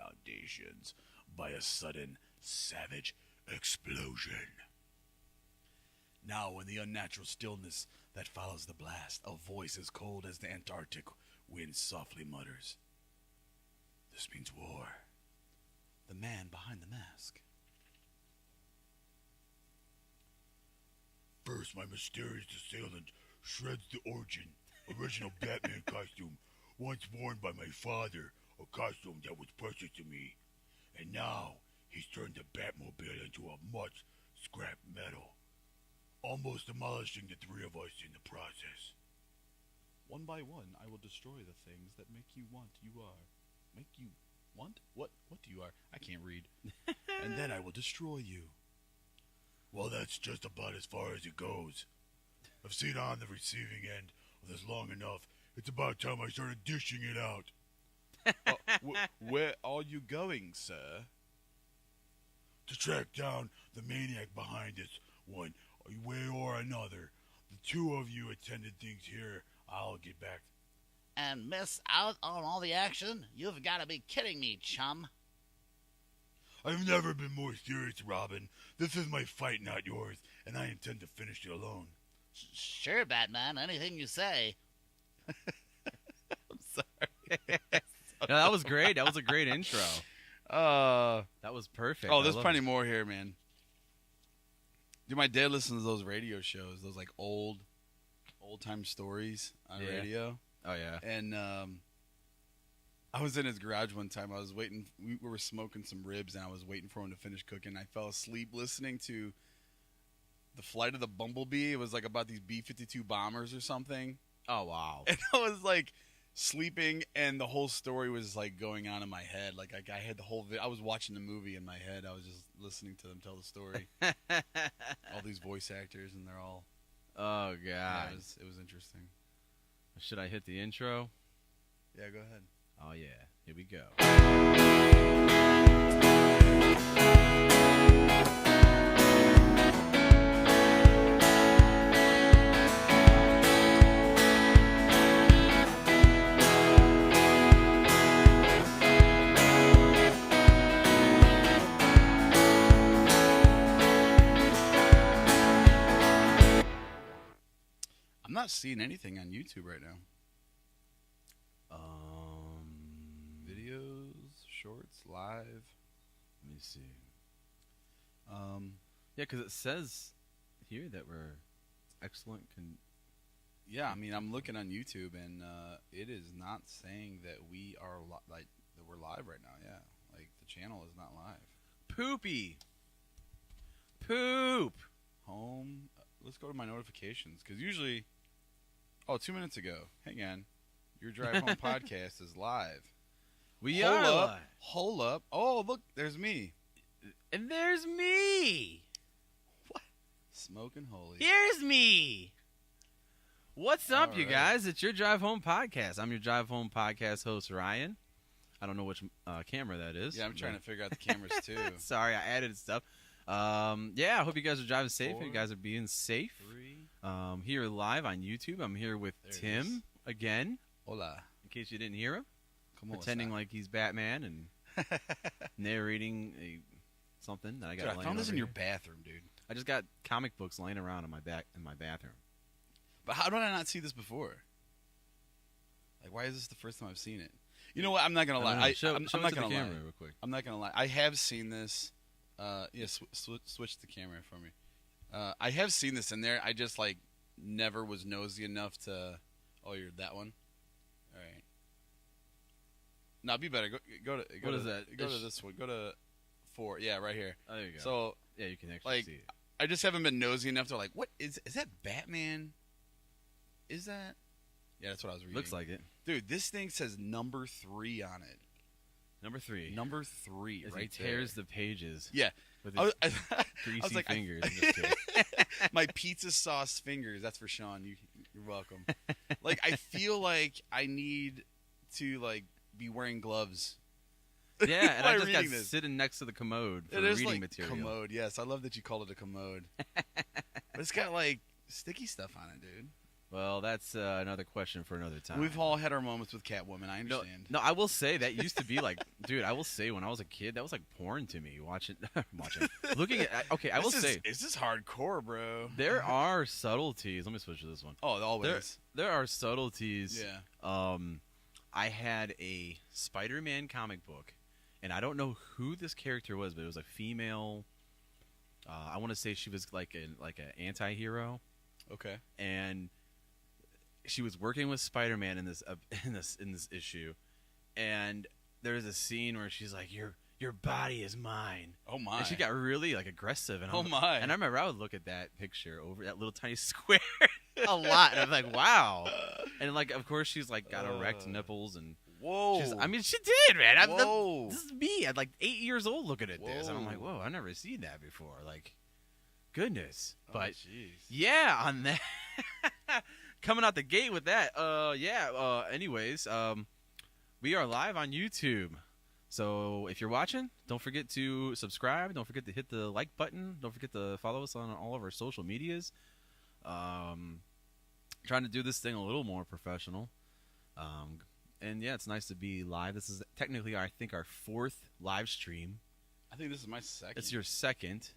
foundations by a sudden, savage explosion. Now, in the unnatural stillness that follows the blast, a voice as cold as the Antarctic wind softly mutters, "This means war." The man behind the mask. First, my mysterious assailant shreds the original Batman costume, once worn by my father, a costume that was precious to me. And now, he's turned the Batmobile into a much scrap metal, almost demolishing the three of us in the process. One by one, I will destroy the things that make you want you are. Make you want? What do you are? I can't read. And then I will destroy you. Well, that's just about as far as it goes. I've seen on the receiving end of this long enough. It's about time I started dishing it out. Where are you going, sir? To track down the maniac behind this one, way or another. The two of you attended things here. I'll get back. And miss out on all the action? You've got to be kidding me, chum. I've never been more serious, Robin. This is my fight, not yours, and I intend to finish it alone. Sure, Batman. Anything you say. I'm sorry. No, that was great. That was a great intro. That was perfect. Oh, there's plenty more here, man. Dude, my dad listens to those radio shows, those like old-time stories on radio. Oh, yeah. And I was in his garage one time. I was waiting. We were smoking some ribs, and I was waiting for him to finish cooking. I fell asleep listening to The Flight of the Bumblebee. It was like about these B-52 bombers or something. Oh, wow. And I was like sleeping, and the whole story was like going on in my head. Like I had the whole. I was watching the movie in my head. I was just listening to them tell the story. All these voice actors, and they're all. Oh, God. Yeah, it was interesting. Should I hit the intro? Yeah, go ahead. Oh, yeah. Here we go. I'm not seeing anything on YouTube right now. Videos, shorts, live. Let me see. Yeah, because it says here that we're excellent. Yeah, I mean, I'm looking on YouTube, and it is not saying that we are that we're live right now. Yeah, like the channel is not live. Poopy. Poop. Home. Let's go to my notifications, because usually. Oh, 2 minutes ago. Hang on. Your Drive Home podcast is live. We Hold are up. live. Hold up. Oh, look, there's me. And there's me. What? Smoking holy. Here's me. What's up, All you right. guys? It's your Drive Home podcast. I'm your Drive Home podcast host, Ryan. I don't know which camera that is. Yeah, I'm trying to figure out the cameras, too. Sorry, I added stuff. Yeah, I hope you guys are driving safe. 4, You guys are being safe. 3. Here live on YouTube. I'm here with There it is. Tim again, Hola. in case you didn't hear him, Come on. pretending like he's Batman and narrating something that I got. Dude, I laying found this over in your here. bathroom, dude. I just got comic books laying around in my bathroom. But how did I not see this before? Like, why is this the first time I've seen it? You know what? I'm not gonna lie. Show I'm it not to the gonna camera lie. real quick. I'm not gonna lie. I have seen this. Yeah, switch the camera for me. I have seen this in there. I just like never was nosy enough to. Oh, you're that one. All right. No, be better. Go to. What to, is that? Go to this one. Go to 4. Yeah, right here. Oh, there you go. So yeah, you can actually like, see it. I just haven't been nosy enough to like. What is that? Batman? Is that? Yeah, that's what I was reading. Looks like it. Dude, this thing says number 3 on it. Number 3. Number 3, As right he tears there. the pages. Yeah. With I his was, I greasy was like, fingers. I'm just kidding. my pizza sauce fingers. That's for Sean. You're welcome. Like, I feel like I need to like be wearing gloves. Yeah, and while I just got reading this. sitting next to the commode for It is reading like material. commode. Yes, I love that you call it a commode. But it's got like sticky stuff on it, dude. Well, that's another question for another time. We've all had our moments with Catwoman. I understand. No, I will say that used to be like, dude. I will say when I was a kid, that was like porn to me. Watching, looking at. Okay, I will say this is hardcore, bro. there are subtleties. Let me switch to this one. Oh, always. There are subtleties. Yeah. I had a Spider-Man comic book, and I don't know who this character was, but it was a female. I want to say she was like an anti-hero. Okay. And she was working with Spider-Man in this issue, and there's a scene where she's like, "Your body is mine." Oh my! And she got really like aggressive. And oh my! And I remember I would look at that picture over that little tiny square a lot, and I'm like, "Wow!" And like, of course, she's like got erect nipples and. Whoa! She did, man. Whoa! This is me at like 8 years old looking at this, and I'm like, Whoa. "Whoa, I've never seen that before." Like, goodness. Oh, but jeez. yeah, on that. Coming out the gate with that, anyways, we are live on YouTube. So if you're watching, don't forget to subscribe. Don't forget to hit the like button. Don't forget to follow us on all of our social medias. Trying to do this thing a little more professional. And yeah, it's nice to be live. This is technically, I think, our 4th live stream. I think this is my second. It's your second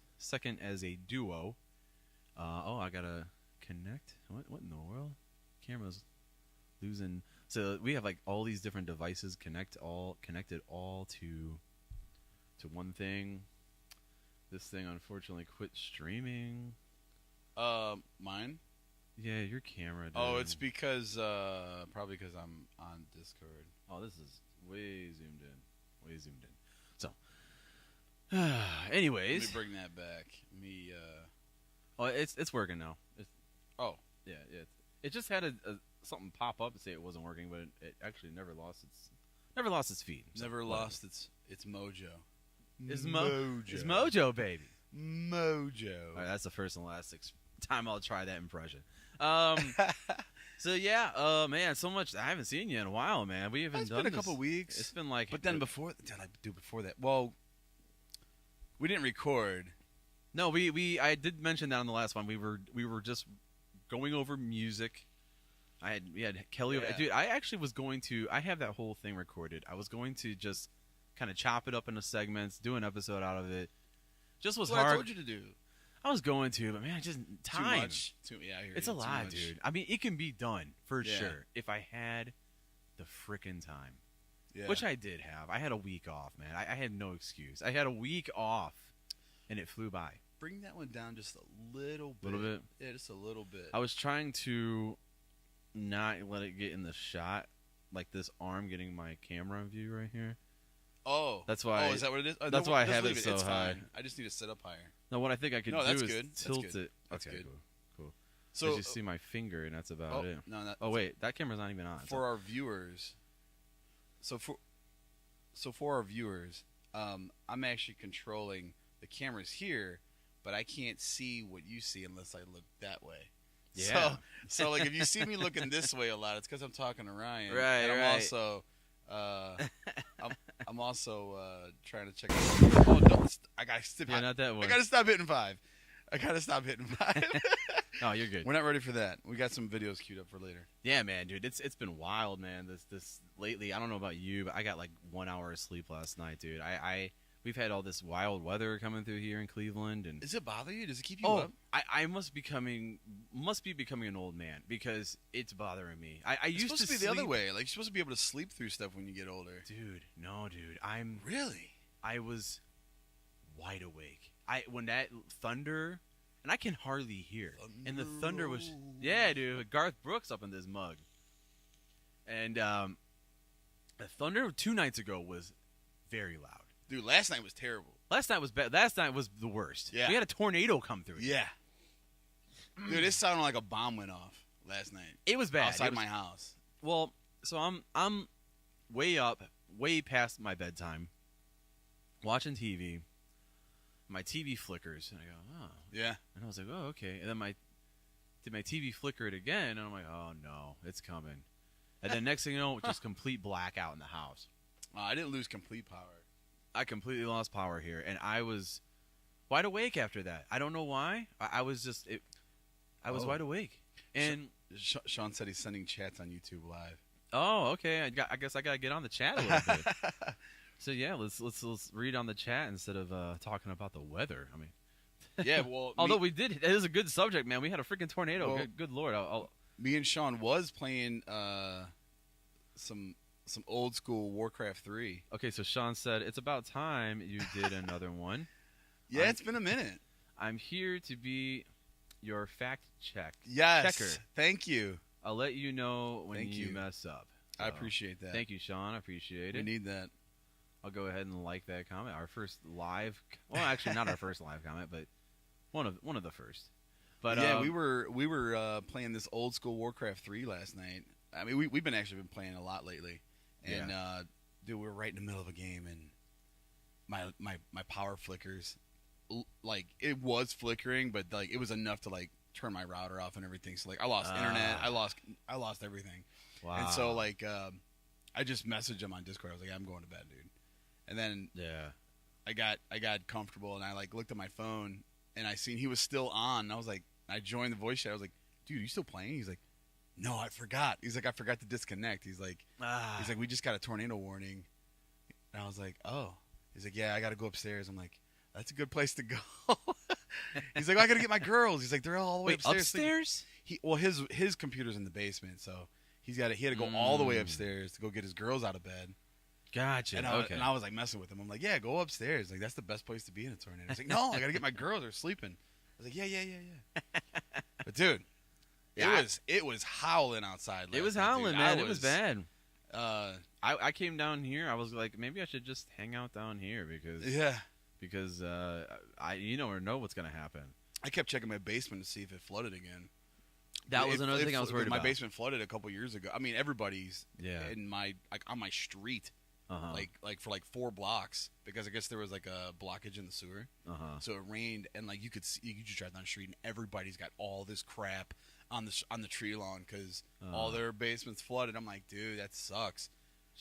as a duo. I gotta connect. What in the world? Camera's losing. So we have like all these different devices connected all to one thing. This thing unfortunately quit streaming. Mine? Yeah, your camera. Dude. Oh, it's because probably because I'm on Discord. Oh, this is way zoomed in. So, anyways, let me bring that back. Oh, it's working now. Oh, yeah. It just had something pop up and say it wasn't working, but it actually never lost its feed. So, never lost its mojo. It's mojo, baby. Mojo. All right, that's the first and last time I'll try that impression. So yeah, man, so much I haven't seen you in a while, man. We haven't done been a this. couple weeks. It's been like, but then before that? Well, we didn't record. No, I did mention that on the last one. We were just going over music. We had Kelly. Yeah. Dude, I actually was going to. I have that whole thing recorded. I was going to just kind of chop it up into segments, do an episode out of it. Just was hard. I told you to do. I was going to, but man, just time. Too much. I hear It's you. a lot, dude. I mean, it can be done for sure if I had the frickin' time, which I did have. I had a week off, man. I had no excuse. I had a week off, and it flew by. Bring that one down just a little bit. Little bit? Yeah, just a little bit. I was trying to not let it get in the shot, like this arm getting my camera view right here. Oh. That's why. Oh, is that what it is? That's why I have it so it's high. Fine. I just need to sit up higher. No, what I think I could do that's is good. tilt That's good. it. That's Okay, good. cool. So you see my finger, and that's about it. No, Oh wait, that camera's not even on. For our viewers, for our viewers, I'm actually controlling the cameras here, but I can't see what you see unless I look that way. Yeah. So like if you see me looking this way a lot, it's because I'm talking to Ryan. Right, and I'm right. also, I'm also trying to check. Oh, don't! I gotta stop. Yeah, not that one. I gotta stop hitting 5. Oh, you're good. We're not ready for that. We got some videos queued up for later. Yeah, man, dude, it's been wild, man. This lately, I don't know about you, but I got like 1 hour of sleep last night, dude. We've had all this wild weather coming through here in Cleveland, and Does it bother you? Does it keep you up? I must be becoming an old man because it's bothering me. I It's used supposed to to be the other sleep- way. Like you're supposed to be able to sleep through stuff when you get older. dude. No, dude, Really? I was wide awake. When that thunder, and I can hardly hear, and the thunder was dude, Garth Brooks up in this mug, and the thunder 2 nights ago was very loud. Dude, last night was terrible. Last night was bad. Last night was the worst. Yeah. We had a tornado come through. Yeah. Dude, it sounded like a bomb went off last night. It was bad. Outside It was- my house. Well, so I'm way up, way past my bedtime, watching TV. My TV flickers, and I go, oh. Yeah. And I was like, oh, okay. And then my TV flicker it again, and I'm like, oh no, it's coming. And then next thing you know, just complete blackout in the house. I didn't lose complete power. I completely lost power here, and I was wide awake after that. I don't know why. I was just I was wide awake. And Sean said he's sending chats on YouTube live. oh, okay. I guess I gotta get on the chat a little bit. So yeah, let's read on the chat instead of talking about the weather. I mean, Yeah, well, although we did, it is a good subject, man. We had a freaking tornado. Well, Good lord. me and Sean was playing some old school Warcraft 3. Okay, so Sean said it's about time you did another one. Yeah, it's been a minute. I'm here to be your fact checker. Thank you. I'll let you know when Thank you you. mess up. I So, appreciate that. Thank you, Sean. I appreciate We it. need that. I'll go ahead and like that comment. Our first live, well, actually not our first live comment, but one of the first. But yeah, we were playing this old school Warcraft 3 last night. I mean, we've been playing a lot lately, and dude, we were right in the middle of a game, and my power flickers, like it was flickering, but like it was enough to like turn my router off and everything. So like I lost internet, I lost everything, wow. and so like I just messaged him on Discord. I was like, I'm going to bed, dude. And then I got comfortable, and I like looked at my phone, and I seen he was still on. And I was like, I joined the voice chat. I was like, dude, are you still playing? He's like, no, I forgot. He's like, I forgot to disconnect. He's like, we just got a tornado warning. And I was like, oh. He's like, yeah, I got to go upstairs. I'm like, that's a good place to go. He's like, I got to get my girls. He's like, they're all the way upstairs. Upstairs? His computer's in the basement, so he had to go all the way upstairs to go get his girls out of bed. Gotcha. And I was like messing with him. I'm like, yeah, go upstairs. Like that's the best place to be in a tornado. He's like, no, I got to get my girls. They're sleeping. I was like, yeah. But dude, it was howling outside. It was last night, howling, dude. man. It was bad. I I came down here. I was like, maybe I should just hang out down here because I never know what's gonna happen. I kept checking my basement to see if it flooded again. That was another thing I was worried about. My basement flooded a couple years ago. I mean, everybody's in my on my street. Like for like 4 blocks, because I guess there was like a blockage in the sewer. So it rained, and like you could just drive down the street, and everybody's got all this crap on the tree lawn because all their basements flooded. I'm like, dude, that sucks.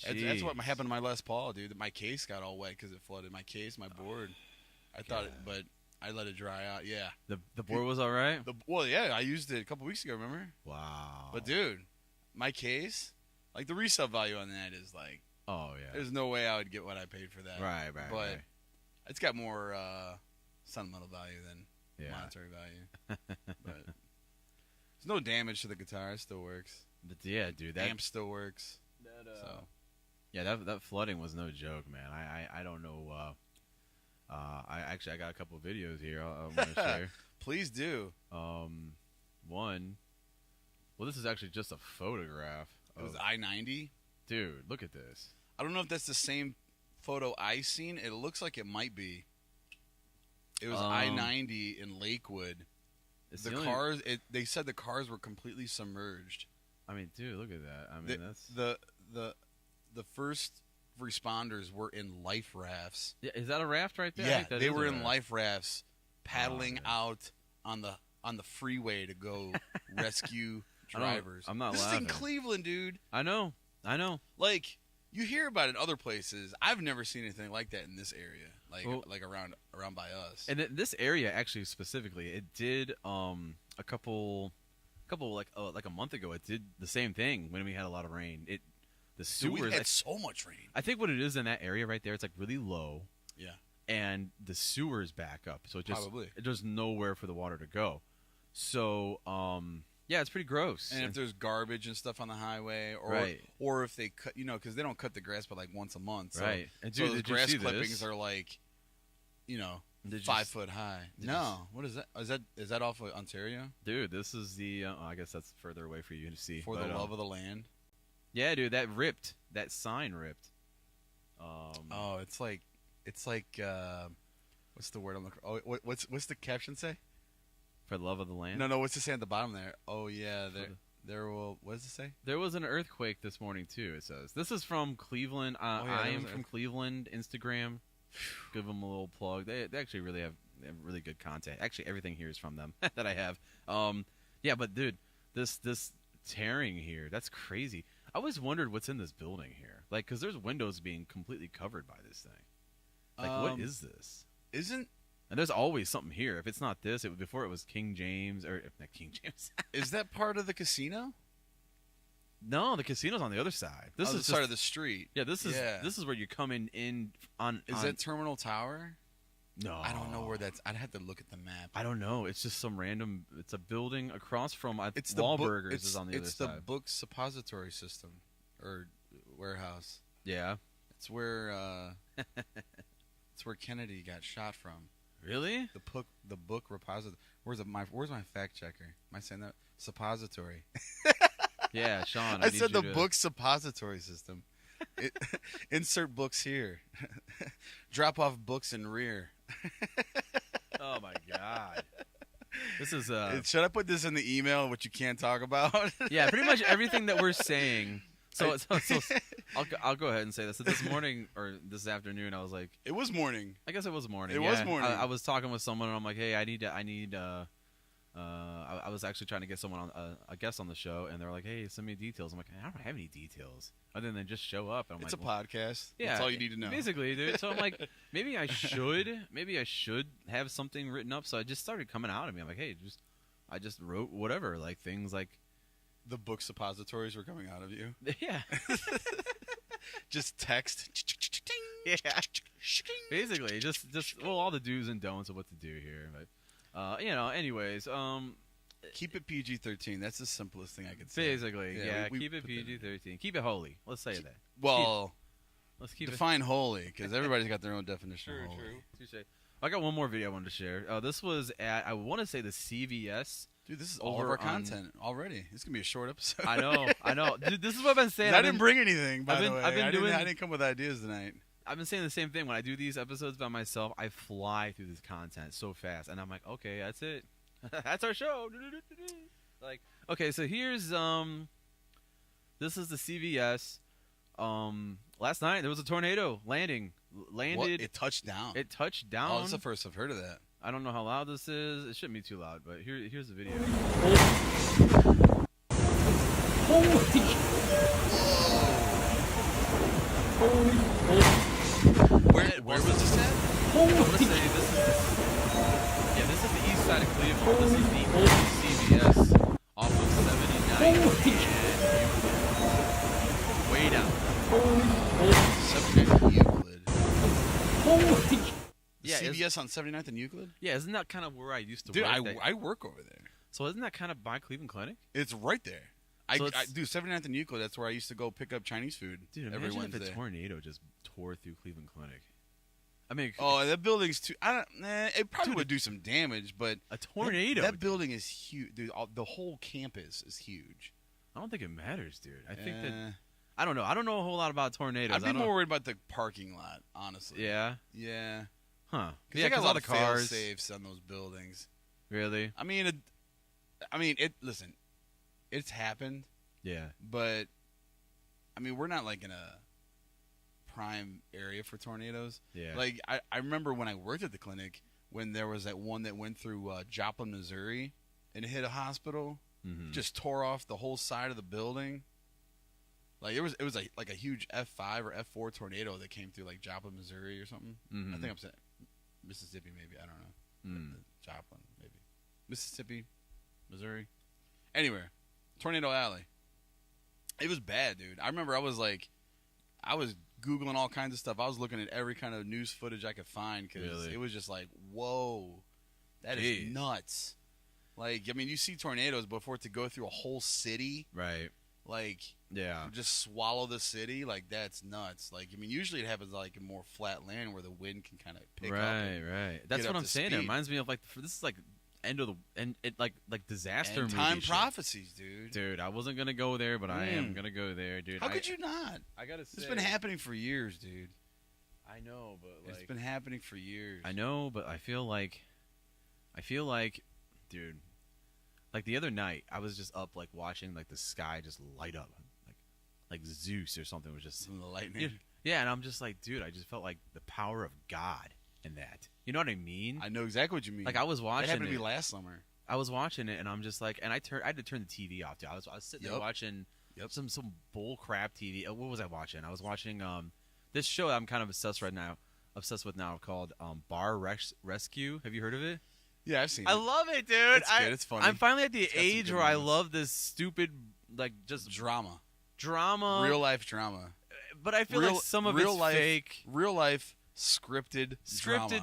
That's what happened to my Les Paul, dude. My case got all wet because it flooded. My case, my board. But I let it dry out. Yeah. The board was all right. I used it a couple weeks ago. Remember? Wow. But dude, my case, like the resale value on that is like. Oh yeah. There's no way I would get what I paid for that. Right. But it's got more sentimental value than monetary value. But there's no damage to the guitar. It still works. But yeah, dude, that amp still works. Yeah, that flooding was no joke, man. I don't know. I got a couple of videos here I want to share. Please do. One. Well, this is actually just a photograph. It was I-90. Dude, look at this. I don't know if that's the same photo I seen. It looks like it might be. It was I-90 in Lakewood. Cars. They said the cars were completely submerged. I mean, dude, look at that. I mean, that's the first responders were in life rafts. Yeah, is that a raft right there? Yeah, they were in life rafts, paddling out on the freeway to go rescue drivers. I'm not This laughing. is in Cleveland, dude. I know. Like you hear about it in other places. I've never seen anything like that in this area. Like around by us. And this area actually specifically, it did a couple like a month ago. It did the same thing when we had a lot of rain. The sewers. We had so much rain. I think what it is in that area right there, it's like really low. Yeah. And the sewers back up, so Probably. there's nowhere for the water to go. So yeah, it's pretty gross. And if there's garbage and stuff on the highway, or if they cut, because they don't cut the grass but like once a month, so, right? And dude, so the grass clippings this? are like, 5 foot high. No, what is that? Is that off of Ontario? Dude, this is the. I guess that's further away for you to see. For the love of the land. Yeah, dude, that sign ripped. It's like, what's the word I'm looking? Oh, what's the caption say? For the love of the land. No, what's it say at the bottom there? Oh yeah, there will. What does it say? There was an earthquake this morning too. It says this is from Cleveland. I am from Cleveland. Instagram. Give them a little plug. They actually really have really good content. Actually, everything here is from them that I have. Yeah, but dude, this tearing here, that's crazy. I always wondered what's in this building here. Like, because there's windows being completely covered by this thing. Like, what is this? Isn't And there's always something here. If it's not this, before it was King James, or if not King James. Is that part of the casino? No, the casino's on the other side. This is the just, side of the street. Yeah, this is where you're coming in on. Is that Terminal Tower? No, I don't know where that's. I'd have to look at the map. I don't know. It's just some random. It's a building across from. It's Wahlburgers is on the other side. It's the book suppository system or warehouse. Yeah, it's where it's where Kennedy got shot from. Really? The book repository. Where's my fact checker? Am I saying that? Suppository. Yeah, Sean. I said the book suppository system. Insert books here. Drop off books in rear. Oh my God. This is Should I put this in the email? What you can't talk about? Yeah, pretty much everything that we're saying. So I'll go ahead and say this. So this morning or this afternoon, I was like, it was morning. I guess it was morning. It was morning. I was talking with someone, and I'm like, hey, I need. I was actually trying to get someone on a guest on the show, and they were like, hey, send me details. I'm like, I don't have any details other than just show up. And I'm it's like, a podcast. Yeah, that's all you need to know. Basically, dude. So I'm like, maybe I should have something written up. So I just started coming out of me. I'm like, hey, I just wrote whatever, like things like. The book suppositories were coming out of you. Yeah. Just text. Yeah. Basically, just all the do's and don'ts of what to do here. But anyways, keep it PG-13. That's the simplest thing I could say. Basically, yeah. Keep it PG-13. Keep it holy. Let's say that. Well, let's keep define holy, because everybody's got their own definition of holy. True. Touché. I got one more video I wanted to share. This was at, I want to say, the CVS. Dude, this is all of our content already. This is going to be a short episode. I know. Dude, this is what I've been saying. I didn't bring anything, by the way. I didn't come with ideas tonight. I've been saying the same thing. When I do these episodes by myself, I fly through this content so fast. And I'm like, okay, that's it. That's our show. Like, okay, so here's, this is the CVS. Last night, there was a tornado landed. What? It touched down? It touched down. Oh, this is the first I've heard of that. I don't know how loud this is. It shouldn't be too loud, but here's the video. Where was this at? I want to say this is the east side of Cleveland. This is the old CVS off of 79 and way down. 79th and Euclid. Yeah, CVS on 79th and Euclid? Yeah, isn't that kind of where I used to Dude, work? I work over there. So isn't that kind of by Cleveland Clinic? It's right there. So dude, 79th and Euclid, that's where I used to go pick up Chinese food every Wednesday. Imagine if a tornado just tore through Cleveland Clinic. I mean, that building's too. It probably would do some damage, but a tornado. That building is huge, dude. The whole campus is huge. I don't think it matters, dude. I think that I don't know. I don't know a whole lot about tornadoes. I'd be more worried about the parking lot, honestly. Yeah. Yeah. Huh? Because they got a lot of cars safes on those buildings. Really? I mean, listen, it's happened. Yeah. But I mean, we're not like in a prime area for tornadoes. Yeah. Like I remember when I worked at the clinic when there was that one that went through Joplin, Missouri, and hit a hospital. Mm-hmm. Just tore off the whole side of the building. Like it was like a huge F5 or F4 tornado that came through like Joplin, Missouri or something. Mm-hmm. I think I'm saying Mississippi, maybe. I don't know. Joplin, maybe. Mississippi, Missouri. Anywhere, Tornado Alley. It was bad, dude. I remember I was Googling all kinds of stuff. I was looking at every kind of news footage I could find because it was just like, whoa, that is nuts. Like, I mean, you see tornadoes before to go through a whole city. Right. Like, yeah, just swallow the city. Like, that's nuts. Like, I mean, usually it happens like in more flat land where the wind can kind of pick up. Right. That's what I'm saying. It reminds me of like this is like like disaster movie time prophecies, dude. Dude, I wasn't gonna go there, but I am gonna go there, dude. How could you not? I gotta say, it's been happening for years, dude. I know, but like, it's been happening for years. I know, but I feel like, dude, like the other night, I was just up like watching like the sky just light up, like Zeus or something was just the lightning. Yeah, and I'm just like, dude, I just felt like the power of God in that. You know what I mean? I know exactly what you mean. Like I was watching. That happened to me last summer. I was watching it, and I'm just like, and I had to turn the TV off. Too. I was sitting there watching some bull crap TV. What was I watching? I was watching this show I'm kind of obsessed right now. obsessed with now called Bar Rescue. Have you heard of it? Yeah, I've seen I it. love it, dude. It's good. It's funny. I'm finally at the It's got some age good where I moments. love this stupid, like, just Drama. drama. Real life drama. But I feel like some of it's fake. Real life scripted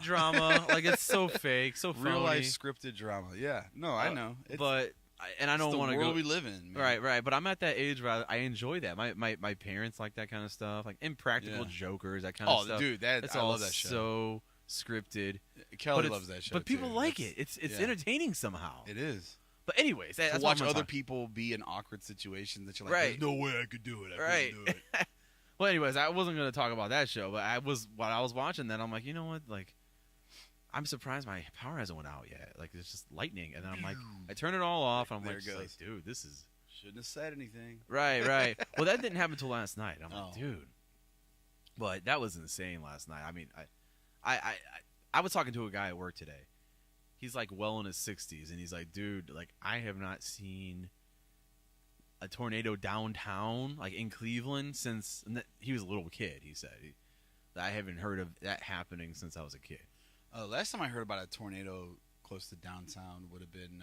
Drama. Like, it's so fake, so phony. Real life scripted drama. Yeah. No, I know. But I don't want to go. It's the world we live in. Man. Right. But I'm at that age where I enjoy that. My parents like that kind of stuff, like Impractical Jokers, that kind of stuff. Oh, dude, it's I all love that show. So scripted. Kelly loves that show. But people too. like it. It's entertaining somehow. It is. But anyways, to that's watch other people be in awkward situations that you're like, Right. There's no way I could do it. I Right. couldn't do it. Well, anyways, I wasn't going to talk about that show, but while I was watching that, I'm like, you know what? Like, I'm surprised my power hasn't went out yet. Like, it's just lightning. And then I'm like, I turn it all off, and I'm There like, it goes. just like, dude, this is... shouldn't have said anything. Right. Well, that didn't happen until last night. I'm like, Oh. dude. But that was insane last night. I mean, I was talking to a guy at work today. He's like well in his 60s, and he's like, dude, like, I have not seen a tornado downtown, like in Cleveland, since he was a little kid. He said I haven't heard of that happening since I was a kid. Last time I heard about a tornado close to downtown would have been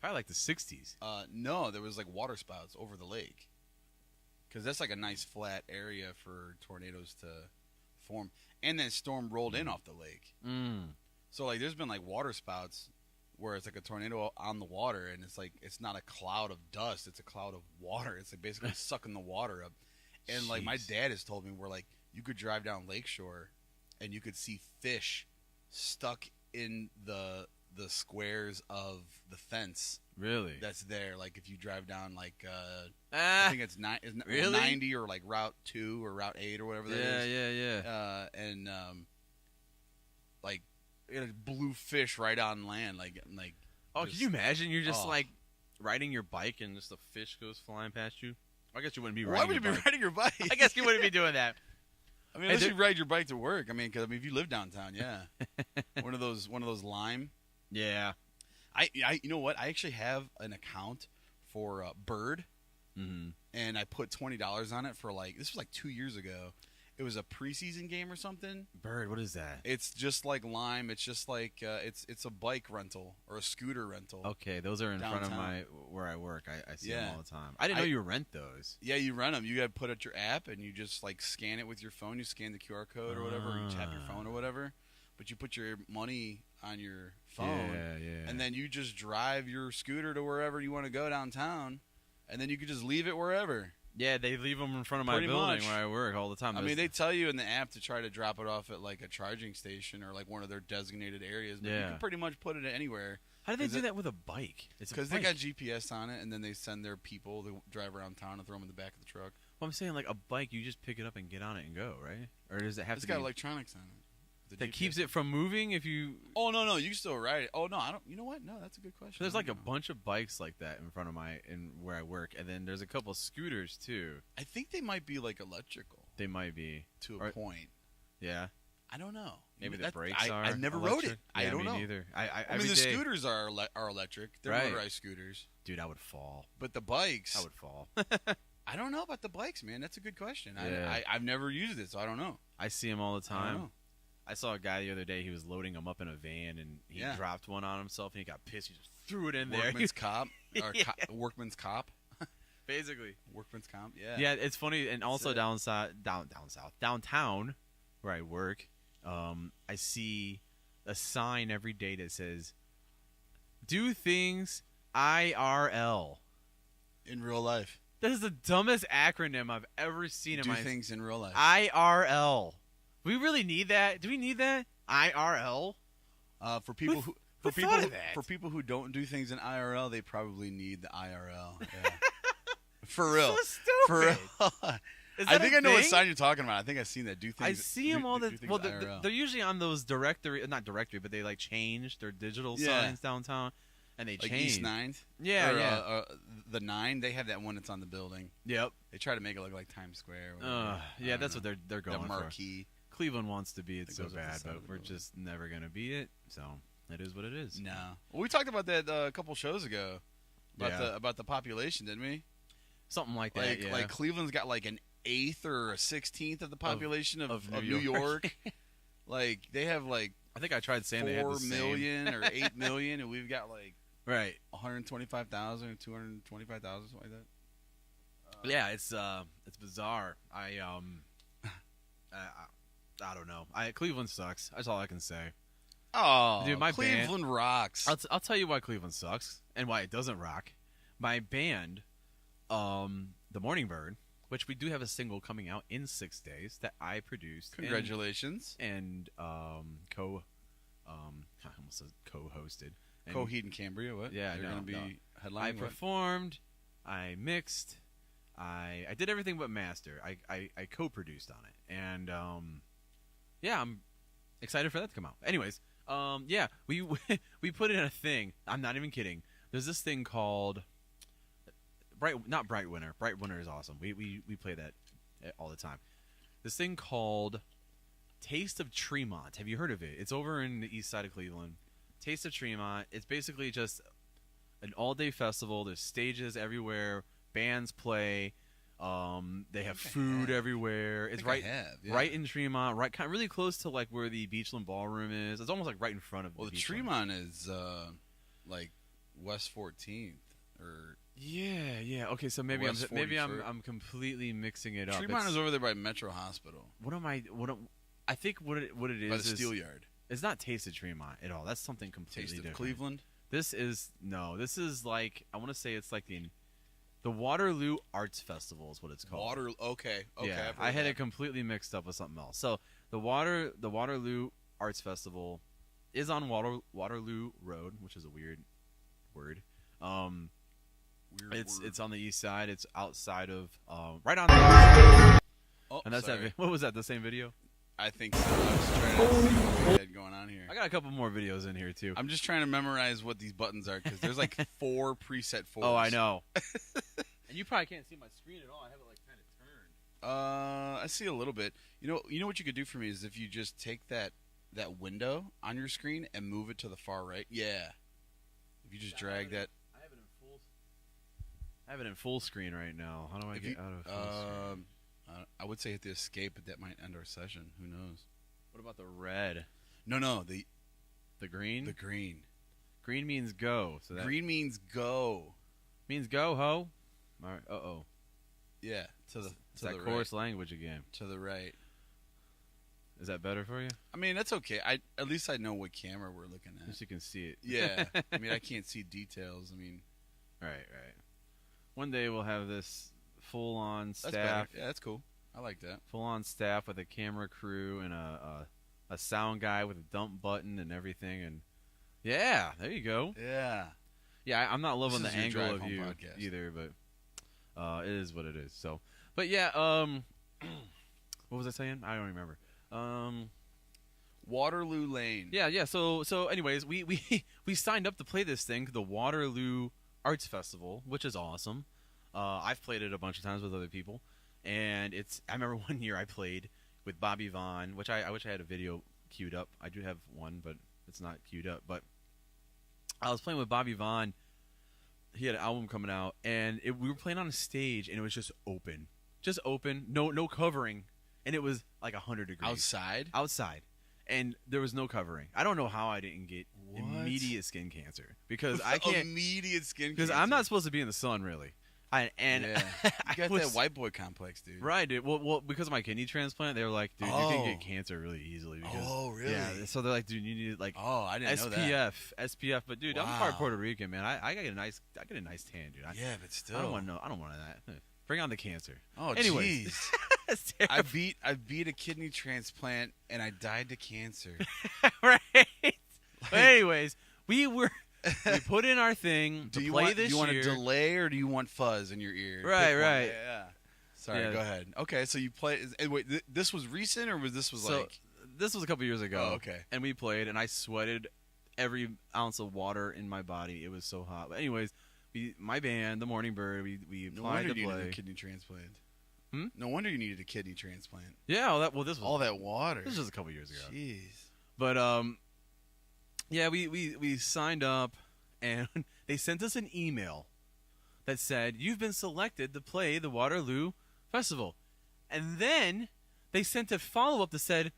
Probably like the 60s. no, there was like water spouts over the lake, because that's like a nice flat area for tornadoes to form, and then storm rolled in off the lake. So like there's been like water spouts where it's like a tornado on the water, and it's like it's not a cloud of dust, it's a cloud of water. It's like basically sucking the water up. And like my Jeez. dad has told me where like you could drive down Lakeshore and you could see fish stuck in the squares of the fence Really? that's there. Like if you drive down like I Ah, think it's really? 90 or like Route 2 or Route 8 or whatever that is. yeah. And like it blue fish right on land, like Oh, just- can you imagine? You're just oh. like riding your bike and just a fish goes flying past you. I guess you wouldn't be Why riding would you your be bike. riding your bike? I guess you wouldn't be doing that. I mean, unless Hey, you ride your bike to work. I mean, because if you live downtown, yeah, one of those lime. Yeah. I you know what? I actually have an account for Bird, Mm-hmm. and I put $20 on it for like this was like 2 years ago. It was a preseason game or something. Bird, what is that? It's just like Lime. It's just like it's a bike rental or a scooter rental. Okay, those are in front of Downtown. where I work. I see them Yeah. all the time. I didn't know you rent those. Yeah, you rent them. You got to put out your app, and you just like scan it with your phone. You scan the QR code or whatever. Or you tap your phone or whatever. But you put your money on your phone, Yeah. and then you just drive your scooter to wherever you want to go downtown, and then you can just leave it wherever. Yeah, they leave them in front of my Pretty building much. where I work all the time. I mean, they tell you in the app to try to drop it off at like a charging station or like one of their designated areas, but you Yeah. can pretty much put it anywhere. How do they 'cause do it- that with a bike? It's a Because they bike. got GPS on it, and then they send their people to drive around town and throw them in the back of the truck. Well, I'm saying like a bike, you just pick it up and get on it and go, right? Or does it have It's to got be electronics on it. The that GPS. keeps it from moving? If you Oh no, you can still ride it. Oh no, I don't. You know what? No, that's a good question. there's I like a don't know. bunch of bikes like that in front of where I work, and then there's a couple scooters too. I think they might be like electrical They might be, to a Or- point. yeah. I don't know. Maybe the That- brakes are. I never rode electric. it. I Yeah, don't me know. neither. I every mean, the day- scooters are electric. They're Right. motorized scooters. Dude, I would fall. But the bikes, I would fall. I don't know about the bikes, man. That's a good question. Yeah. I've never used it, so I don't know. I see them all the I don't time. know. I saw a guy the other day. He was loading them up in a van, and he Yeah. dropped one on himself, and he got pissed. He just threw it in there. Workman's cop or Yeah. workman's cop. Basically. Workman's comp. Yeah. Yeah, it's funny, and also it. downtown, where I work, I see a sign every day that says, "Do things IRL." In real life, That is the dumbest acronym I've ever seen in do my things in real life. IRL. We really need that? Do we need that? IRL? For people who who thought of that? for people who don't do things in IRL, they probably need the IRL. Yeah. For real. So For stupid. real. Is I that think a I know what thing? sign you're talking about. I think I've seen that. Do things. I see them all do the things well. IRL. They're usually on those not directory, but they like change their digital Yeah. signs downtown, and they like change. East 9th. Yeah, or, yeah. The 9. They have that one that's on the building. Yep. They try to make it look like Times Square. Or whatever. I Yeah, don't that's know. what they're The going for. marquee. Cleveland wants to be it That so goes up the bad, side but of the we're building. just never gonna be it. So it is what it is. No. Well, we talked about that a couple shows ago. Yeah. About the population, didn't we? Something like that. Like yeah. like Cleveland's got like an 1/8 or a 16th of the population of New New York. York. Like they have like I think I tried saying they had 4 the same. million or 8 million, and we've got like Right. 125,000 or 225,000, something like that. Yeah, it's bizarre. I don't know. Cleveland sucks. That's all I can say. Oh, Dude, my Cleveland rocks. I'll tell you why Cleveland sucks and why it doesn't rock. My band, the Morning Bird, which we do have a single coming out in 6 days that I produced. Congratulations. And I almost said co-hosted. And Coheed and Cambria, what? Yeah, They're going to be headlining. I what? performed, I mixed, I did everything but master. I co-produced on it, and yeah, I'm excited for that to come out. Anyways, yeah, we we put in a thing. I'm not even kidding. There's this thing called not Bright Winter. Bright Winter is awesome. We play that all the time. This thing called Taste of Tremont. Have you heard of it? It's over in the east side of Cleveland. Taste of Tremont. It's basically just an all-day festival. There's stages everywhere. Bands play. They have food everywhere. It's right in Tremont, right, kind of really close to like where the Beachland Ballroom is. It's almost like right in front of. Well, the Tremont is like West 14th or. Yeah. Okay, so maybe I'm completely mixing it up. Tremont is over there by Metro Hospital. I think what it is by the Steel Yard. It's not Taste of Tremont at all. That's something completely different. Cleveland. This is like I want to say it's like the Waterloo Arts Festival is what it's called. Okay. Yeah, I had it completely mixed up with something else. So the Waterloo Arts Festival is on Waterloo Road, which is a weird word. It's on the east side. It's outside of right on. And that's sorry. that. What was that? The same video? I think so. I was trying to see what we had going on here. I got a couple more videos in here too. I'm just trying to memorize what these buttons are because there's like 4 preset 4s. Oh, I know. And you probably can't see my screen at all. I have it like kind of turned. I see a little bit. You know what you could do for me is if you just take that window on your screen and move it to the far right. Yeah. If you just drag that. I have it in full screen right now. How do I get out of full screen? I would say hit the escape, but that might end our session. Who knows? What about the red? No, the green? The green. Green means go. So green means go. Means go, ho. All right. Uh-oh. Yeah, to the coarse language again. To the right. Is that better for you? I mean, that's okay. At least I know what camera we're looking at. At least you can see it. Yeah. I mean, I can't see details. I mean. Right. One day we'll have this full-on staff. That's yeah, that's cool. I like that. Full-on staff with a camera crew and a sound guy with a dump button and everything. And yeah, there you go. Yeah. I'm not loving the angle of you podcast either, but it is what it is. So, but yeah. What was I saying? I don't remember. Waterloo Lane. Yeah. So anyways, we signed up to play this thing, the Waterloo Arts Festival, which is awesome. I've played it a bunch of times with other people, and I remember one year I played with Bobby Vaughn, which I wish I had a video queued up. I do have one, but it's not queued up. But I was playing with Bobby Vaughn. He had an album coming out, and we were playing on a stage, and it was just open, no covering, and it was like 100 degrees outside, and there was no covering. I don't know how I didn't get immediate skin cancer because I can't immediate skin cancer because I'm not supposed to be in the sun really. You got that white boy complex, dude. Right, dude. Well, because of my kidney transplant, they were like, dude, you can get cancer really easily. Because, really? Yeah. So they're like, dude, you need like I didn't know that. SPF. But dude, I'm part Puerto Rican, man. I get a nice tan, dude. Yeah, but still, I don't want that. Bring on the cancer. Oh, anyways. Jeez. I beat a kidney transplant and I died to cancer. Right. But anyways, we put in our thing to play this year. Do you want a delay or do you want fuzz in your ear? Right. Yeah. Sorry, go ahead. Okay, so you play. Wait, this was recent or this was like? This was a couple years ago. Oh, okay. And we played, and I sweated every ounce of water in my body. It was so hot. But anyways, my band, the Morning Bird, we applied to play. No wonder you needed a kidney transplant. No wonder you needed a kidney transplant. Yeah. This was all that water. This was a couple years ago. Jeez. But yeah, we signed up, and they sent us an email that said, you've been selected to play the Waterloo Festival. And then they sent a follow-up that said,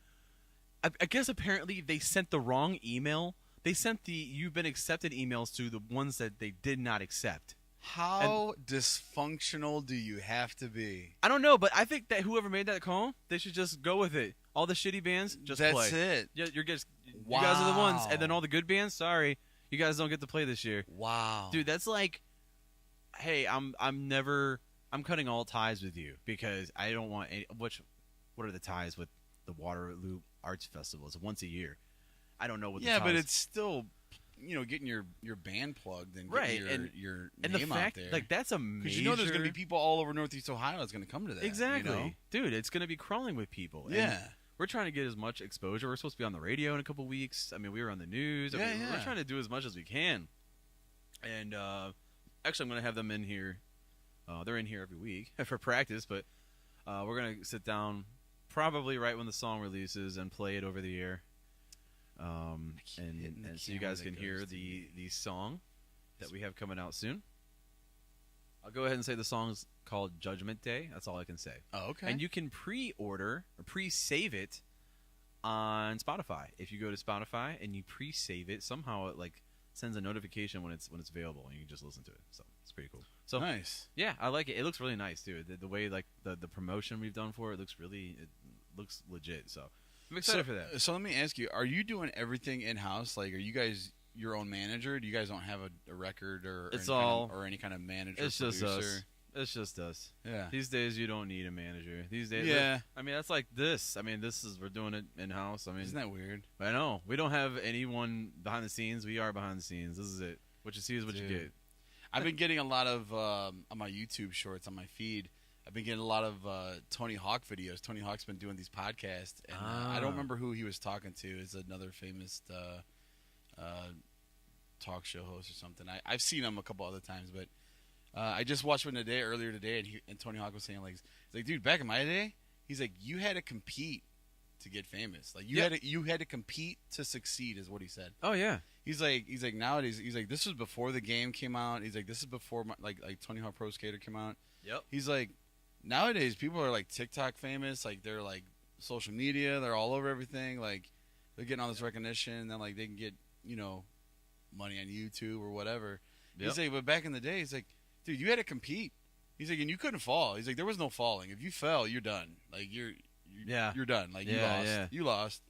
I guess apparently they sent the wrong email. They sent the "you've been accepted" emails to the ones that they did not accept. How dysfunctional do you have to be? I don't know, but I think that whoever made that call, they should just go with it. All the shitty bands, just play. That's it. Yeah, you guys Wow. are the ones. And then all the good bands, sorry, you guys don't get to play this year. Wow. Dude, that's like, hey, I'm cutting all ties with you because I don't want any. What are the ties with the Waterloo Arts Festival? It's once a year. I don't know what. Yeah, the but ties. it's still, getting your band plugged and Right, getting your and name the fact out there. like that's a major. Because there's going to be people all over Northeast Ohio that's going to come to that. Exactly, dude. It's going to be crawling with people. And Yeah. we're trying to get as much exposure. We're supposed to be on the radio in a couple weeks. I mean, we were on the news. I mean, Yeah. We're trying to do as much as we can. And actually, I'm going to have them in here. They're in here every week for practice, but we're going to sit down probably right when the song releases and play it over the air. And so you guys can hear the song that we have coming out soon. I'll go ahead and say the song's called Judgment Day. That's all I can say. Oh, okay. And you can pre-order or pre-save it on Spotify. If you go to Spotify and you pre-save it, somehow it like sends a notification when it's available, and you can just listen to it. So it's pretty cool. So nice. yeah, I like it. It looks really nice too. The way like the promotion we've done for it looks legit. So I'm excited for that. So let me ask you: are you doing everything in house? Like, are you guys your own manager? Do you guys don't have a record or It's any all- or any kind of manager? It's just producer? us. It's just us. Yeah. These days you don't need a manager. These days, Yeah. I mean, that's like this. I mean, we're doing it in house. I mean, Isn't that weird? I know we don't have anyone behind the scenes. We are behind the scenes. This is it. What you see is what you Dude. get. I've been getting a lot of on my YouTube shorts on my feed. I've been getting a lot of Tony Hawk videos. Tony Hawk's been doing these podcasts, and I don't remember who he was talking to. It's another famous talk show host or something. I've seen him a couple other times, but I just watched one earlier today, and Tony Hawk was saying like, he's like, dude, back in my day, he's like, you had to compete to get famous. Like you had to compete to succeed, is what he said. Oh yeah. He's like nowadays, he's like, this was before the game came out. He's like, this is before like Tony Hawk Pro Skater came out. Yep. He's like, nowadays people are like TikTok famous. Like they're like social media. They're all over everything. Like they're getting all this recognition. And then like they can get money on YouTube or whatever. Yep. He's like, but back in the day, he's like, dude, you had to compete. He's like, and you couldn't fall. He's like, there was no falling. If you fell, you're done. Like you're done. Like you lost. Yeah. You lost.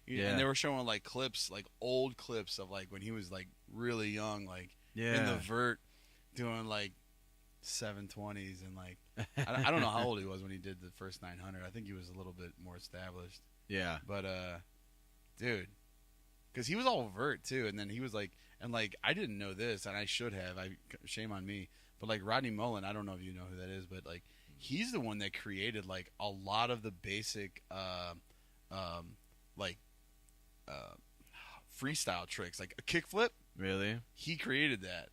Yeah. And they were showing like clips, like old clips of like when he was like really young, like Yeah. in the vert, doing like 720s and like I don't know how old he was when he did the first 900. I think he was a little bit more established. Yeah. But dude, because he was all vert too, and then he was like, and like I didn't know this, and I should have. Shame on me. But like Rodney Mullen, I don't know if you know who that is, but like he's the one that created like a lot of the basic freestyle tricks, like a kickflip. Really? He created that.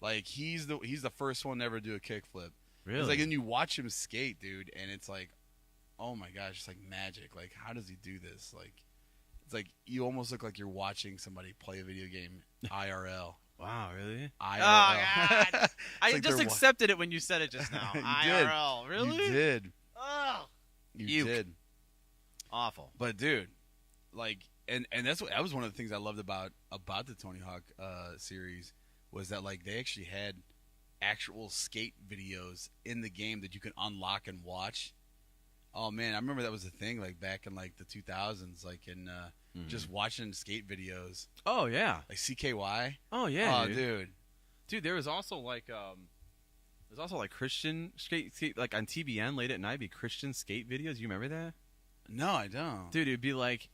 Like he's the first one to ever do a kickflip. Really? It's like, and you watch him skate, dude, and it's like, oh my gosh, it's like magic. Like, how does he do this? Like, it's like you almost look like you're watching somebody play a video game IRL. Wow, really? IRL. Oh, God. I like just they're accepted it when you said it just now. You IRL, really? You did. Oh, You Uke. did. Awful. But dude, like, and that was one of the things I loved about the Tony Hawk series was that like they actually had actual skate videos in the game that you can unlock and watch. Oh man, I remember that was a thing like back in like the 2000s, like in just watching skate videos, Oh yeah. like CKY. Oh yeah. Oh dude. dude, There was also like Christian skate like on TBN late at night. Be Christian skate videos. You remember that? no, I don't. Dude, it'd be like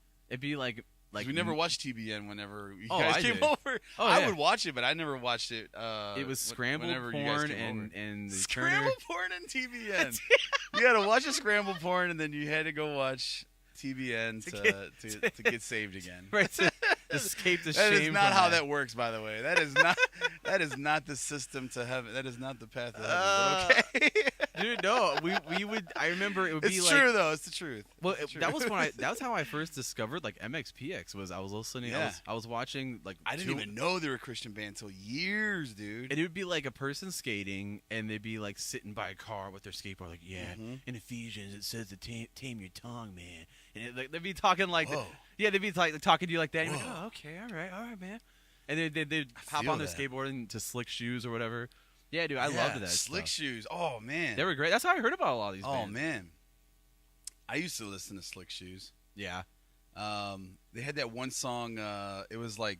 'Cause we never watched TBN whenever you Oh, guys I came did. over. Oh, I yeah. would watch it, but I never watched it. It was scrambled whenever you guys porn came over. and the Scramble porn and TBN. You had to watch a scramble porn, and then you had to go watch TBN to get saved again. Right, to escape the That shame. is not from how that works, by the way. That is not the system to heaven. That is not the path to heaven. But okay. Dude, no, we would. I remember it would be It's like. true though. It's the truth. Well, It's the that was truth. when that was how I first discovered like MXPX. Was I was listening. Yeah. I was watching like. I didn't even know they were a Christian band until years, dude. And it would be like a person skating, and they'd be like sitting by a car with their skateboard, like, yeah, Mhm. in Ephesians it says to tame your tongue, man. And like, they'd be talking like, Whoa. yeah, they'd be like talking to you like that. And you're like, Whoa. oh, okay, all right, man. And they'd hop feel on their that. skateboard into slick shoes or whatever. Yeah, dude, I Yeah, loved that Slick stuff. Shoes. Oh man. They were great. That's how I heard about a lot of these Oh bands. man. I used to listen to Slick Shoes. Yeah. They had that one song. It was like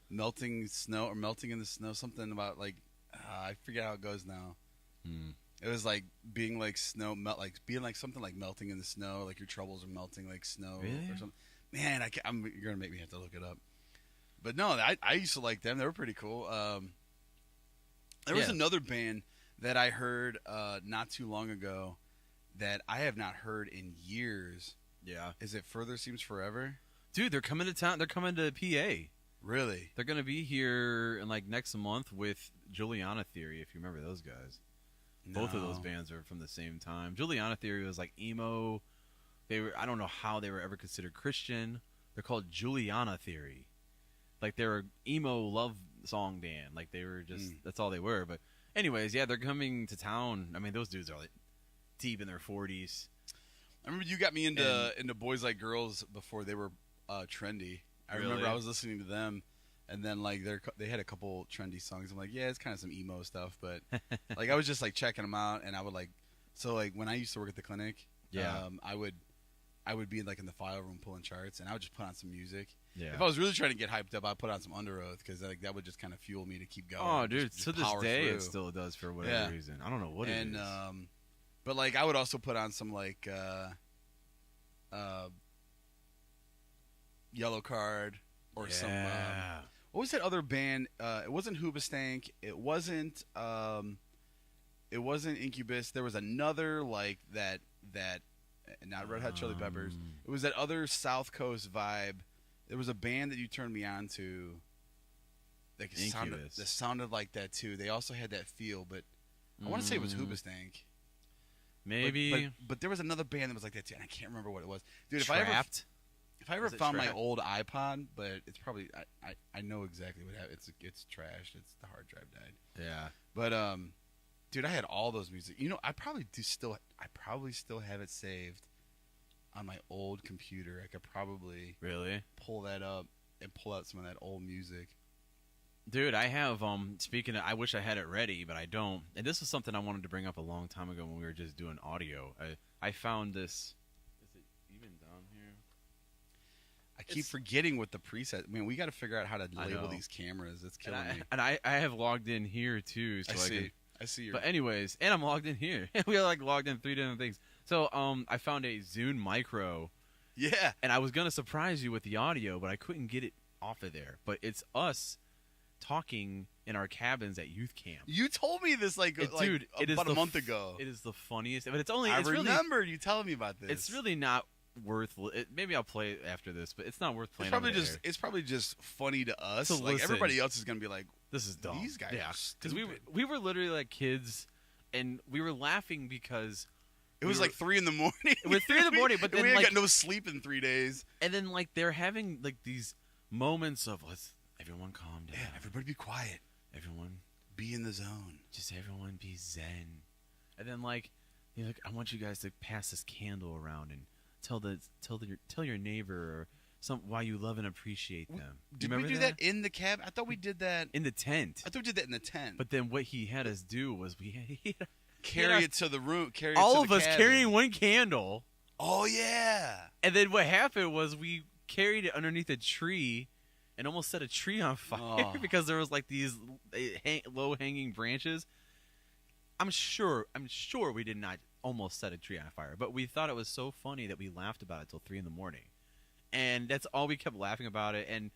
melting snow or melting in the snow. Something about like I forget how it goes now. It was like being like snow, being like something like melting in the snow. Like your troubles are melting like snow Really? or something. Man, you're gonna make me have to look it up. But no, I used to like them. They were pretty cool. There was Yeah. another band that I heard not too long ago that I have not heard in years. Yeah. Is it Further Seems Forever? Dude, they're coming to town. They're coming to PA. Really? They're gonna be here in like next month with Juliana Theory, if you remember those guys. Both of those No. bands are from the same time. Juliana Theory was like emo. I don't know how they were ever considered Christian. They're called Juliana Theory. Like they were emo love song band. Like they were just that's all they were. But anyways, yeah, they're coming to town. I mean, those dudes are like deep in their 40s. I remember you got me into Boys Like Girls before they were trendy. I remember Really? I was listening to them, and then like they had a couple trendy songs. I'm like, yeah, it's kind of some emo stuff, but like I was just like checking them out, and I would like when I used to work at the clinic, Yeah. I would be like in the file room pulling charts, and I would just put on some music. Yeah. If I was really trying to get hyped up, I'd put on some Under Oath because like that would just kind of fuel me to keep going. Oh, dude, just to this power day through. it still does for whatever Yeah. reason. I don't know what And it is. but like I would also put on some like Yellow Card or some yeah. what was that other band? It wasn't Hoobastank. It wasn't Incubus. There was another like that not Red Hot Chili Peppers. It was that other South Coast vibe. There was a band that you turned me on to. Like Incubus. that sounded like that too. They also had that feel, but I want to say it was Hoobastank. Maybe But there was another band that was like that too, and I can't remember what it was. Dude, Trapped. if I ever Was it found my Trapped? old iPod, but it's probably I know exactly what happened. It's trashed. It's the hard drive died. Yeah. But dude, I had all those music. You know, I probably still have it saved on my old computer. I could probably Really? pull that up and pull out some of that old music. Dude, I have speaking of, I wish I had it ready, but I don't. And this is something I wanted to bring up a long time ago when we were just doing audio. I found this. Is it even down here? I keep It's- forgetting what the preset. Man, we got to figure out how to I label know. these cameras. It's And killing me. I have logged in here too, so I see your. But anyways, and I'm logged in here. We are like logged in 3 different things. So I found a Zune Micro, Yeah. and I was gonna surprise you with the audio, but I couldn't get it off of there. But it's us talking in our cabins at youth camp. You told me this Dude, it is about a the month ago. It is the funniest, but it's only. I It's really, remember you telling me about this. it's really not worth. Maybe I'll play it after this, but it's not worth It's playing. probably on the just air. it's probably just funny to us. To Like listen. everybody else is gonna be like, This is dumb. These guys yeah, are because stupid. we were literally like kids, and we were laughing because it was like 3 a.m. It was 3 a.m, but then we ain't like, got no sleep in 3 days. and then like they're having like these moments of let's everyone calm down, Yeah, everybody be quiet. everyone Be in the zone. just everyone be zen, and then like you're like I want you guys to pass this candle around and tell your neighbor or why you love and appreciate them. Did You we remember do that in the cab? I thought we did that. in the tent? I thought we did that in the tent. But then what he had us do was he had carry it to the room. Carry it all to of the us cabin. carrying one candle. Oh yeah. And then what happened was we carried it underneath a tree and almost set a tree on fire Oh. because there was like these low-hanging branches. I'm sure we did not almost set a tree on fire, but we thought it was so funny that we laughed about it till 3 a.m. And that's all we kept laughing about it. And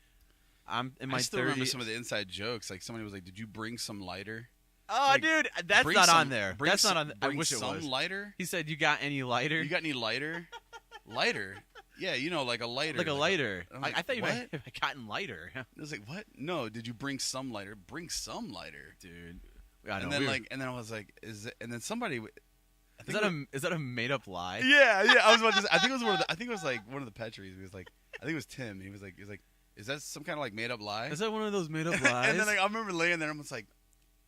I'm in my I still 30s. remember some of the inside jokes. Like somebody was like, "Did you bring some lighter?" Oh, like, dude, that's Bring not some- on there. bring That's some- not on. I bring wish it some was. lighter. He said, "You got any lighter?" You got any lighter? Lighter? Yeah, you know, like a lighter. like a lighter. I'm I like, thought you what? meant if I gotten lighter, I was like, "What? No, did you bring some lighter? Bring some lighter." dude. I know, And then we were- and then I was like, "Is it?" And then somebody Is that a made up lie? Yeah. I was about to say, I think it was like one of the Petries. He was like, I think it was Tim. He was like, is that some kind of like made up lie? Is that one of those made up lies? And then like, I remember laying there and I was like,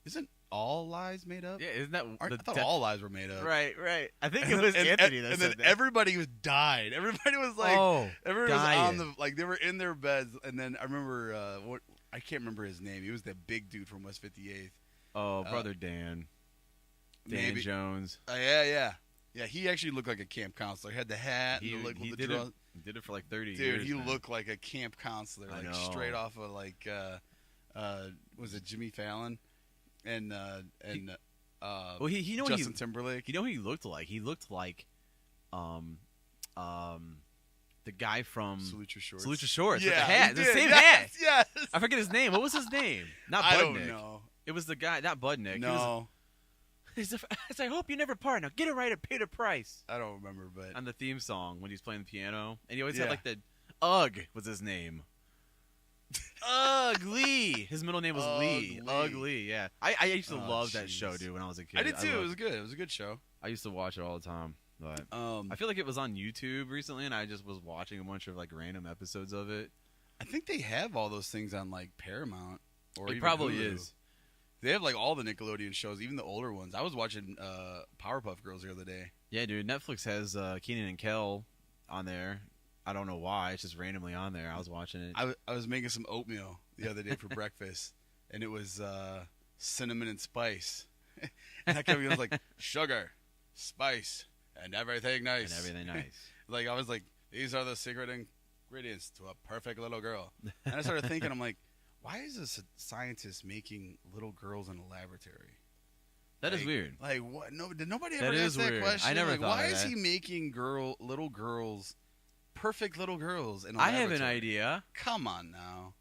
isn't all lies made up? Yeah, isn't that I thought all lies were made up. Right. I think it was Anthony that and said then that. everybody died. Everybody was like, everybody was dying. on the like they were in their beds. And then I remember I can't remember his name. He was that big dude from West 58th. Oh, brother Dan. Dan maybe. Jones. Yeah. He actually looked like a camp counselor. He had the hat and the look with the drum. He did it for like 30 Dude, years. he man. looked like a camp counselor, I like know. straight off of like was it Jimmy Fallon and Well, he know Justin Timberlake. You know who he looked like? He looked like, the guy from Salute Your Shorts. Salute Your Shorts with Yeah, the hat. he The did. same Yes, hat. Yes. I forget his name. What was his name? Not Budnick. I don't know. It was the guy, not Budnick. No, He's I hope you never part. Now get it right and pay the price. I don't remember, but On the theme song when he's playing the piano, and he always Yeah. had like the Ugg was his name. Ugly. His middle name was Lee. Ugly. Ugly. Yeah. I used to Oh, love that jeez. show, dude. When I was a kid, I did too. It loved- was good. It was a good show. I used to watch it all the time. But I I feel like it was on YouTube recently, and I just was watching a bunch of like random episodes of it. think they have all those things on like Paramount or It even probably Hulu. is. They have like all the Nickelodeon shows, even the older ones. I was watching Powerpuff Girls the other day. Yeah, dude. Netflix has Keenan and Kel on there. I don't know why. It's just randomly on there. I was watching it. I was making some oatmeal the other day for breakfast, and it was cinnamon and spice. And I kept, I was like, sugar, spice, and everything nice. And everything nice. Like, I was like, these are the secret ingredients to a perfect little girl. And I started thinking, I'm like, why is this a scientist making little girls in a laboratory? That is Like- weird. Like, what? No, did nobody That ever is ask that weird. question? I never like, thought why of is that. he making little girls, perfect little girls in a I laboratory? have an idea. Come on now.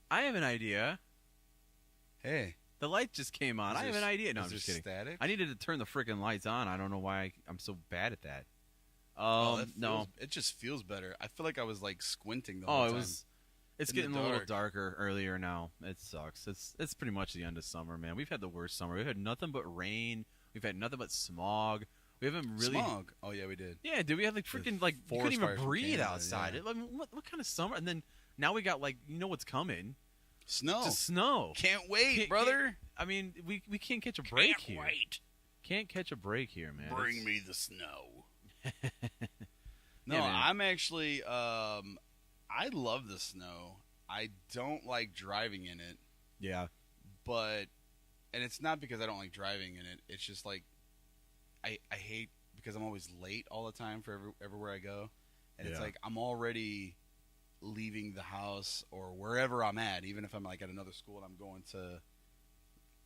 I have an idea. Hey. The light just came on. Is I have there- an idea. No, is I'm there just kidding. Static? I needed to turn the freaking lights on. I don't know why I'm so bad at that. No. It just feels better. I feel like I was like squinting the Oh, whole it time. was. It's In the getting a little dark. darker earlier now. It sucks. It's pretty much the end of summer, man. We've had the worst summer. We've had nothing but rain. We've had nothing but smog. We haven't really. Smog. Oh yeah, we did. Yeah, dude. We had like freaking like you forest couldn't even fires from breathe Canada, outside. yeah. I mean, what kind of summer? And then now we got like what's coming? Snow. Just snow. Can't wait, Can't- brother. I mean, we can't catch a break here. Wait. Can't catch a break here, man. Bring It's- me the snow. No, Yeah, man. I'm actually. I love the snow. I don't like driving in it, Yeah. but, and it's not because I don't like driving in it. It's just like, I hate because I'm always late all the time for everywhere I go, and it's Yeah. like I'm already leaving the house or wherever I'm at, even if I'm like at another school and I'm going to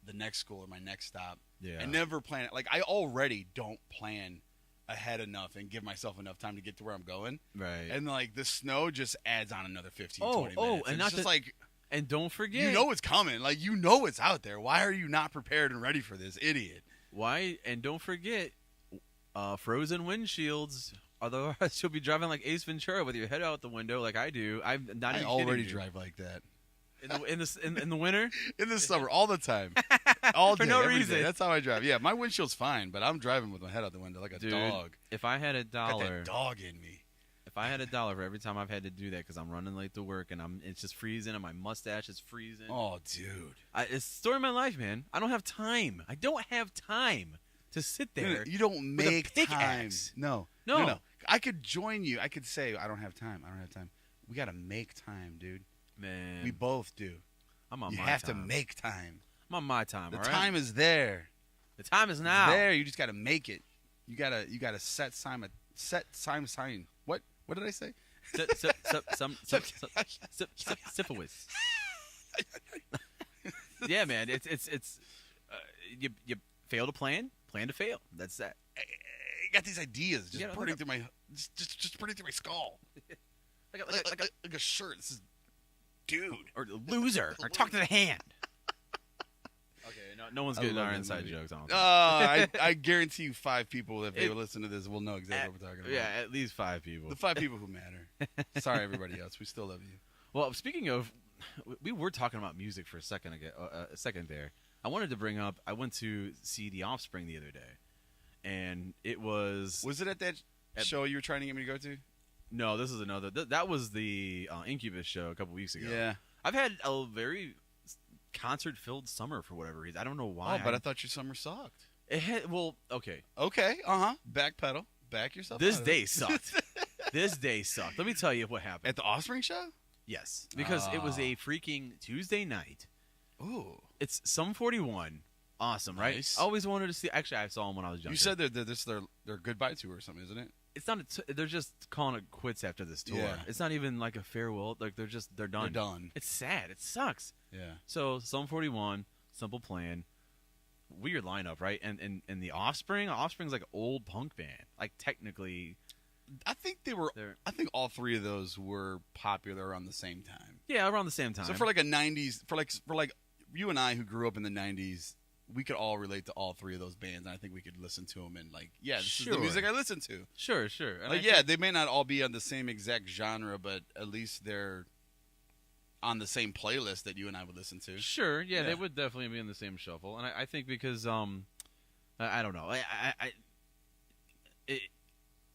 the next school or my next stop. Yeah. I never plan it. Like, I already don't plan ahead enough and give myself enough time to get to where I'm going. Right. And, like, the snow just adds on another 15, Oh, 20 oh, minutes. and it's not just to- like, And don't forget. you know it's coming. Like, you know it's out there. Why are you not prepared and ready for this, idiot? Why? And don't forget, frozen windshields. Otherwise, you'll be driving like Ace Ventura with your head out the window, like I do. I'm not I even already kidding you. drive like that. in the winter. In the summer, all the time. All For day, no every day. reason. That's how I drive. Yeah, my windshield's fine, but I'm driving with my head out the window like a Dude, dog. If I had a Got dollar, that dog in me. if I had a dollar for every time I've had to do that because I'm running late to work and it's just freezing and my mustache is freezing. Oh, dude. It's the story of my life, man. I don't have time. I don't have time to sit there. You don't with a make time. pickaxe. No. I could join you. I could say, I don't have time. I don't have time. We got to make time, dude. Man, We both do. I'm on You my have time. to make time. I'm on my time. The all right? time is there. The time is It's now. there. You just got to make it. You gotta set time. Sign. What did I say? Syphilis. Yeah, man. It's you fail to plan to fail. That's that. I got these ideas just Yeah, burning through my just burning through my skull. Like a shirt. This is, dude. Or loser. Or talk to the hand. Okay, no one's I getting love our that inside movie. jokes on. I guarantee you 5 people, if they would listen to this, will know exactly what we're talking about. Yeah, at least 5 people. The 5 people who matter. Sorry, everybody else. We still love you. Well, speaking of, we were talking about music for a second there. I wanted to bring up. I went to see The Offspring the other day, and it was. Was it at that show you were trying to get me to go to? No, this is another. That was the Incubus show a couple weeks ago. Yeah. I've had a very concert-filled summer for whatever reason. I don't know why. Oh, but I thought your summer sucked. It had, well, okay. Okay, backpedal. Back yourself This out of day it. sucked. This day sucked. Let me tell you what happened. At the Offspring show? Yes, because it was a freaking Tuesday night. Ooh. It's Sum 41. Awesome, right? Nice. Always wanted to see. Actually, I saw them when I was younger. You said this is their goodbye tour or something, isn't it? It's not. They're just calling it quits after this tour. Yeah. It's not even like a farewell. Like they're done. They're done. It's sad. It sucks. Yeah. So Sum 41, Simple Plan, weird lineup, right? And the Offspring. Offspring's like an old punk band. Like technically, I think they were. they're I think all three of those were popular around the same time. yeah around the same time. So for like a '90s, for like you and I who grew up in the '90s, we could all relate to all three of those bands. And I think we could listen to them and like, yeah, this is the Sure. music I listen to. sure. And Like, yeah, they may not all be on the same exact genre, but at least they're on the same playlist that you and I would listen to. Sure, yeah, Yeah. they would definitely be in the same shuffle, and I think because I don't know,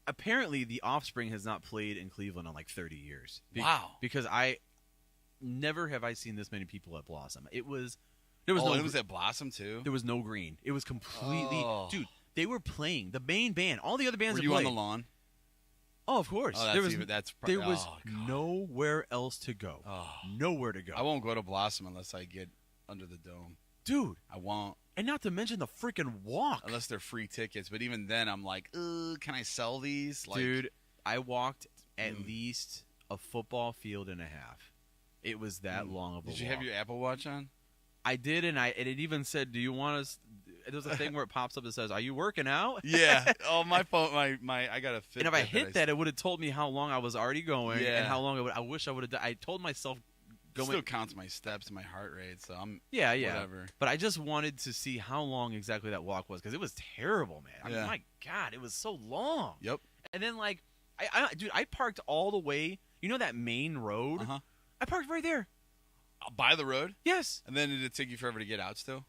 apparently the Offspring has not played in Cleveland in like 30 years. Wow. Because I never have I seen this many people at Blossom. There was Oh, no it was at Blossom too. there was no green. It was completely Oh. dude. They were playing the main band. All the other bands Were that you on played. the lawn? Oh, of course. Oh, there was oh, God. nowhere else to go. Oh. Nowhere to go. I won't go to Blossom unless I get under the dome. Dude, I won't and not to mention the freaking walk. unless they're free tickets. But even then, I'm like, can I sell these? Like, Dude, I walked at Mm. least a football field and a half. It was that long of a did you walk. have your Apple Watch on? I did, and it even said, "Do you want us?" There's a thing where it pops up that says, "Are you working out?" Yeah. Oh, my phone. My. I got a Fitbit. And if I hit that, it would have told me how long I was already going Yeah. and how long I wish I would have done. I told myself going. still counts my steps and my heart rate, so I'm Yeah. whatever. But I just wanted to see how long exactly that walk was because it was terrible, man. I mean, Yeah. my God, it was so long. Yep. And then like, dude, I parked all the way. You know that main road? Uh-huh. I parked right there. By the road, Yes. and then did it take you forever to get out? Still.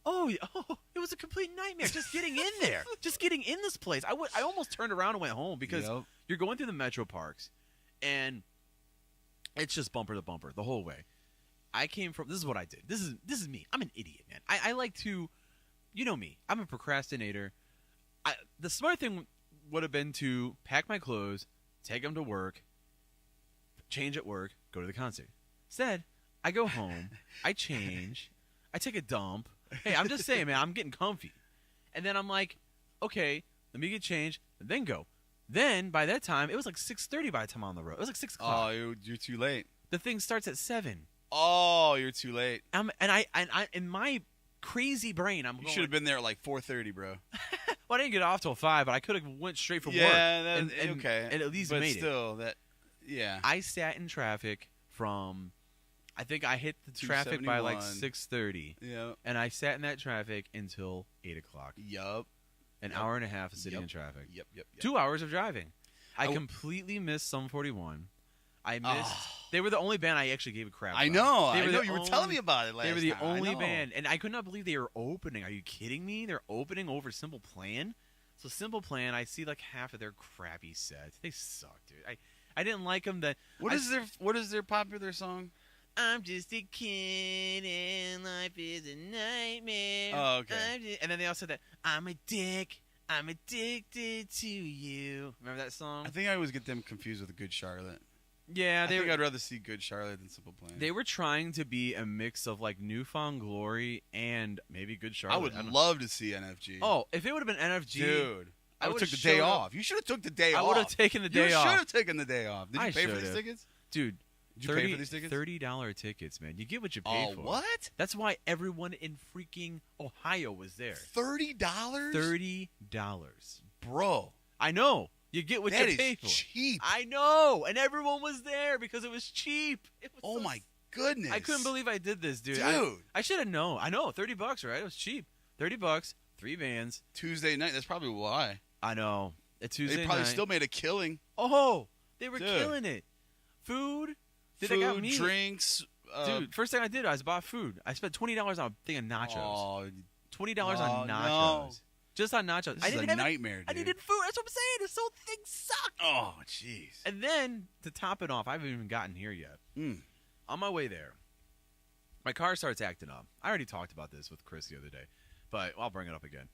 Oh, it was a complete nightmare just getting in there. Just getting in this place. I almost turned around and went home because Yep. you're going through the metro parks, and it's just bumper to bumper the whole way. I came from. This is what I did. This is me. I'm an idiot, man. I like to, you know me. I'm a procrastinator. The smart thing would have been to pack my clothes, take them to work, change at work, go to the concert. Instead, I go home, I change, I take a dump. Hey, I'm just saying, man, I'm getting comfy. And then I'm like, okay, let me get changed, and then go. Then, by that time, it was like 6:30 by the time I'm on the road. It was like 6 o'clock. Oh, you're too late. The thing starts at 7. Oh, you're too late. And I in my crazy brain, I'm You going, should have been there at like 4:30, bro. well, I didn't get off till 5, but I could have went straight from work. Yeah, and okay. And at least but made it. still, that, yeah. I sat in traffic from, I think I hit the traffic by like 6:30. Yeah. And I sat in that traffic until 8 o'clock. Yup. An Yep. hour and a half of sitting Yep. in traffic. Yep. 2 hours of driving. I Oh. completely missed Sum 41. I missed. They were the only band I actually gave a crap I about. know. They I were know. the You were only- telling me about it last They were the time. I only know. band. And I could not believe they were opening. Are you kidding me? They're opening over Simple Plan? So Simple Plan, I see like half of their crappy sets. They suck, dude. I didn't like them. What is their popular song? I'm just a kid and life is a nightmare. Oh, okay. And then they also said that, I'm a dick. I'm addicted to you. Remember that song? I think I always get them confused with Good Charlotte. Yeah, I think I'd rather see Good Charlotte than Simple Plan. they were trying to be a mix of like Newfound Glory and maybe Good Charlotte. I would love to see NFG. Oh, if it would have been NFG, dude. I would would've have took the day showed up. off. You should have took the day I off. would have taken the day You should off. have taken the day off. Did you I pay for these should've. tickets? Dude, Did you pay for these tickets? $30 tickets, man. You get what you pay Oh, for. what? That's why everyone in freaking Ohio was there. $30? $30. Bro. I know. You get what That you is pay for. cheap. I know, and everyone was there because it was cheap. It was Oh, so my goodness. I couldn't believe I did this, dude. Dude. I should have known. I know, $30, right? It was cheap. $30, 3 bands. Tuesday night. That's probably why. I know. A Tuesday They probably night. still made a killing. Oh, they were Dude. killing it. Food. Dude, they got Food, me. drinks. Dude, first thing I did, I bought food. I spent $20 on a thing of nachos. Oh, $20 on nachos. no. Just on nachos. This is a nightmare, dude. I needed food. That's what I'm saying. This whole thing sucked. Oh, jeez. And then to top it off, I haven't even gotten here yet. On my way there, my car starts acting up. I already talked about this with Chris the other day, but I'll bring it up again.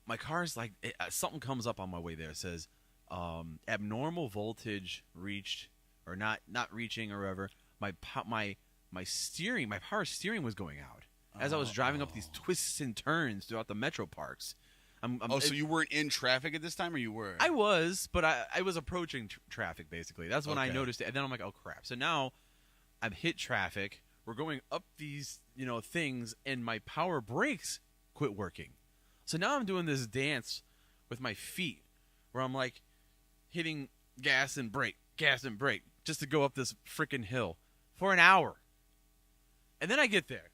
My car's like something comes up on my way there. It says abnormal voltage reached or not reaching or whatever. My power steering was going out as I was driving up these twists and turns throughout the metro parks. So you weren't in traffic at this time, or you were? I was, but I was approaching traffic, basically. That's when I noticed it. And then I'm like, oh, crap. So now I've hit traffic. We're going up these, things, and my power brakes quit working. So now I'm doing this dance with my feet where I'm like hitting gas and brake, just to go up this freaking hill for an hour. And then I get there.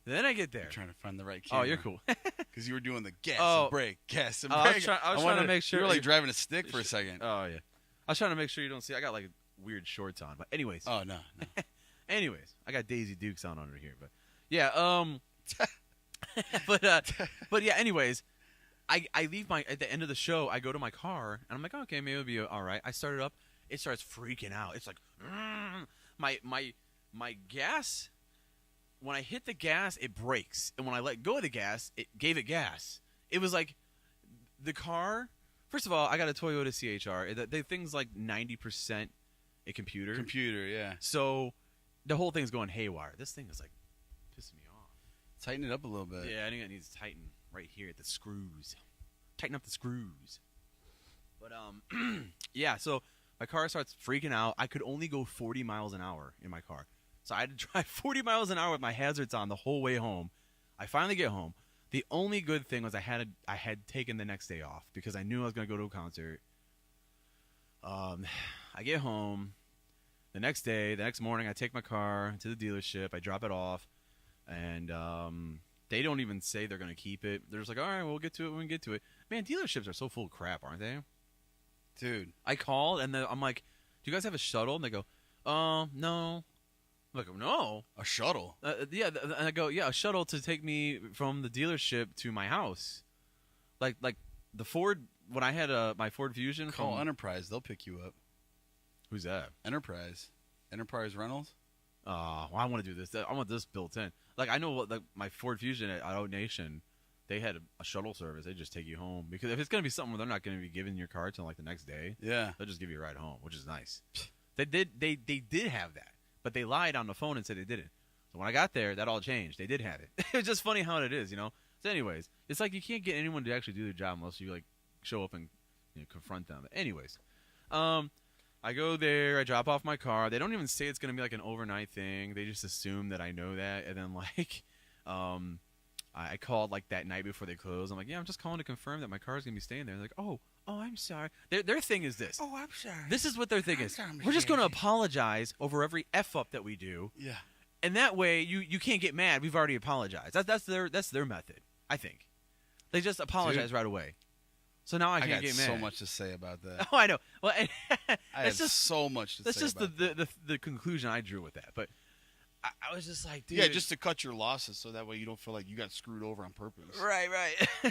I'm trying to find the right camera. Oh, you're cool. Because you were doing the gas and brake. I was trying to make sure. You were like driving a stick for a second. Oh, yeah. I was trying to make sure you don't see. I got like weird shorts on. But anyways. Oh, no. Anyways, I got Daisy Dukes on under here. But yeah, but yeah, anyways, I leave at the end of the show, I go to my car, and I'm like, okay, maybe it'll be all right. I start it up. It starts freaking out. It's like, my gas, when I hit the gas, it brakes. And when I let go of the gas, it gave it gas. It was like the car, first of all, I got a Toyota CHR. The thing's like 90% a computer. Computer, yeah. So the whole thing's going haywire. This thing is like pissing me off. Tighten it up a little bit. Yeah, I think it needs to tighten right here at the screws. Tighten up the screws. But yeah, so my car starts freaking out. I could only go 40 miles an hour in my car. So I had to drive 40 miles an hour with my hazards on the whole way home. I finally get home. The only good thing was I had taken the next day off because I knew I was going to go to a concert. I get home. The next morning, I take my car to the dealership. I drop it off. And they don't even say they're going to keep it. They're just like, all right, we'll get to it when we get to it. Man, dealerships are so full of crap, aren't they? Dude. I called, and I'm like, do you guys have a shuttle? And they go, no. I'm like, no. A shuttle? Yeah, and I go, yeah, a shuttle to take me from the dealership to my house. Like the Ford, when I had my Ford Fusion. Call Enterprise. They'll pick you up. Who's that? Enterprise Rentals? Well, I want to do this. I want this built in. Like, I know what my Ford Fusion at Auto Nation, they had a shuttle service. They just take you home. Because if it's going to be something where they're not going to be giving your car till like the next day, yeah, they'll just give you a ride home, which is nice. They did have that, but they lied on the phone and said they didn't. So when I got there, that all changed. They did have it. It's just funny how it is, So anyways, it's like you can't get anyone to actually do their job unless you like show up and confront them. But anyways, I go there, I drop off my car. They don't even say it's going to be like an overnight thing. They just assume that I know that. And then like I called like that night before they closed. I'm like, yeah, I'm just calling to confirm that my car's going to be staying there. They're like, oh, I'm sorry. Their thing is this. Oh, I'm sorry. This is what their thing is. We're just going to apologize over every F-up that we do. Yeah. And that way you can't get mad. We've already apologized. That's their method, I think. They just apologize right away. So now I can't get mad. I got so much to say about that. Oh, I know. Well, I have so much to say about that. That's just the conclusion I drew with that. But I was just like, dude. Yeah, just to cut your losses so that way you don't feel like you got screwed over on purpose. Right.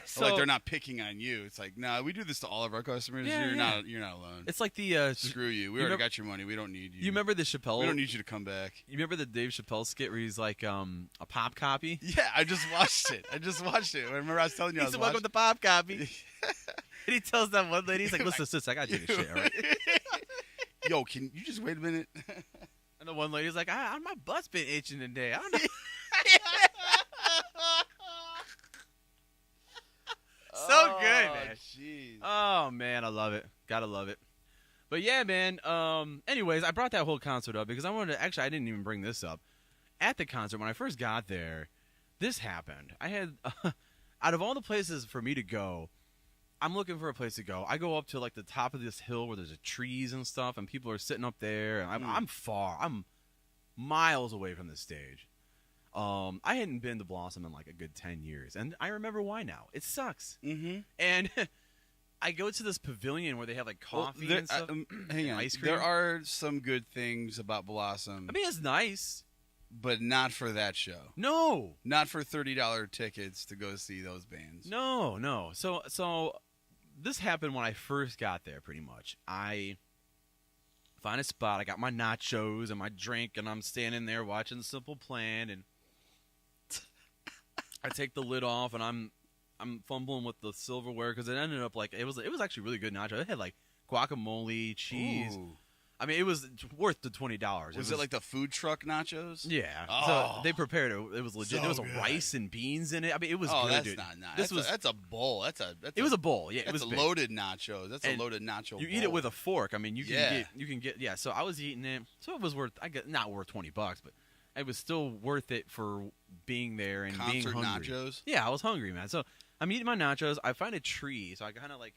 So like they're not picking on you. It's like, nah, we do this to all of our customers. Yeah, you're not alone. It's like the screw you. We already got your money. We don't need you. You remember the Chappelle? We don't need you to come back. You remember the Dave Chappelle skit where he's like a pop copy? Yeah, I just watched it. I remember I was telling you. He's welcome to pop copy. And he tells that one lady, he's like, listen, sis, I got you this shit, all right? Yo, can you just wait a minute? And the one lady's like, my butt's been itching today. I don't know. So good, man. Jeez. Oh, man, I love it. Gotta love it. But yeah, man, anyways, I brought that whole concert up because I wanted to, actually, I didn't even bring this up. At the concert, when I first got there, this happened. I had, out of all the places for me to go, I'm looking for a place to go. I go up to like the top of this hill where there's trees and stuff, and people are sitting up there. And I'm far. I'm miles away from the stage. I hadn't been to Blossom in like a good 10 years, and I remember why now. It sucks. Mm-hmm. And I go to this pavilion where they have like coffee and stuff. Hang on. Ice cream. There are some good things about Blossom. I mean, it's nice. But not for that show. No. Not for $30 tickets to go see those bands. No. So this happened when I first got there, pretty much. I find a spot. I got my nachos and my drink, and I'm standing there watching Simple Plan, and I take the lid off, and I'm fumbling with the silverware because it ended up like it was actually really good nacho. It had like guacamole, cheese. Ooh. I mean, it was worth the $20. Was it like the food truck nachos? Yeah. Oh. So they prepared it. It was legit. So there was good. rice and beans in it. I mean, it was Oh, good, that's dude. not nice. This That's a bowl. It was a bowl. Yeah, it That's was a big. loaded nachos. That's And a loaded nacho. You eat it with a fork. I mean, you can get. Yeah. So I was eating it. So it was worth. Not worth $20, but it was still worth it for being there and being concert hungry. nachos. Yeah, I was hungry, man. So I'm eating my nachos. I find a tree. So I kind of like.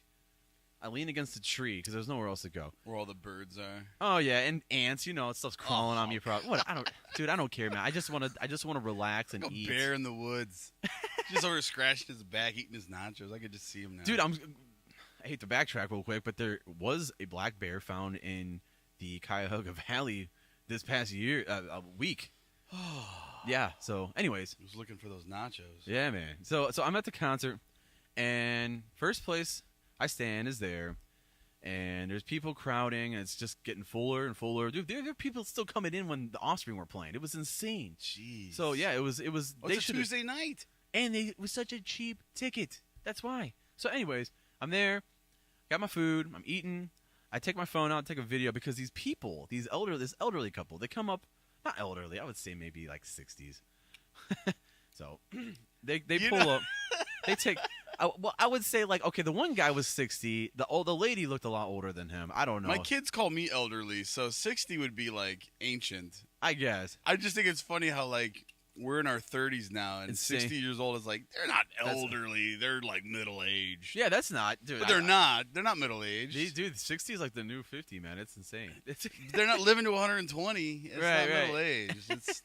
I lean against the tree because there's nowhere else to go. Where all the birds are. Oh yeah, and ants, stuff's crawling on me. Probably. What? Dude, I don't care, man. I just want to relax and Like a eat. bear in the woods. Just over scratching his back, eating his nachos. I could just see him now. Dude, I hate to backtrack real quick, but there was a black bear found in the Cuyahoga Valley this past a week. Yeah. So, anyways, I was looking for those nachos. yeah, man. So I'm at the concert, and first place I stand is there, and there's people crowding, and it's just getting fuller and fuller. Dude, there are people still coming in when the Offspring were playing. It was insane. Jeez. So yeah, it was. Oh, They it's a should. Tuesday night. And it was such a cheap ticket. That's why. So anyways, I'm there, got my food, I'm eating. I take my phone out, take a video because these people, this elderly couple, they come up, not elderly, I would say maybe like 60s. So they pull up. They take. I would say like, okay, the one guy was 60. The lady looked a lot older than him. I don't know. My kids call me elderly, so 60 would be like ancient. I guess. I just think it's funny how like we're in our 30s now, and Insane. 60 years old is like they're not elderly. They're like middle aged. Yeah, that's not, dude. But they're not. They're not middle aged. Dude, 60 is like the new 50, man. It's insane. They're not living to 120. It's Right, not right. middle aged. It's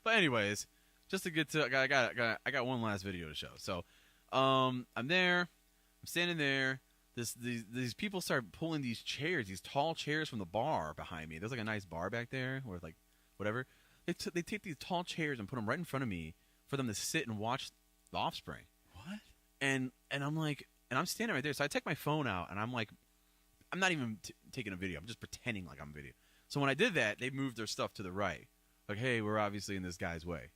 But anyways, just to get to, I got one last video to show. So, I'm there, I'm standing there. These people start pulling these chairs, these tall chairs from the bar behind me. There's like a nice bar back there, or like whatever. They take these tall chairs and put them right in front of me for them to sit and watch The Offspring. what? And I'm like, and I'm standing right there. So I take my phone out and I'm like, I'm not even taking a video. I'm just pretending like I'm a video. So when I did that, they moved their stuff to the right. Like, hey, we're obviously in this guy's way.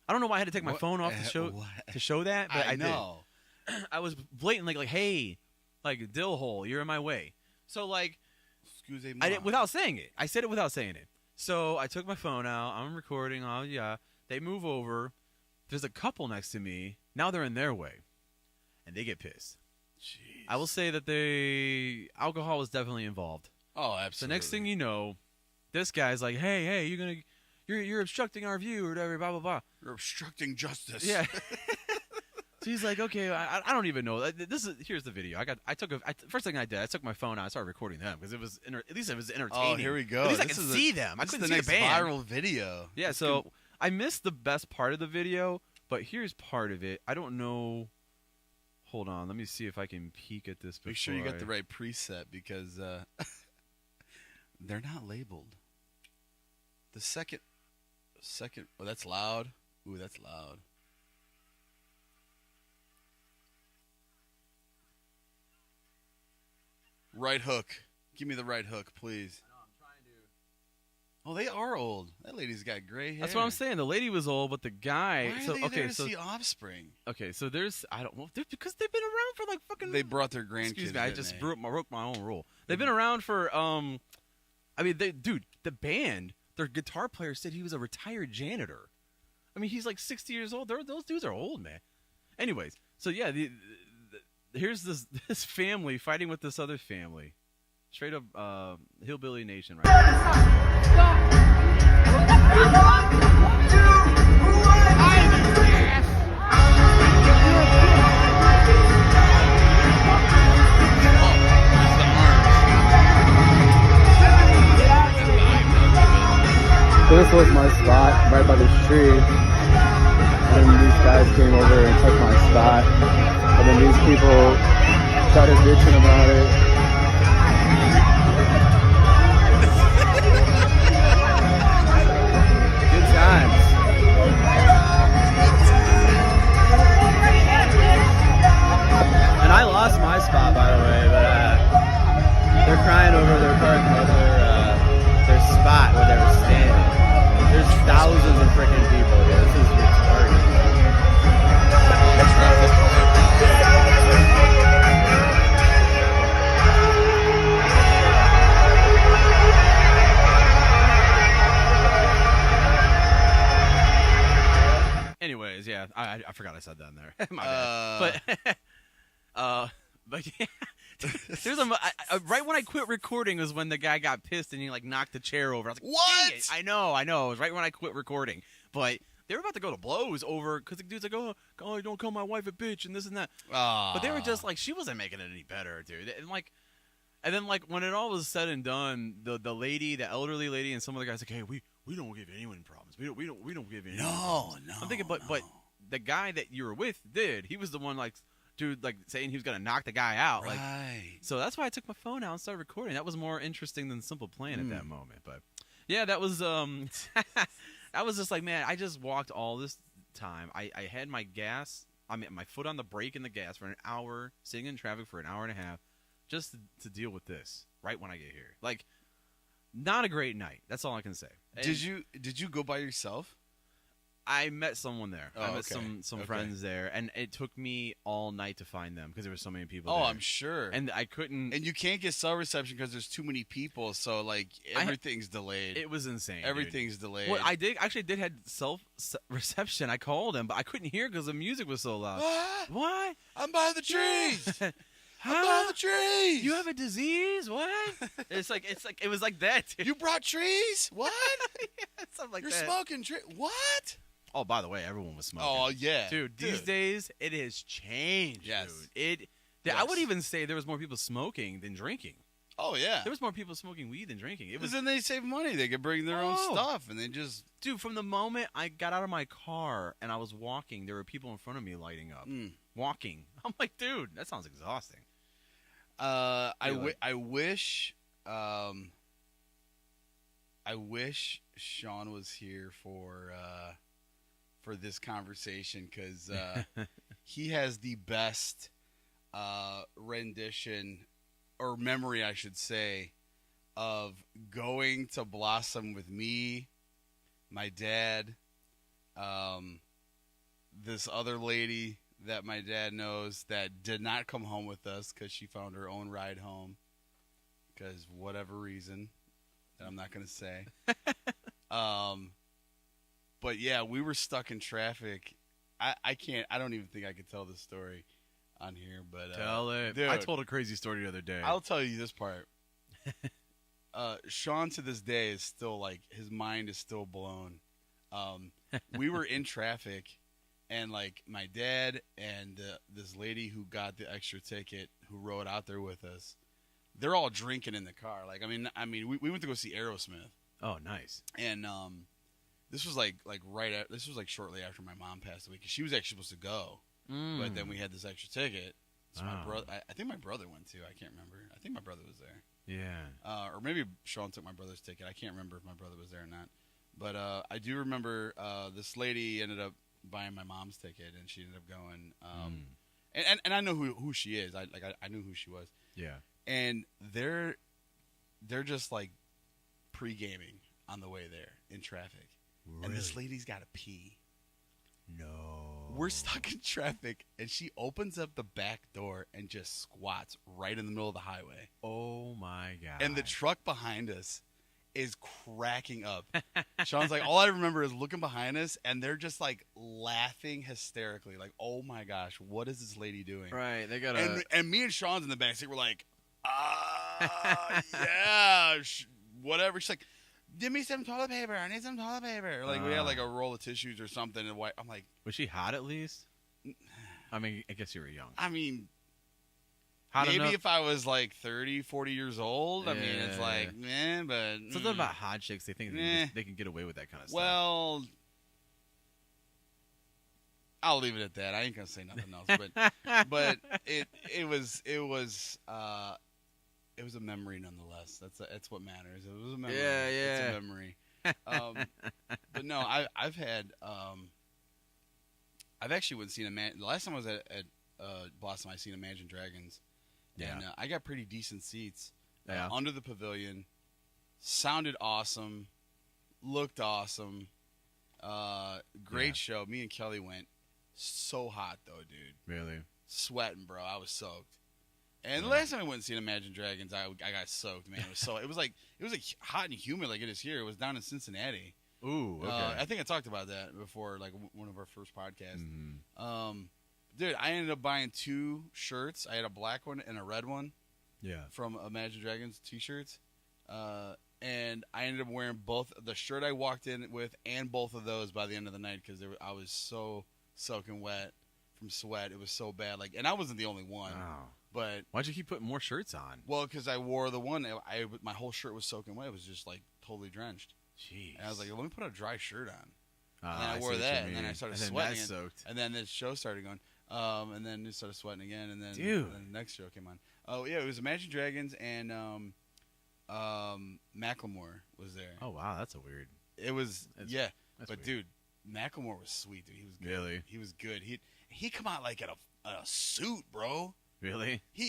I don't know why I had to take my phone off to show that, but I know. did. I was blatantly like, hey, like dill hole, you're in my way. So like, Excuse me. I didn't without saying it. I said it without saying it. So I took my phone out. I'm recording. Oh yeah. They move over. There's a couple next to me. Now they're in their way, and they get pissed. Jeez. I will say that alcohol was definitely involved. Oh, So absolutely. next thing you know, this guy's like, hey, you're obstructing our view or whatever, blah blah blah. You're obstructing justice. Yeah. So he's like, okay, I don't even know. Here's the video. First thing I did, I took my phone out. I started recording them because it was at least it was entertaining. Oh, here we go. At least I This could is see them. I This is couldn't the see next the band. viral video. Yeah. This So could- I missed the best part of the video, but here's part of it. I don't know. Hold on. Let me see if I can peek at this. make sure you got the right preset because they're not labeled. The second. Oh, that's loud. Ooh, that's loud. Right hook. Give me the right hook, please. No, I'm trying to. Oh, they are old. That lady's got gray hair. That's what I'm saying. The lady was old, but the guy. Why are so they okay, there to so see Offspring? okay, so there's because they've been around for like fucking. They brought their grandkids. Excuse me, I didn't just they? broke my own rule. They've been around for I mean, the band, their guitar player said he was a retired janitor. I mean, he's like 60 years old. Those dudes are old, man. Anyways, so yeah, here's this family fighting with this other family. Straight up hillbilly nation, right? So this was my spot right by this tree. And then these guys came over and took my spot. And then these people started bitching about it. Good times. thousands of freaking people, dude. This is retarded. Anyways, yeah, I forgot I said that in there. My bad. But yeah, there's right when I quit recording was when the guy got pissed and he like knocked the chair over. I was like, What? "Dang it." I know. It was right when I quit recording. But they were about to go to blows over because the dude's like, oh, don't call my wife a bitch and this and that. But they were just like, she wasn't making it any better, dude. And then like when it all was said and done, the lady, the elderly lady, and some other guys like, hey, we don't give anyone problems. We don't give anyone problems. No. I'm thinking, but the guy that you were with did. He was the one like, dude, like saying he was gonna knock the guy out. Right. Like, so that's why I took my phone out and started recording. That was more interesting than Simple Plan at that moment. But yeah, that was that was just like, man, I just walked all this time. I had my my foot on the brake and the gas for an hour, sitting in traffic for an hour and a half, just to deal with this right when I get here. Like, not a great night. That's all I can say. And Did you go by yourself? I met someone there. Oh, I met okay. some Okay. friends there, and it took me all night to find them because there were so many people. Oh, there. I'm sure. And I couldn't. And you can't get cell reception because there's too many people. So like everything's delayed. It was insane. Everything's delayed. What I did had self reception. I called him, but I couldn't hear because the music was so loud. What? I'm by the trees. Huh? I'm by the trees. You have a disease? What? It was like that. Dude. You brought trees? What? Yeah, something like You're that. smoking trees? What? Oh, by the way, everyone was smoking. Oh yeah, dude. These days, it has changed. Yes. Dude. Yes. I would even say there was more people smoking than drinking. Oh yeah. There was more people smoking weed than drinking. It Because was, then they save money. They could bring their own stuff, and they just dude. From the moment I got out of my car and I was walking, there were people in front of me lighting up. Walking. I'm like, dude, that sounds exhausting. I wish Sean was here for this conversation because he has the best rendition or memory, I should say, of going to Blossom with me, my dad, this other lady that my dad knows that did not come home with us because she found her own ride home because whatever reason that I'm not going to say. But yeah, we were stuck in traffic. I don't even think I could tell this story on here, but Tell it. dude, I told a crazy story the other day. I'll tell you this part. Sean to this day is still like, his mind is still blown. We were in traffic, and like my dad and this lady who got the extra ticket, who rode out there with us, they're all drinking in the car. Like, I mean, we went to go see Aerosmith. Oh, nice. And this was this was shortly after my mom passed away, because she was actually supposed to go, but then we had this extra ticket. So my brother, I think my brother went too. I can't remember. I think my brother was there. Yeah. Or maybe Sean took my brother's ticket. I can't remember if my brother was there or not. But I do remember this lady ended up buying my mom's ticket, and she ended up going. And I know who she is. I knew who she was. Yeah. And they're just like pre-gaming on the way there in traffic. Really? And this lady's got to pee. No. We're stuck in traffic, and she opens up the back door and just squats right in the middle of the highway. Oh my god. And the truck behind us is cracking up. Sean's like, all I remember is looking behind us, and they're just like laughing hysterically, like, "Oh my gosh, what is this lady doing?" Right. They got And me and Sean's in the back seat. We're like, yeah, whatever. She's like, "Give me some toilet paper. I need some toilet paper." Like, we had like a roll of tissues or something. And I'm like, was she hot at least? I mean, I guess you were young. I mean, Hot maybe enough? if I was like 30, 40 years old, I mean, it's Yeah. like, but Something about hot chicks, they think they can get away with that kind of stuff. Well, I'll leave it at that. I ain't gonna say nothing else. But it was a memory nonetheless. That's what matters. It was a memory. Yeah, yeah. It's a memory. But no, I've had I've actually went and seen the last time I was at Blossom, I seen Imagine Dragons. Yeah. And I got pretty decent seats Yeah. under the pavilion. Sounded awesome, looked awesome. Great Yeah. show. Me and Kelly went. So hot though, dude. Really? Sweating, bro. I was soaked. And the Yeah. last time I went and seen Imagine Dragons, I got soaked, man. It was like hot and humid like it is here. It was down in Cincinnati. Ooh, okay. I think I talked about that before, like one of our first podcasts. Mhm. Dude, I ended up buying 2 shirts. I had a black one and a red one Yeah. from Imagine Dragons t-shirts. And I ended up wearing both the shirt I walked in with and both of those by the end of the night because I was so soaking wet from sweat. It was so bad. Like, and I wasn't the only one, Wow. but Why'd you keep putting more shirts on? well, because I wore the one, my whole shirt was soaking wet. It was just like totally drenched. Jeez. And I was like, let me put a dry shirt on. Ah, and then I see wore what you that, and then mean. I started and then sweating. That's soaked. And then the show started going. And then it started sweating again, and then, Dude. and then the next show came on. Oh yeah, it was Imagine Dragons and Macklemore was there. Oh wow, that's a weird. It was That's- yeah, That's but weird. dude, Macklemore was sweet, dude. He was good. Really? He was good. He come out like in a suit, bro. Really? He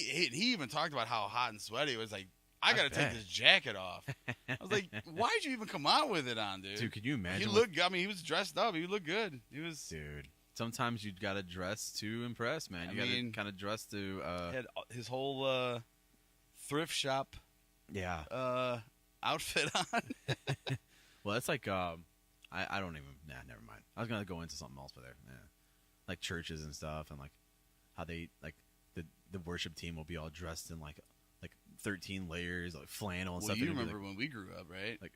even talked about how hot and sweaty it was. Like, I gotta bet. take this jacket off. I was like, why'd you even come out with it on, dude? Dude, could you imagine? he what- looked. I mean, he was dressed up. He looked good. He was. Dude, sometimes you gotta dress to impress, man. I You gotta mean, kind of dress to. Had his whole thrift shop Yeah. outfit on. Well, it's like I don't even. Nah, never mind. I was gonna go into something else, but there. Yeah. Like churches and stuff, and like how they like the worship team will be all dressed in like 13 layers, like flannel and Well, stuff. you and it'll be remember when we grew up, right? Like,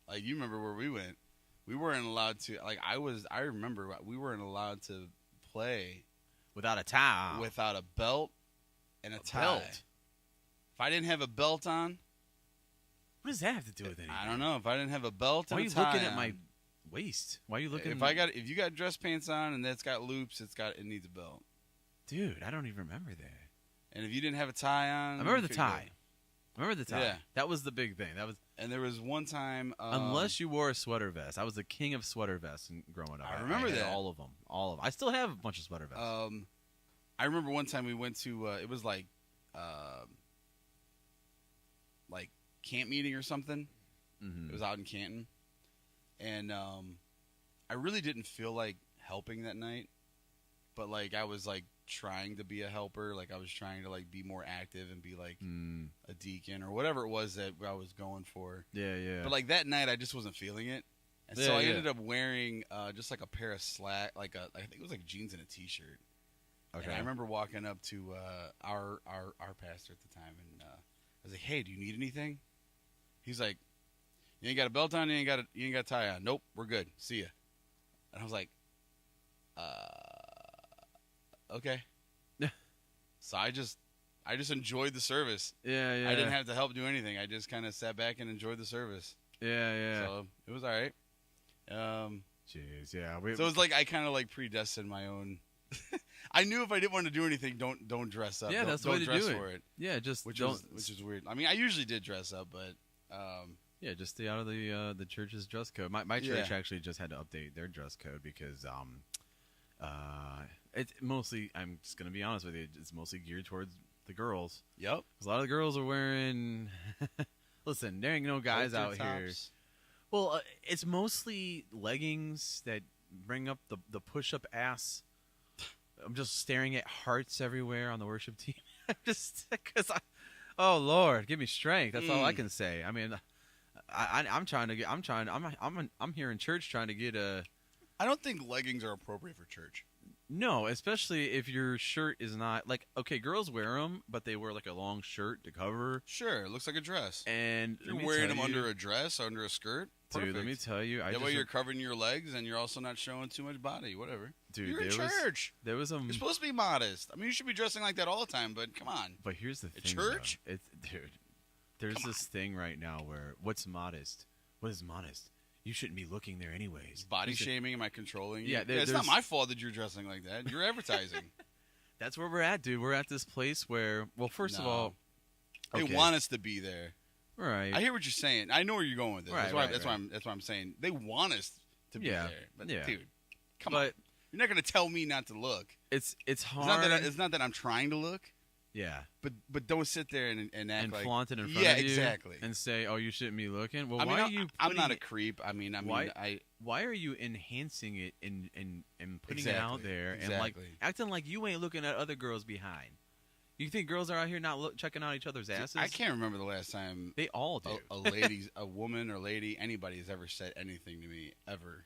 Like you remember where we went. We weren't allowed to. Like I remember we weren't allowed to play without a tie. without a belt and a tie. belt. If I didn't have a belt on, What does that have to do with anything? I don't know. If I didn't have a belt Why are and you a tie looking at my on, waist? Why are you looking? if you got dress pants on and that's got loops, it needs a belt. Dude, I don't even remember that. And if you didn't have a tie on, I remember you the couldn't tie. go. I remember the tie. Yeah. That was the big thing. That was And there was one time, unless you wore a sweater vest. I was the king of sweater vests growing up. I remember had that. all of them. All of them. I still have a bunch of sweater vests. I remember one time we went to it was like camp meeting or something. Mhm. It was out in Canton, and I really didn't feel like helping that night, but like I was like trying to be a helper, like I was trying to like be more active and be like Mm, a deacon or whatever it was that I was going for. yeah, yeah. But like that night, I just wasn't feeling it, and Yeah, so I yeah. ended up wearing just like a pair of I think it was like jeans and a t-shirt. okay. And I remember walking up to our pastor at the time, and I was like, "Hey, do you need anything?" He's like, "You ain't got a belt on, you ain't got a tie on. Nope, we're good. See ya." And I was like, okay." So I just enjoyed the service. Yeah, yeah. I didn't have to help do anything. I just kind of sat back and enjoyed the service. Yeah, yeah. So it was all right. Jeez, yeah. So it's like I kind of like predestined my own. I knew if I didn't want to do anything, don't dress up. Yeah, Don't- that's the don't way to dress do it. for it. yeah, just Which don't. is weird. I mean, I usually did dress up, but Yeah, just stay out of the church's dress code. My Yeah. church actually just had to update their dress code because it's mostly. I'm just gonna be honest with you. It's mostly geared towards the girls. yep. 'Cause a lot of the girls are wearing. Listen, there ain't no guys out here. Well, it's mostly leggings that bring up the push-up ass. I'm just staring at hearts everywhere on the worship team. Just because oh Lord, give me strength. That's all I can say. I mean, I'm trying to get. I'm here in church trying to get a. I don't think leggings are appropriate for church. No, especially if your shirt is not like okay, girls wear them, but they wear like a long shirt to cover. Sure, it looks like a dress. And You're wearing them under a dress, under a skirt. dude. Let me Perfect. tell you, That way you're covering your legs and you're also not showing too much body. Whatever. dude. You're in there was church. there was You're supposed to be modest. I mean, you should be dressing like that all the time. But come on. But here's the At thing, church? though. It's dude. There's Come this thing right now where what's modest? What is modest? You shouldn't be looking there anyways. Body You should- shaming? Am I controlling you? Yeah, it's not there's- my fault that you're dressing like that. You're advertising. That's where we're at, dude. We're at this place where, well, first of No. all, They okay, want us to be there. right? I hear what you're saying. I know where you're going with this. Right, that's why. right, that's right. why. That's why I'm saying they want us to be Yeah, there. But yeah. dude, come on. but You're not going to tell me not to look. it's It's hard. not that. It's not that I'm trying to look. Yeah. But don't sit there and act And like flaunt it in front yeah, of you. exactly. And say, "Oh, you shouldn't be looking." Well, I mean, why are you? I'm not a putting creep. I mean, Why- Why are you enhancing it and putting it out Exactly, there and like exactly. acting like you ain't looking at other girls behind? You think girls are out here not checking out each other's asses? I can't remember the last time They all do. a woman or lady, anybody has ever said anything to me ever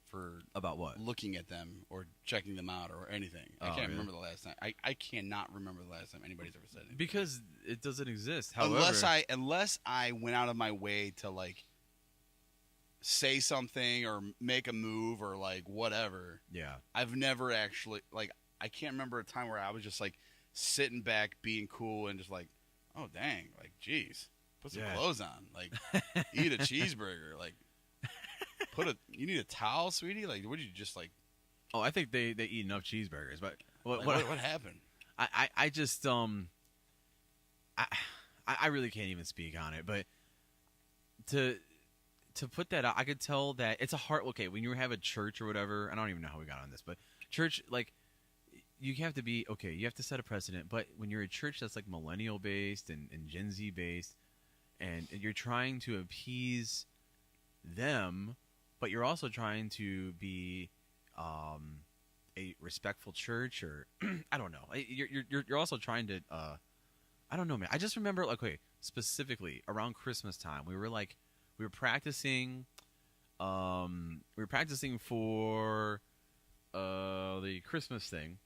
for About what? looking at them or checking them out or anything. I Oh, can't really? remember the last time. I cannot remember the last time anybody's ever said anything. Because it doesn't exist. However, unless I went out of my way to like say something or make a move or like whatever. yeah, I've never actually like I can't remember a time where I was just like sitting back being cool and just like, oh dang, like geez, put some Yeah. clothes on, like eat a cheeseburger, like you need a towel, sweetie, like what did you just like oh, I think they eat enough cheeseburgers, but what happened? I just I really can't even speak on it, but to put that out, I could tell that it's a hard. Okay, when you have a church or whatever, I don't even know how we got on this, but church, like, you have to be okay. You have to set a precedent, but when you're a church that's like millennial based and Gen Z based, and you're trying to appease them, but you're also trying to be a respectful church, or I don't know. You're also trying to I don't know, man. I just remember, like, okay, specifically around Christmas time, we were practicing. We were practicing for the Christmas thing,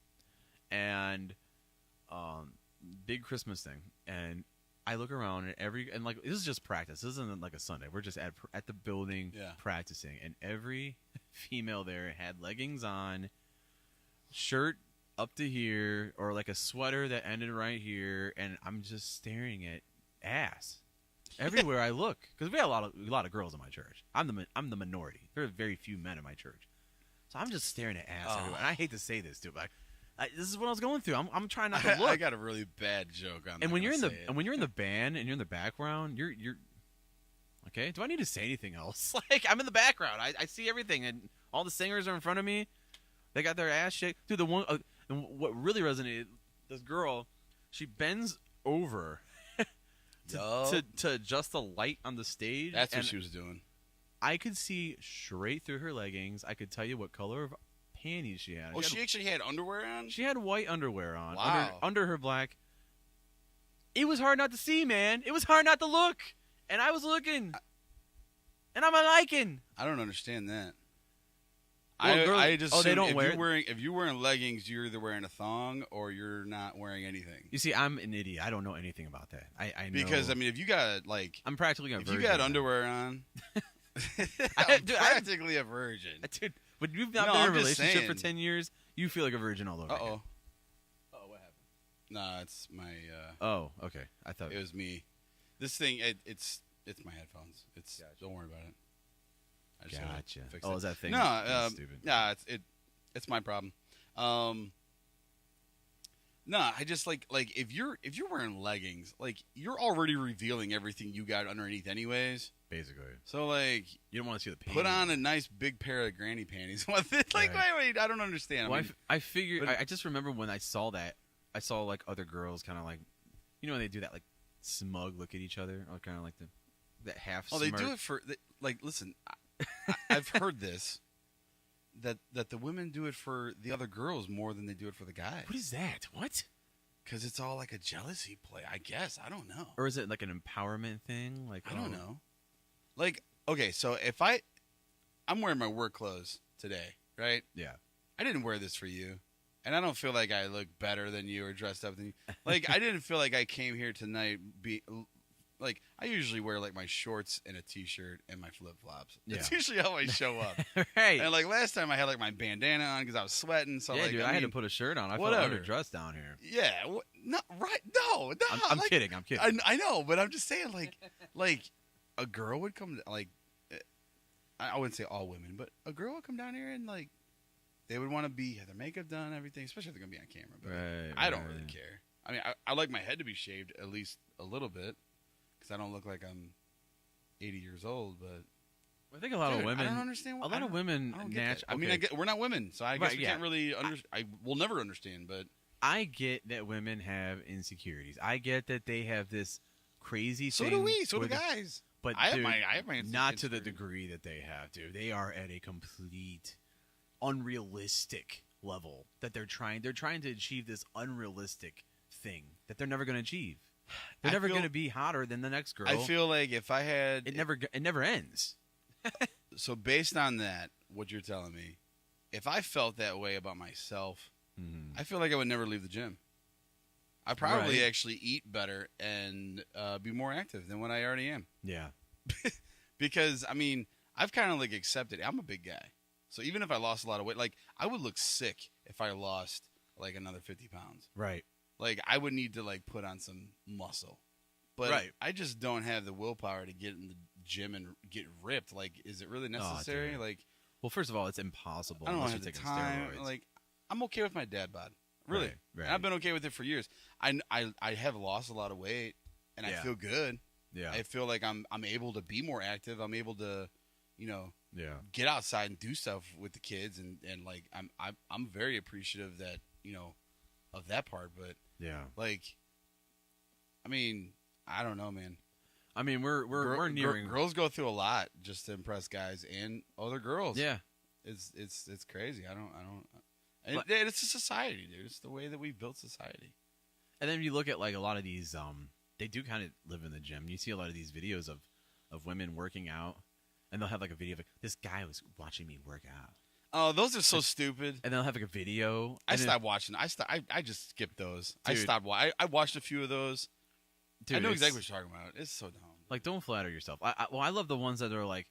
and big Christmas thing. And I look around and like this is just practice. This isn't like a Sunday. We're just at the building practicing, and every female there had leggings on, shirt up to here, or like a sweater that ended right here, and I'm just staring at ass everywhere I look, because we have a lot of girls in my church. I'm the minority. There are very few men in my church, so I'm just staring at ass everywhere. And I hate to say this too, but this is what I was going through. I'm trying not to look. I got a really bad joke on. And when you're in the band and you're in the background, you're okay. Do I need to say anything else? Like, I'm in the background. I see everything, and all the singers are in front of me. They got their ass shake. Dude, the one and what really resonated, this girl, she bends over to adjust the light on the stage. That's what she was doing. I could see straight through her leggings. I could tell you what color of panties she had. Oh, she actually had underwear on? She had white underwear on. Wow. Under her black. It was hard not to see, man. It was hard not to look. And I was looking. And I'm liking. I don't understand that. Well, I just they don't if wear if you're wearing leggings, you're either wearing a thong or you're not wearing anything. You see, I'm an idiot. I don't know anything about that. I know. Because I mean, if you got like, I'm practically a if virgin. you got underwear on, practically a virgin. Dude, when you've not No, been in a I'm just relationship for saying. 10 years, you feel like a virgin all over again. Oh, what happened? Nah, it's my. Oh, okay. I thought It was me. This thing, it's my headphones. It's don't worry about it. I just gotta Gotcha. fix Oh, it. is that thing? No, That's stupid. nah, it's my problem. No, I just like if you're wearing leggings, like you're already revealing everything you got underneath, anyways. Basically, So like, you don't want to see the panties. put on a nice big pair of granny panties. Like, Right. wait, I don't understand. Well, I mean, I figured. but- I just remember when I saw that. I saw like other girls kind of like, when they do that like smug look at each other, or kind of like that half. oh, they smirk. do it for like. Listen, I've heard this that the women do it for the other girls more than they do it for the guys. What is that? What? Because it's all like a jealousy play, I guess. I don't know. Or is it like an empowerment thing? Like, I don't know. Like, okay, so if I'm wearing my work clothes today, right? Yeah. I didn't wear this for you, and I don't feel like I look better than you or dressed up than you. Like, I didn't feel like I came here tonight like, I usually wear like my shorts and a t-shirt and my flip-flops. That's Yeah. usually how I show up. Right. And like last time I had like my bandana on because I was sweating. So yeah, like, dude, I had to put a shirt on. I felt whatever. underdressed down here. Yeah, no, right? No. I'm like, kidding. I'm kidding. I know, but I'm just saying, like a girl would come, like, I wouldn't say all women, but a girl would come down here and like they would want to have their makeup done, everything, especially if they're gonna be on camera. But Right, I don't right. really care. I mean, I like my head to be shaved at least a little bit because I don't look like I'm 80 years old. But I think a lot of dude, women. I don't understand. A lot of women I don't get that. naturally. I mean, we're not women, so I guess Right, we yeah. can't really. I will never understand, but I get that women have insecurities. I get that they have this crazy So thing. do we. So do where they- guys. But I have dude, my not to the insecurities. degree that they have, dude. They are at a complete unrealistic level that they're trying to achieve this unrealistic thing that they're never going to achieve. They're I never feel- going to be hotter than the next girl. I feel like if I had it never ends. so based on that, what you're telling me, if I felt that way about myself, Mm-hmm. I feel like I would never leave the gym. I probably Right. actually eat better and be more active than what I already am. Yeah. Because I mean, I've kind of like accepted. I'm a big guy, so even if I lost a lot of weight, like I would look sick if I lost like another 50 pounds. Right. Like I would need to like put on some muscle, but Right. I just don't have the willpower to get in the gym and get ripped. Like, is it really necessary? dude. like, Well, first of all, it's impossible I don't unless have you're the taking time. steroids. Like, I'm okay with my dad bod, really. Right. And I've been okay with it for years. I have lost a lot of weight, and I Yeah. feel good. Yeah. I feel like I'm able to be more active. I'm able to, Yeah. get outside and do stuff with the kids, and like I'm very appreciative that of that part. But Yeah. like, I mean, I don't know, man. I mean, we're nearing. Girls go through a lot just to impress guys and other girls. Yeah. it's crazy. I don't. But- It's a society, dude. It's the way that we've built society. And then you look at like a lot of these, they do kind of live in the gym. You see a lot of these videos of women working out, and they'll have like a video of like, this guy was watching me work out, Oh, those are so stupid. and they'll have like a video. I and then- stopped watching. I just skipped those. I Dude. stopped. I watched a few of those. Dude, I know it's- exactly what you're talking about. It's so dumb. Like, don't flatter yourself. I love the ones that are like,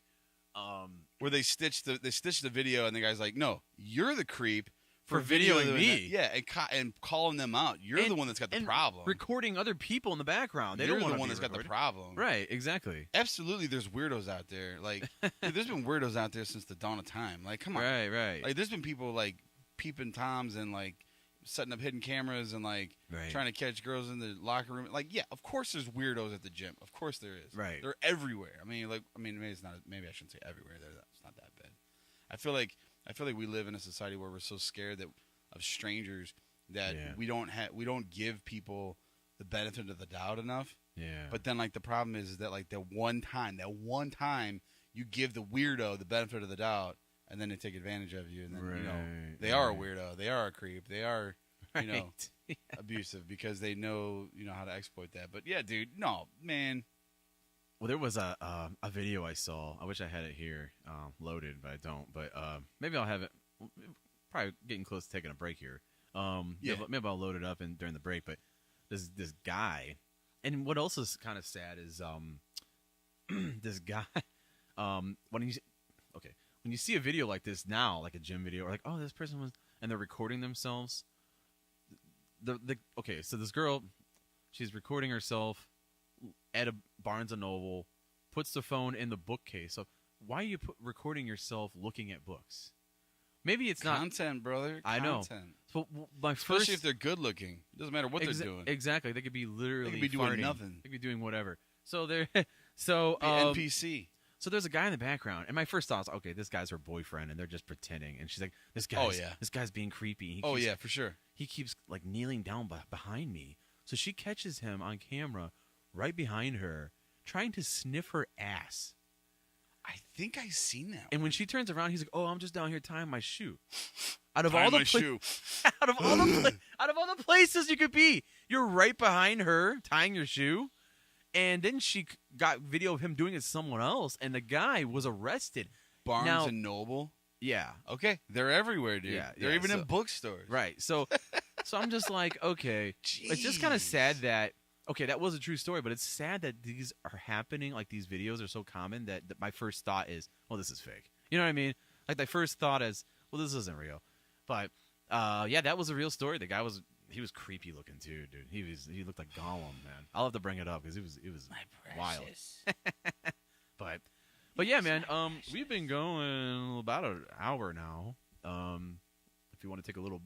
Where they stitch the video, and the guy's like, "No, you're the creep For videoing videoing me." Yeah, and calling them out. You're the And- one that's got the and problem. recording other people in the background. They You're don't want the to one be that's got the recorded. problem. Right? Exactly. Absolutely, there's weirdos out there. Like, dude, there's been weirdos out there since the dawn of time. Like, come on. Right. Right. Like, there's been people like peeping toms and like setting up hidden cameras and like right. trying to catch girls in the locker room. Like, yeah, of course there's weirdos at the gym. Of course there is. Right. They're everywhere. Maybe it's not. Maybe I shouldn't say everywhere. It's not that bad. I feel like we live in a society where we're so scared of strangers that Yeah. we don't give people the benefit of the doubt enough. Yeah. But then like the problem is that like that one time you give the weirdo the benefit of the doubt, and then they take advantage of you, and then right. they are a weirdo, they are a creep, they are Right. abusive because they know how to exploit that. But yeah, dude, no man. Well, there was a video I saw. I wish I had it here loaded, but I don't. But maybe I'll have it. Probably getting close to taking a break here. Yeah. Maybe I'll load it up during the break. But this guy, and what else is kind of sad is this guy. When you see a video like this now, like a gym video, or like, oh, this person was, and they're recording themselves. So this girl, she's recording herself at a Barnes and Noble, puts the phone in the bookcase. So why are you recording yourself looking at books? Maybe it's not. Content, brother. I know. Content. So my Especially first, if they're good looking. It doesn't matter what they're doing. Exactly, they could be literally They could be doing farting. nothing. They could be doing whatever. So they're so Be NPC. So there's a guy in the background, and my first thought was, okay, this guy's her boyfriend, and they're just pretending. And she's like, this guy's being creepy. For sure. He keeps like kneeling down behind me. So she catches him on camera right behind her, trying to sniff her ass. I think I've seen that. And when she turns around, he's like, "Oh, I'm just down here tying my shoe." Out of Tying all the my shoe. out of all the places you could be, you're right behind her tying your shoe. And then she got video of him doing it to someone else, and the guy was arrested. Barnes Now- and Noble. Yeah, Okay, they're everywhere, dude. Yeah, They're yeah, even in so- bookstores. right. So I'm just like, okay, it's just kind of sad that. Okay, that was a true story, but it's sad that these are happening. Like, these videos are so common that my first thought is, well, this is fake. You know what I mean? Like, my first thought is, well, this isn't real. But yeah, that was a real story. The guy was creepy looking too, dude. He looked like Gollum, man. I'll have to bring it up because it was wild. But yeah, man. We've been going about an hour now. If you want to take a little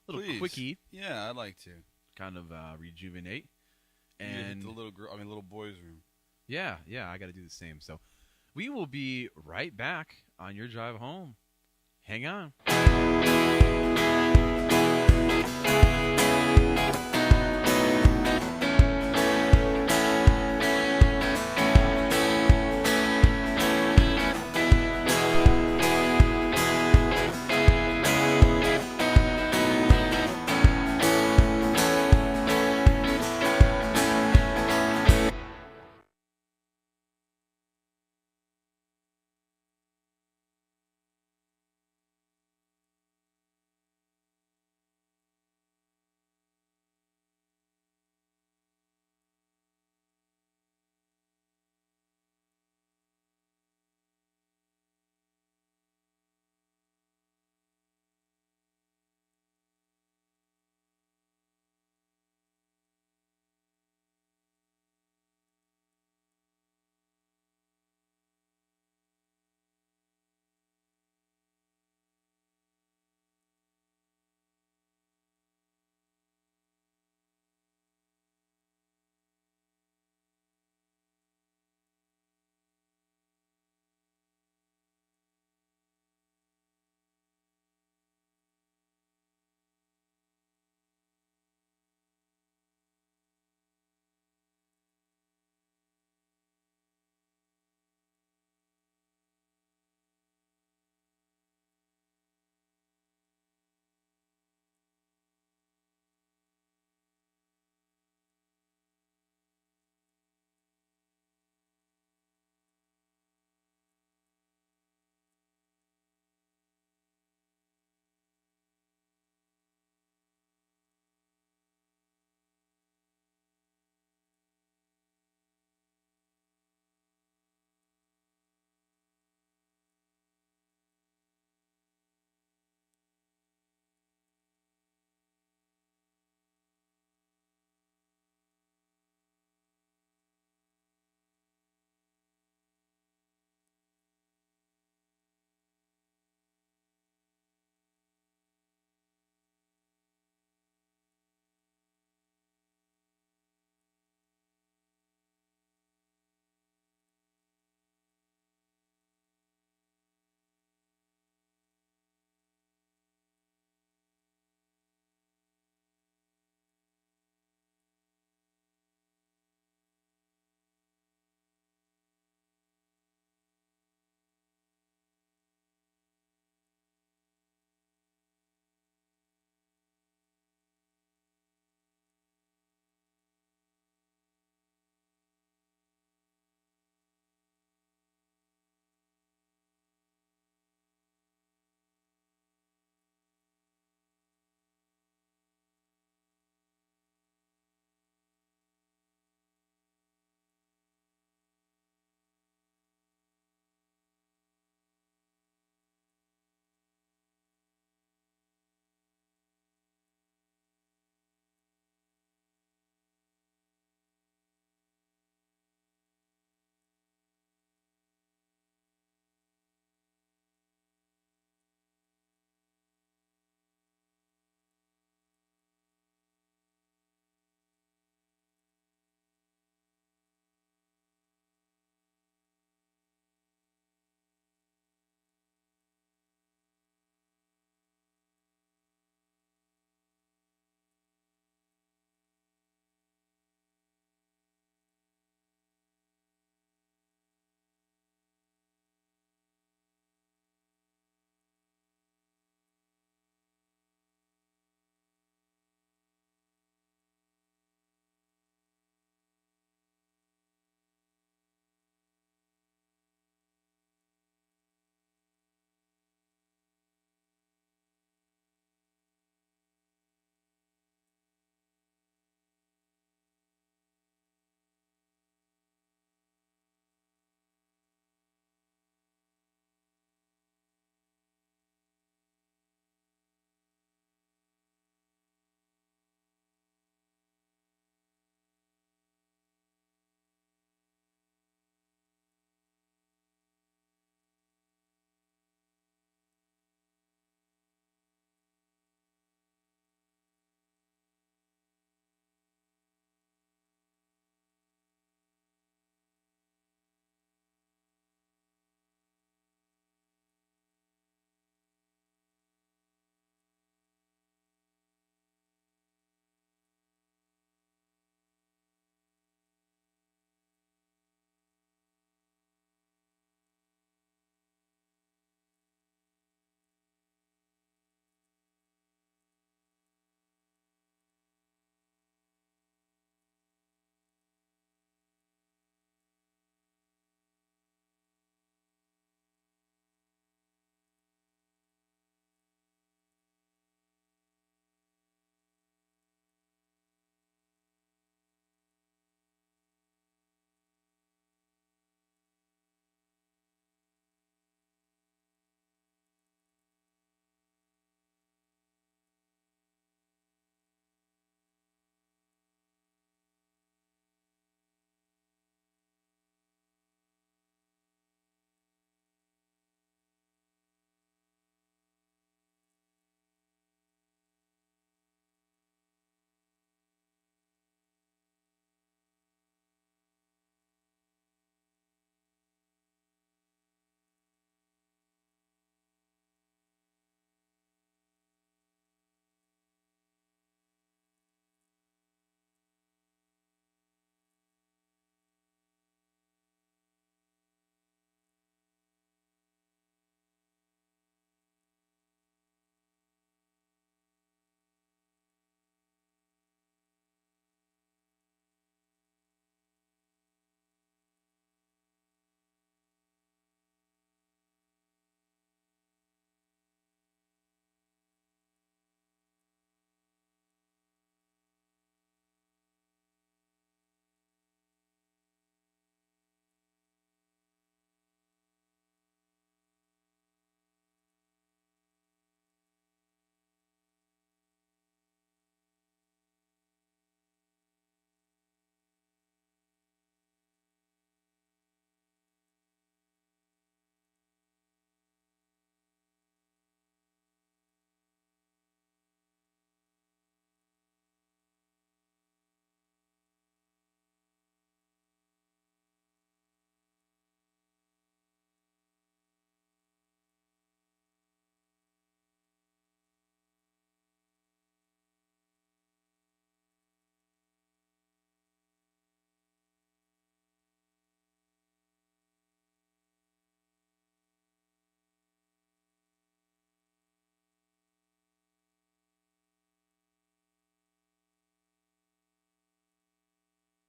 Please. quickie, Yeah, I'd like to. kind of rejuvenate. You hit And the little boy's room. yeah, I got to do the same. So we will be right back on your drive home. Hang on.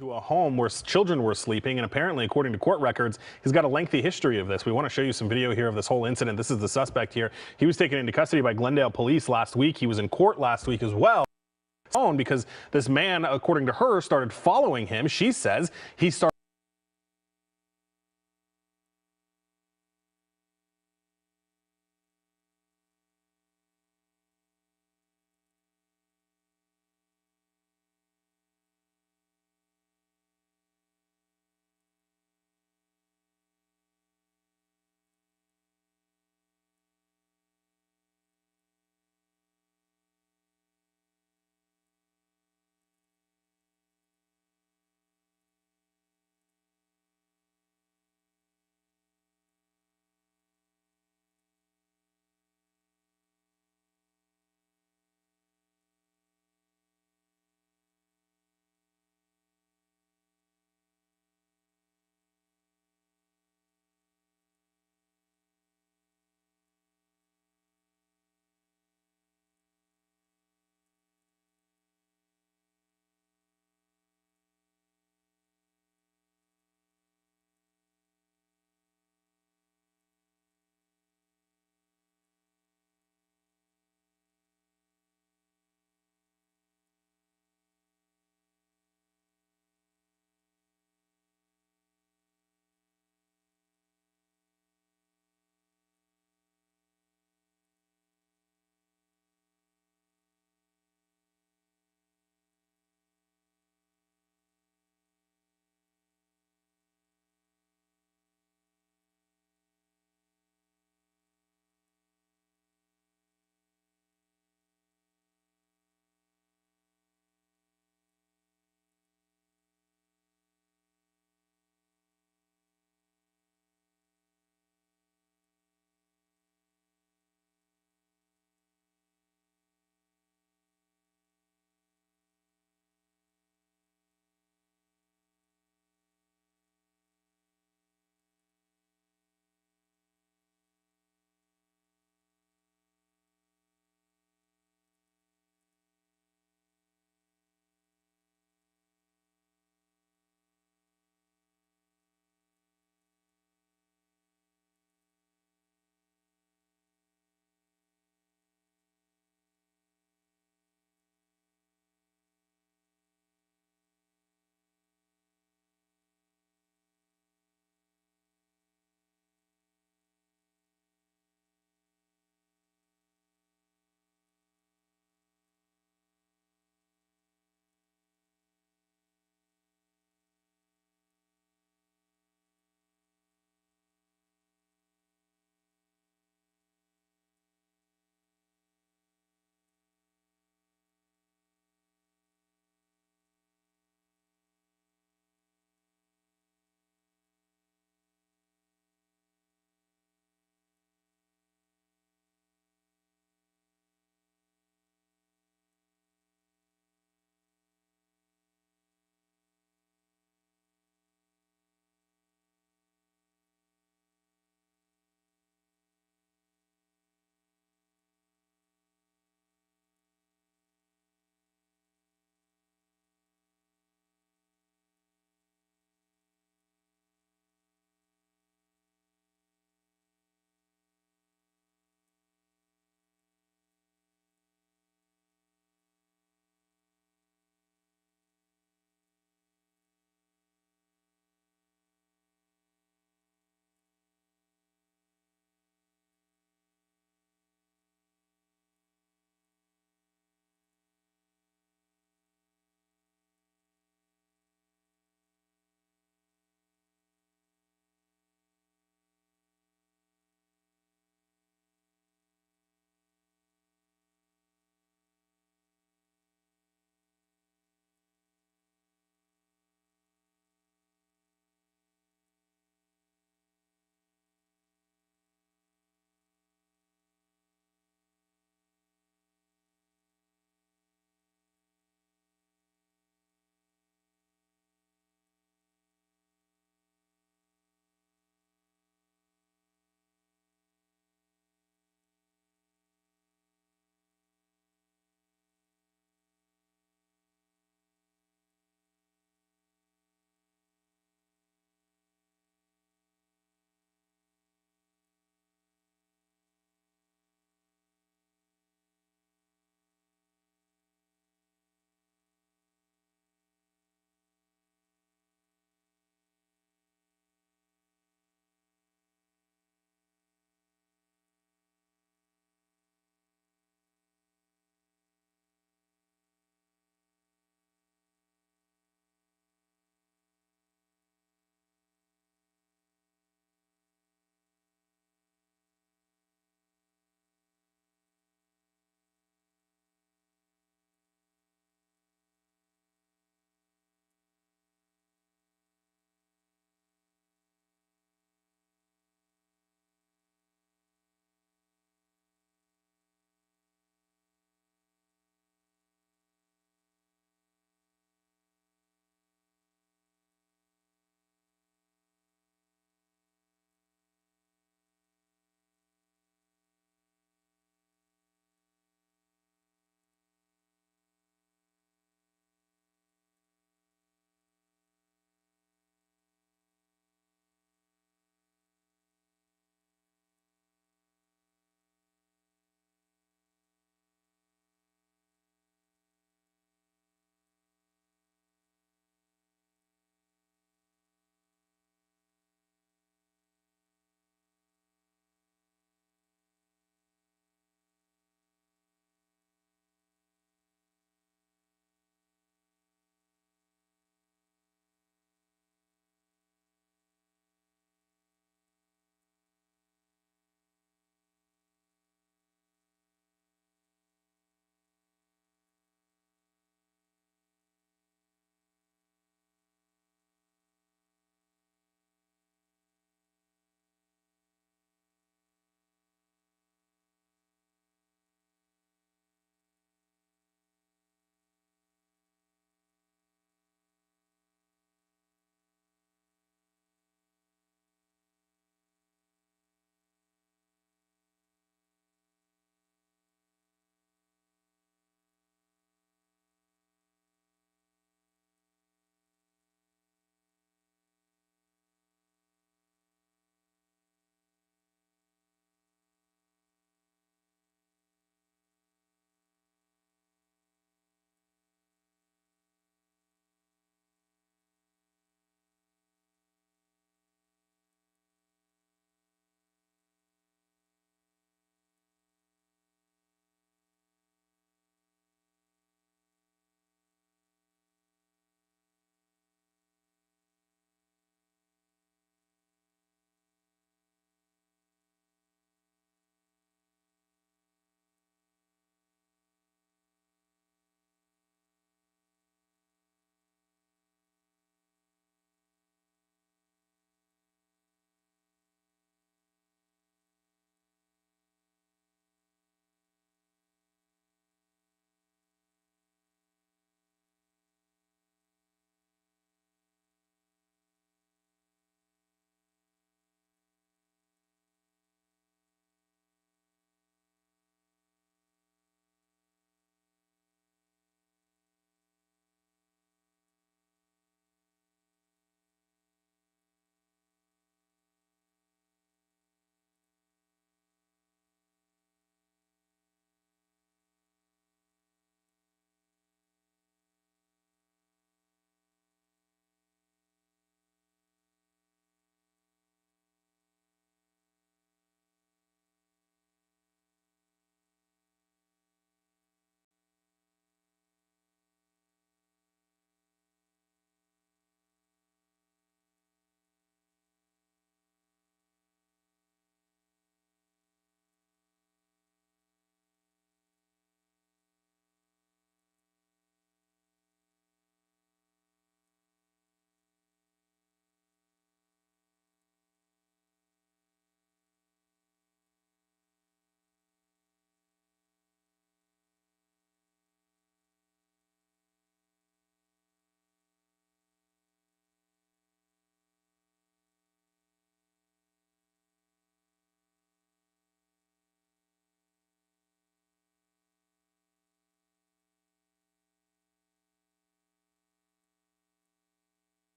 to a home where children were sleeping, and apparently, according to court records, he's got a lengthy history of this. We want to show you some video here of this whole incident. This is the suspect here. He was taken into custody by Glendale police last week. He was in court last week as well. Because this man, according to her, started following him. She says he started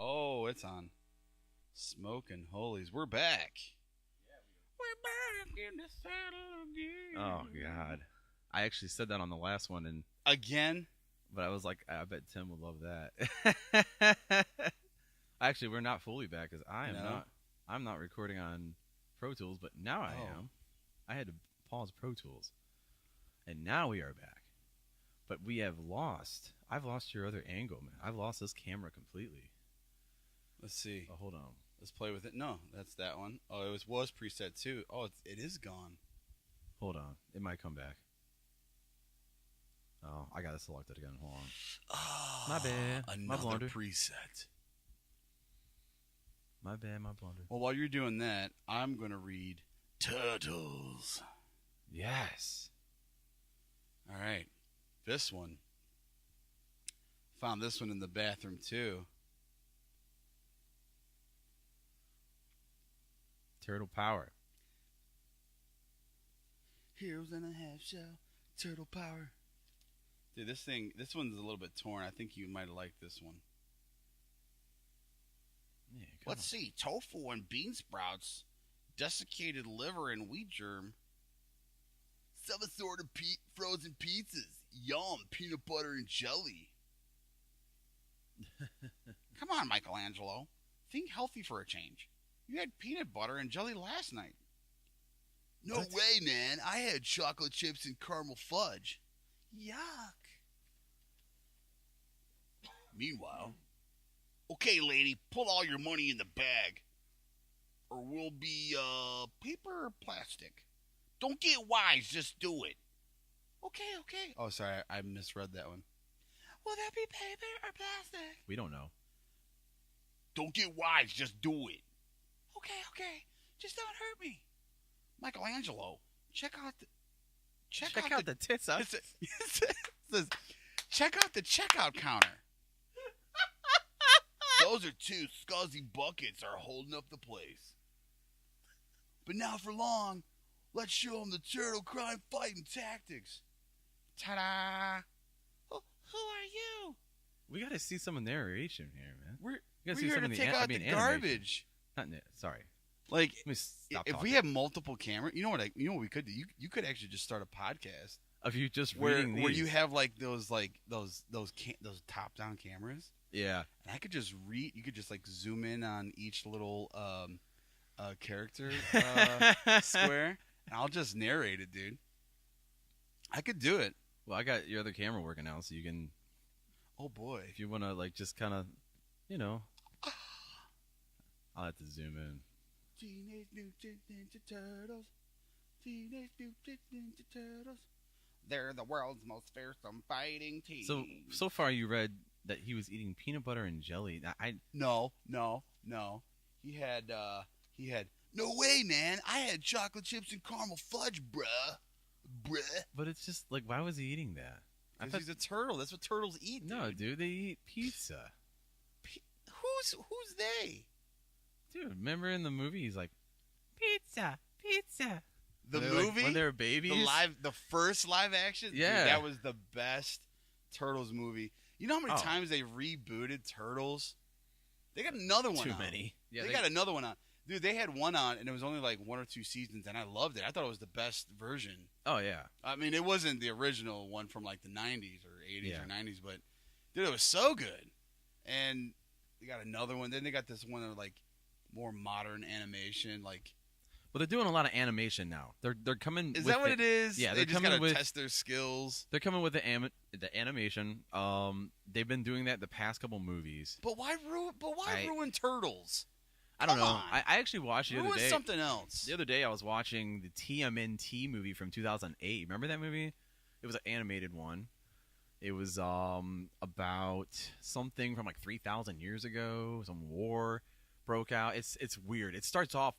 Oh, it's on. Smoking holies. We're back. We're back in the saddle again. Oh God, I actually said that on the last one, and Again? but I was like, I bet Tim would love that. Actually, we're not fully back because I am No? not. I'm not recording on Pro Tools, but now I Oh. am. I had to pause Pro Tools, and now we are back. But we have lost. I've lost your other angle, man. I've lost this camera completely. Let's see. Oh, hold on. Let's play with it. No, that's that one. Oh, it was preset too. Oh, it is gone. Hold on. It might come back. Oh, I got to select it again. Hold on. Oh, My bad. My Another blunder. preset. My bad, my blunder. Well, while you're doing that, I'm going to read Turtles. Yes. All right. This one. Found this one in the bathroom too. Turtle Power. Heroes in a half shell. Turtle power. Dude, this one's a little bit torn. I think you might have liked this one. Yeah, Let's see. Tofu and bean sprouts, desiccated liver and wheat germ. Some assorted frozen pizzas. Yum, peanut butter and jelly. Come on, Michelangelo. Think healthy for a change. You had peanut butter and jelly last night. No What? way, man. I had chocolate chips and caramel fudge. Yuck. Meanwhile, okay, lady, put all your money in the bag. Or we'll be, paper or plastic. Don't get wise, just do it. Okay. Oh, sorry, I misread that one. Will that be paper or plastic? We don't know. Don't get wise, just do it. Okay. Just don't hurt me. Michelangelo, check out the tits up. It says, check out the checkout counter. Those are two scuzzy buckets are holding up the place. But now for long, let's show them the turtle crime fighting tactics. Ta-da! Who are you? We got to see some narration here, man. We're You gotta see here some to of the take an- I out mean, the animation. garbage. Sorry. Like, Let me stop if we talking. have multiple cameras, you know what we could do? You could actually just start a podcast Of you just where reading these. you have like those top down cameras, Yeah. and I could just read. You could just like zoom in on each little character square, and I'll just narrate it, dude. I could do it. Well, I got your other camera working now, so you can, Oh boy. if you want to, like, just kind of, you know. I'll have to zoom in. Teenage Mutant Ninja Turtles. Teenage Mutant Ninja Turtles. They're the world's most fearsome fighting team. So far you read that he was eating peanut butter and jelly. No. He had No way, man. I had chocolate chips and caramel fudge, bruh. But it's just like, why was he eating that? I because thought, he's a turtle. That's what turtles eat. no, dude, they eat pizza. Who's they? Dude, remember in the movie he's like, pizza. The They're like, movie? when they're babies. The first live action? Yeah. Dude, that was the best Turtles movie. You know how many Oh. times they rebooted Turtles? They got another one Too on. many. Yeah, they got another one on. Dude, they had one on, and it was only like 1 or 2 seasons, and I loved it. I thought it was the best version. Oh yeah. I mean, it wasn't the original one from like the 90s or 80s Yeah. or 90s, but dude, it was so good. And they got another one. Then they got this one of like more modern animation. Like, Well, they're doing a lot of animation now. They're coming. is with that what it it is? Yeah, they they're just coming gotta with- test their skills. They're coming with the animation. They've been doing that the past couple movies. But why ruin Turtles? I don't Come know. on. I actually watched the other Ruin day. something else. The other day, I was watching the TMNT movie from 2008. Remember that movie? It was an animated one. It was about something from like 3,000 years ago. Some war broke out. It's weird. It starts off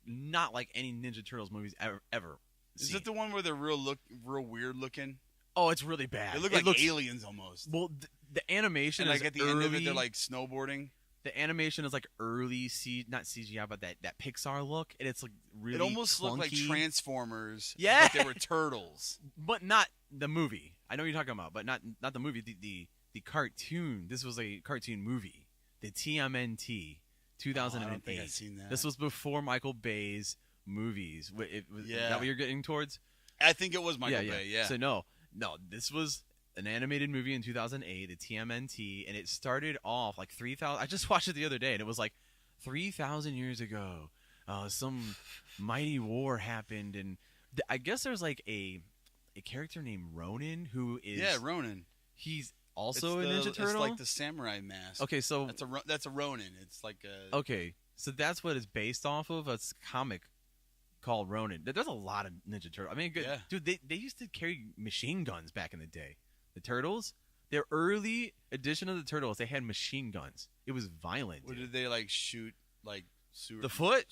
not like any Ninja Turtles movies ever. Is seen. it the one where they're real weird looking? Oh, it's really bad. They look It like looks- aliens almost. Well, the animation And like is at the early. end of it, they're like snowboarding. The animation is like early not CGI, but that Pixar look, and it's like really. It almost looked like clunky. Transformers. Yeah. But they were turtles. But not the movie. I know what you're talking about, but not the movie. The cartoon. This was a cartoon movie the TMNT 2008. I don't think I've seen that. This was before Michael Bay's movies. Is Yeah. that what you're getting towards? I think it was Michael Bay. Yeah. So no, this was an animated movie in 2008, the TMNT, and it started off like 3,000. I just watched it the other day, and it was like 3,000 years ago. Some mighty war happened, and I guess there's like a character named Ronin who is Ronin. He's also a Ninja Turtle. It's like the samurai mask. Okay, so that's a Ronin. It's like a okay, so that's what it's based off of. It's a comic called Ronin. There's a lot of Ninja Turtles. I mean, Yeah. dude, they used to carry machine guns back in the day. The Turtles, their early edition of the Turtles, they had machine guns. It was violent. What dude. did they like shoot like sewer? The Foot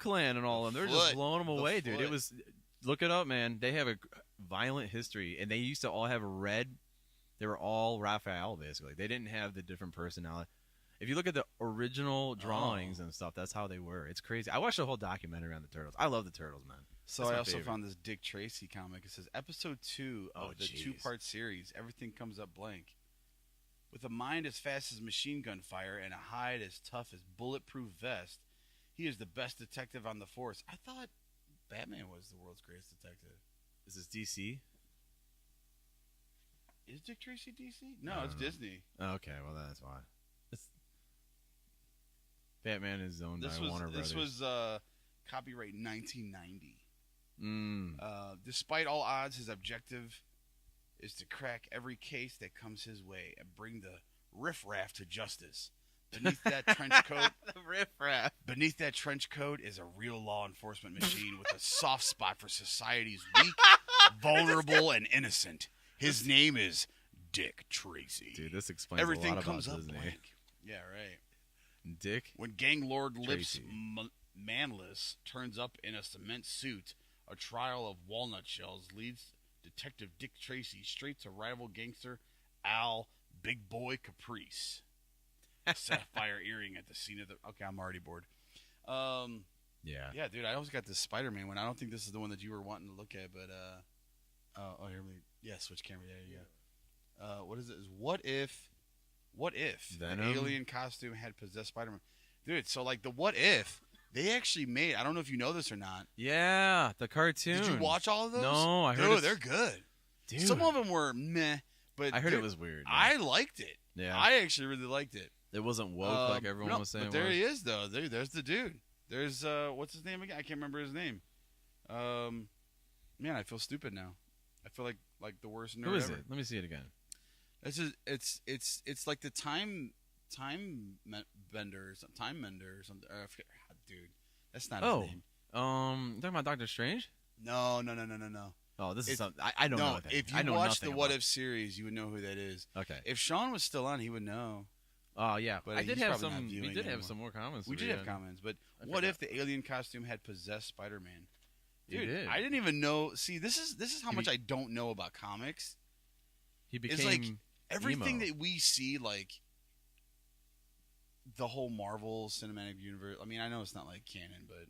Clan and all of them. They're just Foot. blowing them The away, dude. Foot. It was look it up, man. They have a violent history, and they used to all have a red. They were all Raphael, basically. They didn't have the different personality. If you look at the original drawings and stuff, that's how they were. It's crazy. I watched a whole documentary on the Turtles. I love the Turtles, man. So That's I my also favorite. found this Dick Tracy comic. It says episode 2 of Oh, the jeez. 2-part series. Everything comes up blank. With a mind as fast as machine gun fire and a hide as tough as bulletproof vest, he is the best detective on the force. I thought Batman was the world's greatest detective. Is this DC? Is Dick Tracy DC? No, I it's don't know. Disney. Oh, okay, well that's why. Batman is owned by Warner Brothers. This was copyright 1990. Mm. Despite all odds, his objective is to crack every case that comes his way and bring the riffraff to justice. Beneath that trench coat, The riffraff. beneath that trench coat is a real law enforcement machine with a soft spot for society's weak, vulnerable, and innocent. His name is Dick Tracy. Dude, this explains Everything a lot comes about up Disney. blank. Yeah, right. Dick. When gang lord Lips Tracy. Manless turns up in a cement suit, a trial of walnut shells leads Detective Dick Tracy straight to rival gangster Al Big Boy Caprice. Sapphire earring at the scene of the. Okay, I'm already bored. Yeah. Yeah, dude, I always got this Spider-Man one. I don't think this is the one that you were wanting to look at, but here we. Yeah, switch camera. There you go. What is it? What if Venom? an alien costume had possessed Spider-Man? Dude, so like the what if they actually made. I don't know if you know this or not. Yeah, the cartoon. Did you watch all of those? No, I heard Dude, it's- they're good. Dude, Some of them were meh, but I heard dude, it was weird. I liked it. Yeah. I actually really liked it. It wasn't woke like everyone no, was saying. But there it was. he is, though. There's the dude. There's what's his name again? I can't remember his name. Man, I feel stupid now. I feel like the worst nerd Who is ever. it? Let me see it again. It's like the time bender or something. Time mender or something. I forget, dude, that's not Oh. his name. You talking about Doctor Strange? No. Oh, this is It's- something I don't know. No, That. if I you know watch the nothing What about If series, you would know who that is. it. Okay. If Sean was still on, he would know. Oh yeah, But I did he's have probably not some. We viewing did have anymore. some more comments. We to did read have on. comments, but I what forgot. if the alien costume had possessed Spider-Man? He Dude, did. I didn't even know. See, this is how He much be- I don't know about comics. He It's became like everything emo. that we see, like the whole Marvel Cinematic Universe. I mean, I know it's not like canon, but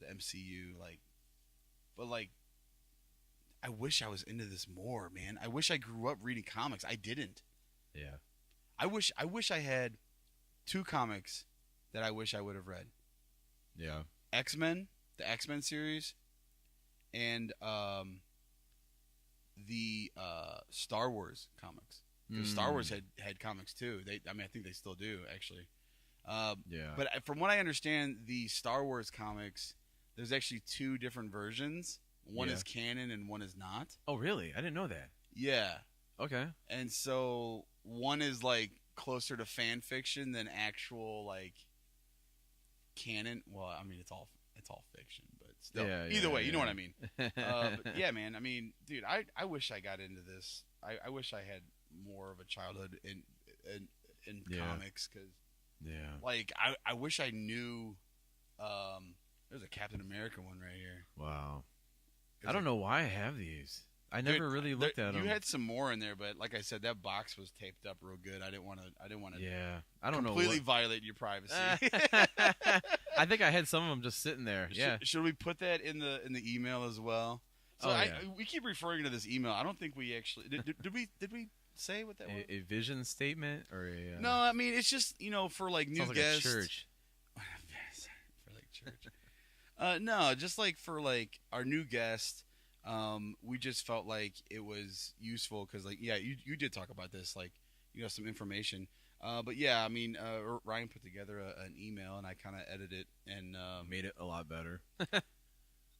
the MCU, but I wish I was into this more, man. I wish I grew up reading comics. I didn't. Yeah. I wish I had 2 comics that I wish I would have read. Yeah. X-Men, the X-Men series, and the Star Wars comics. Because Star Wars had comics too. I think they still do actually. Yeah. But from what I understand, the Star Wars comics, there's actually 2 different versions. One Yeah. is canon and one is not. Oh really? I didn't know that. Yeah, Okay. and so one is closer to fan fiction than actual canon. Well, I mean it's all fiction, but still. Yeah, Either yeah, way, you know yeah. what I mean. But yeah, man. I mean, dude, I wish I got into this. I wish I had more of a childhood in Yeah. comics because, Yeah. I wish I knew. There's a Captain America one right here. Wow. There's I don't a- know why I have these. I Dude, never really looked at them. You had some more in there, but like I said, that box was taped up real good. I didn't want to. Yeah. I don't completely know. violate your privacy. I think I had some of them just sitting there. Yeah. Should we put that in the email as well? So Oh, we keep referring to this email. I don't think we actually did we say what that was? A vision statement or a No, I mean it's just for like new sounds like guests. a church. For like church. No, just like for like our new guest. We just felt like it was useful because like you did talk about this like some information. But yeah, I mean Ryan put together an email and I kind of edited it and Made it a lot better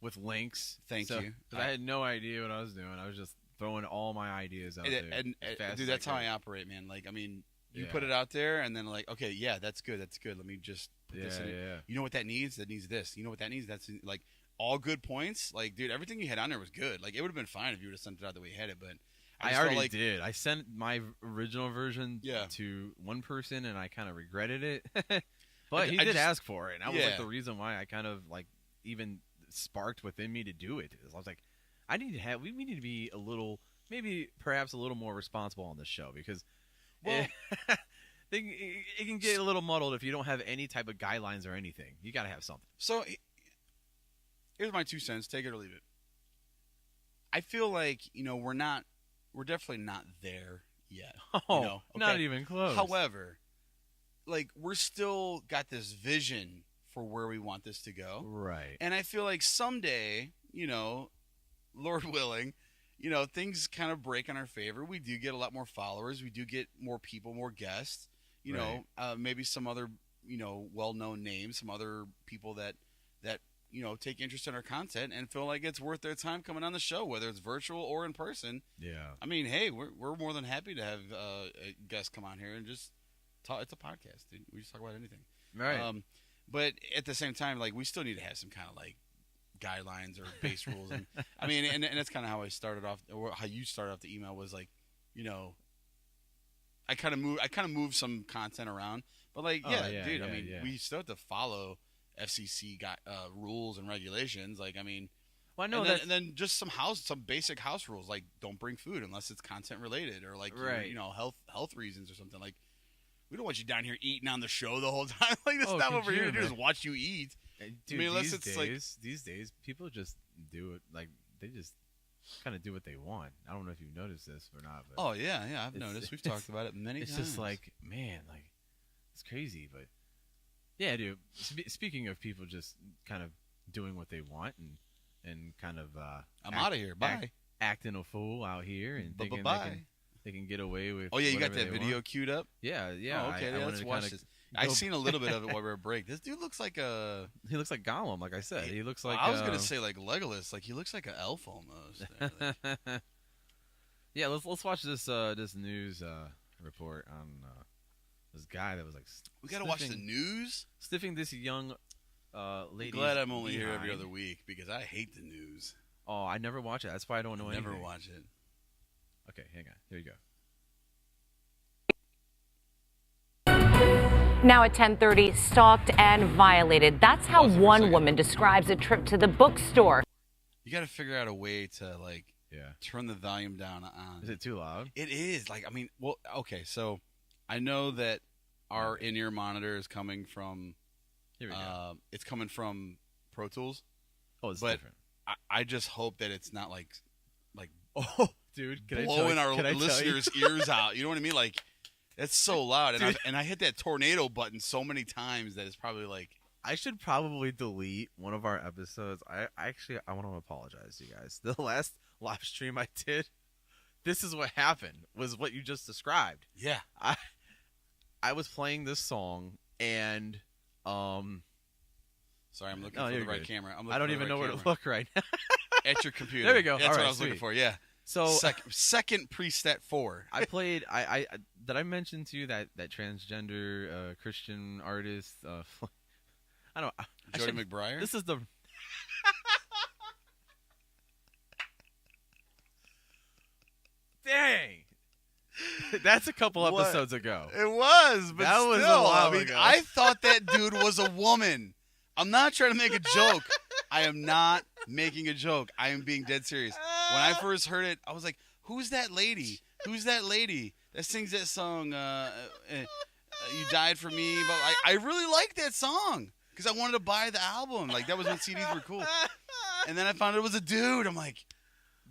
with links. Thank you. 'Cause I had no idea what I was doing. I was just throwing all my ideas out there. And as fast dude, as that's how could. I operate, man. Like, I mean, you Yeah. put it out there, and then like, okay, yeah, that's good. Let me just put this in. Yeah. You know what that needs? That needs this. You know what that needs? That's like all good points. Like, dude, everything you had on there was good. Like, it would have been fine if you would have sent it out the way you had it, but I just already felt like, did. I sent my original version Yeah. to one person, and I kind of regretted it. I But he just- did ask for it, and that was like Yeah. the reason why I kind of like even sparked within me to do it. I was like, I need to have. We need to be a little, maybe perhaps a little more responsible on this show because, Well- it can get a little muddled if you don't have any type of guidelines or anything. You got to have something. So here's my 2 cents. Take it or leave it. I feel like we're definitely not there yet. Oh, not okay? even close. However, like we're still got this vision for where we want this to go. right? And I feel like someday, Lord willing, things kind of break in our favor. We do get a lot more followers. We do get more people, more guests. Maybe some other, well-known names, some other people that take interest in our content and feel like it's worth their time coming on the show, whether it's virtual or in person. Yeah. I mean, hey, we're more than happy to have guests come on here and just talk. It's a podcast, dude. We just talk about anything. Right. But at the same time, like we still need to have some kind of like guidelines or base rules, and I mean, and that's kind of how I started off, or how you started off the email was like, I kind of moved some content around, but like, dude, I mean, we still have to follow FCC rules and regulations. Like, I mean, Well, I know and that. then, and then just some basic house rules, like don't bring food unless it's content related, or like Right. health reasons or something. Like, we don't want you down here eating on the show the whole time. Like, that's Oh, not could what we're here to you, do. Is man? watch you eat. Dude, I mean, unless these it's like- days, people just do it like they just kind of do what they want. I don't know if you've noticed this or not, but Oh yeah, I've It's- noticed. We've talked about it many it's times. just like, man, like it's crazy. But yeah, dude. Speaking of people just kind of doing what they want and kind of I'm out of here. Bye. acting a fool out here and thinking Bye. they can get away with. Oh yeah, you got whatever that they video want. queued up. Yeah, yeah. Oh, okay, I wanted let's to watch kinda this. I've go- seen a little bit of it while we were break. This dude looks like a. He looks like Gollum, like I said. He looks like. I was gonna say like Legolas. Like he looks like an elf almost. Like, Yeah, let's watch this this news report on this guy that was like we gotta watch the news. sniffing this young lady. Glad I'm only here every other week because I hate the news. Oh, I never watch it. That's why I don't know Never anything. watch it. Okay, hang on. Here you go. Now at 10:30, stalked and violated. That's how Pause for a one second. woman describes a trip to the bookstore. You got to figure out a way to like Yeah. turn the volume down on. Is it too loud? It is like I mean, well, okay, so I know that our in-ear monitor is coming from. Here we go. It's coming from Pro Tools. Oh, it's but- different. I just hope that it's not like Oh, dude, can blowing I our tell you? listeners' ears out. You know what I mean? Like it's so loud, and Dude. I hit that tornado button so many times that it's probably like. I should probably delete one of our episodes. I want to apologize to you guys. The last live stream I did, this is what happened. Was what you just described. Yeah. I was playing this song and Sorry, I'm looking Oh, for the you're right good. camera. I'm looking I don't for the even right know where camera. to look right now. At your computer. There we go. That's All what right, I was looking sweet. for. Yeah. So Second preset 4. I played. I did I mention to you that transgender Christian artist? I don't. I Jody should- McBride. This is the. Dang. That's a couple What? episodes ago. It was, but That was a still, while I mean, ago. I thought that dude was a woman. I'm not trying to make a joke. I am not making a joke. I am being dead serious. When I first heard it, I was like, "Who's that lady? Who's that lady that sings that song? You died for me." But I really liked that song because I wanted to buy the album. Like that was when CDs were cool. And then I found it was a dude. I'm like,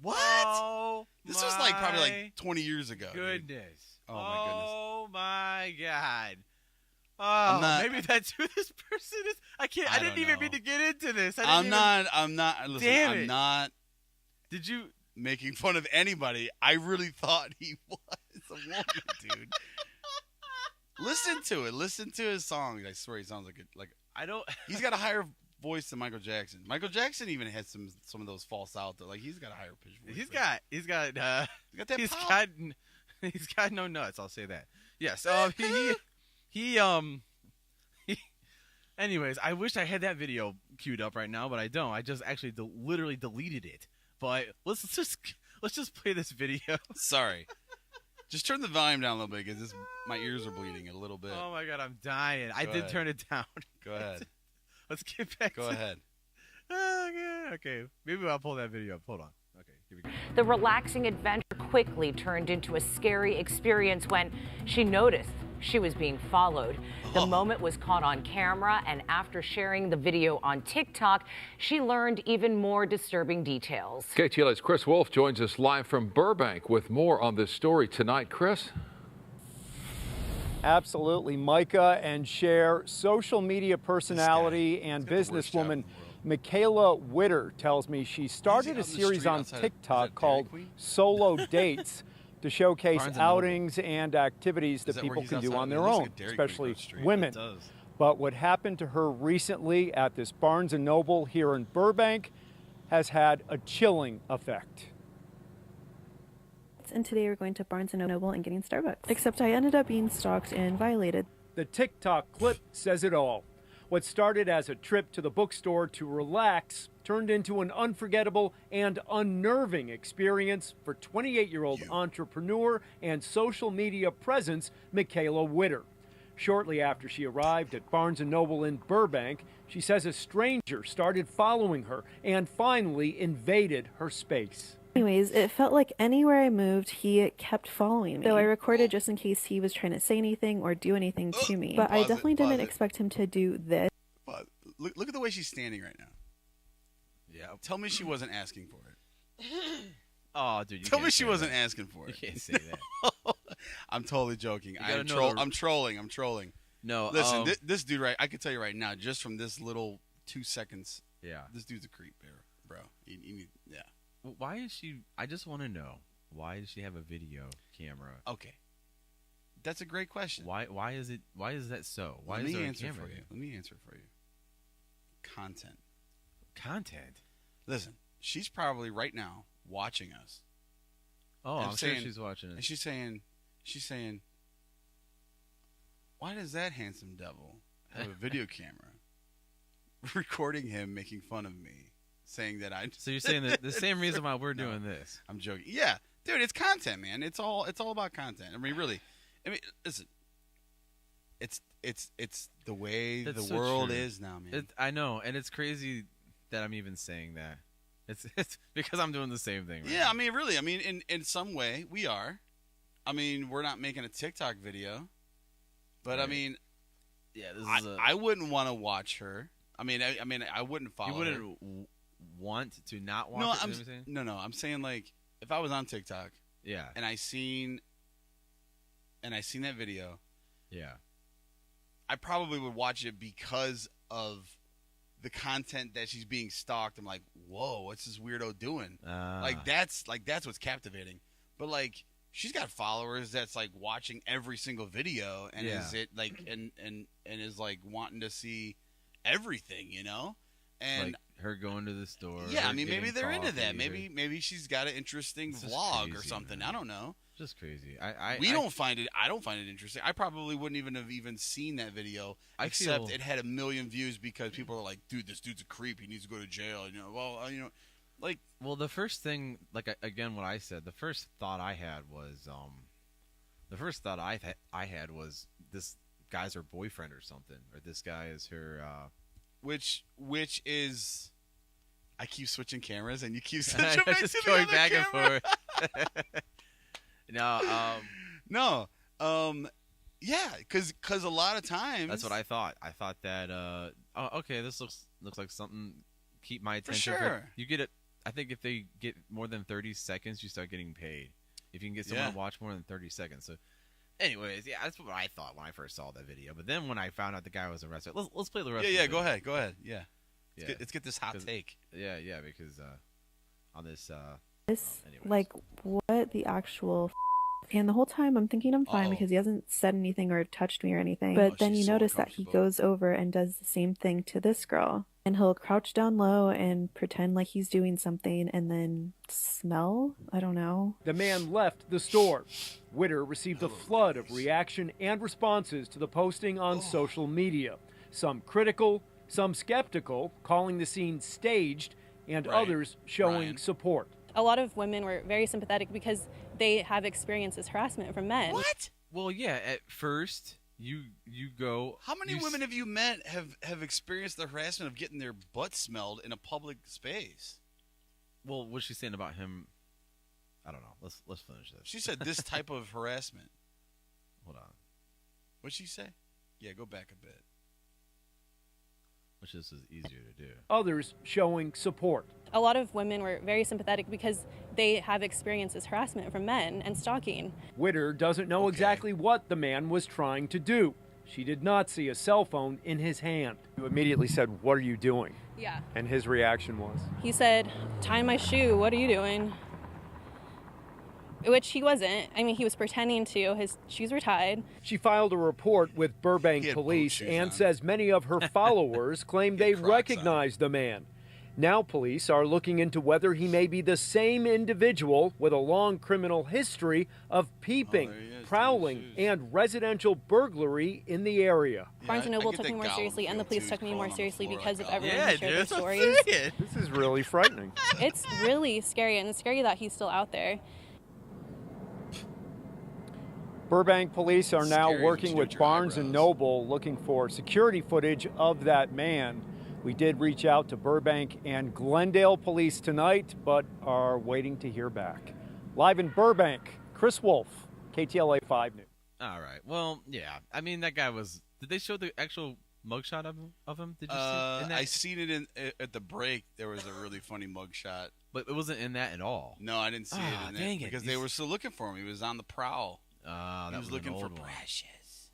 What? Oh, This was like probably my like 20 years ago. dude. goodness. Oh, my goodness. Oh my god. I'm Oh, not- maybe that's who this person is. I can't. I I didn't don't even know. mean to get into this. I'm not. Listen, Damn I'm it. not Did you? making fun of anybody. I really thought he was a woman, dude. Listen to it. Listen to his songs. I swear he sounds like I don't. he's got a higher voice than Michael Jackson. Michael Jackson even had some of those false out there. Like he's got a higher pitch voice. He's got He's got that he's pop. got he's got no nuts. I'll say that. Yes. He anyways, I wish I had that video queued up right now, but I don't. I just actually literally deleted it. But let's just play this video. Sorry. Just turn the volume down a little bit because my ears are bleeding a little bit. Oh my god, I'm dying. I Go did ahead. turn it down. Go ahead. Let's get back. Go ahead. Okay. Maybe I'll pull that video up. Hold on. Okay, here we go. The relaxing adventure quickly turned into a scary experience when she noticed she was being followed. The moment was caught on camera, and after sharing the video on TikTok, she learned even more disturbing details. KTLA's Chris Wolf joins us live from Burbank with more on this story tonight. Chris? Absolutely. Micah and Cher, social media personality and got the worst job in businesswoman the world. Michaela Witter tells me she started out a in the series street on outside of- is TikTok that called Dairy Queen? Solo Dates to showcase Barnes and Noble. outings and activities that Is that where people he's can do outside? on It their looks like own, a Dairy Queen especially across the street. women. It does. But what happened to her recently at this Barnes and Noble here in Burbank has had a chilling effect. And today we're going to Barnes & Noble and getting Starbucks. Except I ended up being stalked and violated. The TikTok clip says it all. What started as a trip to the bookstore to relax turned into an unforgettable and unnerving experience for 28-year-old entrepreneur and social media presence Michaela Witter. Shortly after she arrived at Barnes & Noble in Burbank, she says a stranger started following her and finally invaded her space. Anyways, it felt like anywhere I moved, he kept following me. So I recorded just in case he was trying to say anything or do anything to me. But I Pause it, definitely pause didn't it. expect him to do this. But look at the way she's standing right now. Yeah. Tell me she wasn't asking for it. Oh, dude. You Tell me can't she say wasn't that. asking for You it. can't say that. I'm totally joking. gotta I'm, know the- I'm trolling. I'm trolling. No. Listen, this dude, right? I can tell you right now, just from this little 2 seconds, Yeah. this dude's a creep, bro. Yeah. Why is she? I just want to know. Why does she have a video camera? Okay. That's a great question. Why is it? Why is that so? Why Let is me there a answer camera for you. there? Let me answer for you. Content. Content. Listen, she's probably right now watching us, Oh, I'm I'm sure saying- she's watching and it. she's saying, why does that handsome devil have a video camera recording him making fun of me, saying that I? So you're saying that the same reason why we're doing this? I'm joking. Yeah, dude, it's content, man. It's all about content. I mean, really. I mean, listen. It's the way That's the so world true. is now, man. I know, and it's crazy that I'm even saying that. It's because I'm doing the same thing. Right yeah, now. I mean, really. I mean, in some way, we are. I mean, we're not making a TikTok video, but I Right. mean, yeah, this is I wouldn't want to watch her. I mean, I wouldn't follow. you wouldn't her. want to not watch No, it. is that what you're saying? no. I'm saying like if I was on TikTok Yeah, and I seen that video, yeah. I probably would watch it because of the content that she's being stalked. I'm like, whoa, what's this weirdo doing? Like that's what's captivating. But like she's got followers that's like watching every single video and Yeah. is it like and is like wanting to see everything, you know? And like her going to the store. yeah, her I mean maybe getting they're into coffee, that. her- Maybe she's got an interesting This is vlog or crazy, something. man. I don't know. just crazy. I don't find it interesting. I probably wouldn't even have seen that video except feel- it had 1 million views because people are like, dude, this dude's a creep. He needs to go to jail. You know, well, you know, like Well, the first thing, like again, what I said, the first thought I had was, this guy's her boyfriend or something, or this guy is her. which is, I keep switching cameras and you keep switching back just to the going other back camera. and forth. No, No, yeah, because a lot of times that's what I thought. I thought that, oh, okay, this looks like something. Keep my For attention. sure. You get it. I think if they get more than 30 seconds, you start getting paid. If you can get someone to watch more than 30 seconds. So, anyways, yeah, that's what I thought when I first saw that video. But then when I found out the guy was arrested, let's play the rest. Yeah, of the go ahead. Yeah, let's get this hot take. Yeah, because on this. Like what the actual. And the whole time I'm thinking I'm fine because he hasn't said anything or touched me or anything. But then you notice that he goes over and does the same thing to this girl. And he'll crouch down low and pretend like he's doing something and then smell? I don't know. The man left the store. Witter received a flood of reaction and responses to the posting on social media. Some critical, some skeptical, calling the scene staged, and others showing support. A lot of women were very sympathetic because they have experienced this harassment from men. What? Well, yeah, at first you go. How many women have you met have experienced the harassment of getting their butt smelled in a public space? Well, what's she saying about him? I don't know. Let's finish this. She said this type of harassment. Hold on. What'd she say? Yeah, go back a bit. Which this is easier to do. Others showing support. A lot of women were very sympathetic because they have experienced this harassment from men and stalking. Witter doesn't know exactly what the man was trying to do. She did not see a cell phone in his hand. You immediately said, "What are you doing?" Yeah. And his reaction was? He said, "Tie my shoe, what are you doing?" Which he wasn't. I mean, he was pretending to. His shoes were tied. She filed a report with Burbank police and says many of her followers claim they recognize the man. Now police are looking into whether he may be the same individual with a long criminal history of peeping, prowling, and residential burglary in the area. Barnes & Noble took me more seriously, and the police took me more seriously because of everyone who shared their stories. This is really frightening. It's really scary, and it's scary that he's still out there. Burbank police are now working with Barnes & Noble looking for security footage of that man. We did reach out to Burbank and Glendale police tonight, but are waiting to hear back. Live in Burbank, Chris Wolf, KTLA 5 News. All right. Well, yeah. I mean, that guy was. Did they show the actual mugshot of him? Did you see in that? I seen it at the break. There was a really funny mugshot, but it wasn't in that at all. No, I didn't see it in it because they were still looking for him. He was on the prowl. He was looking for Precious.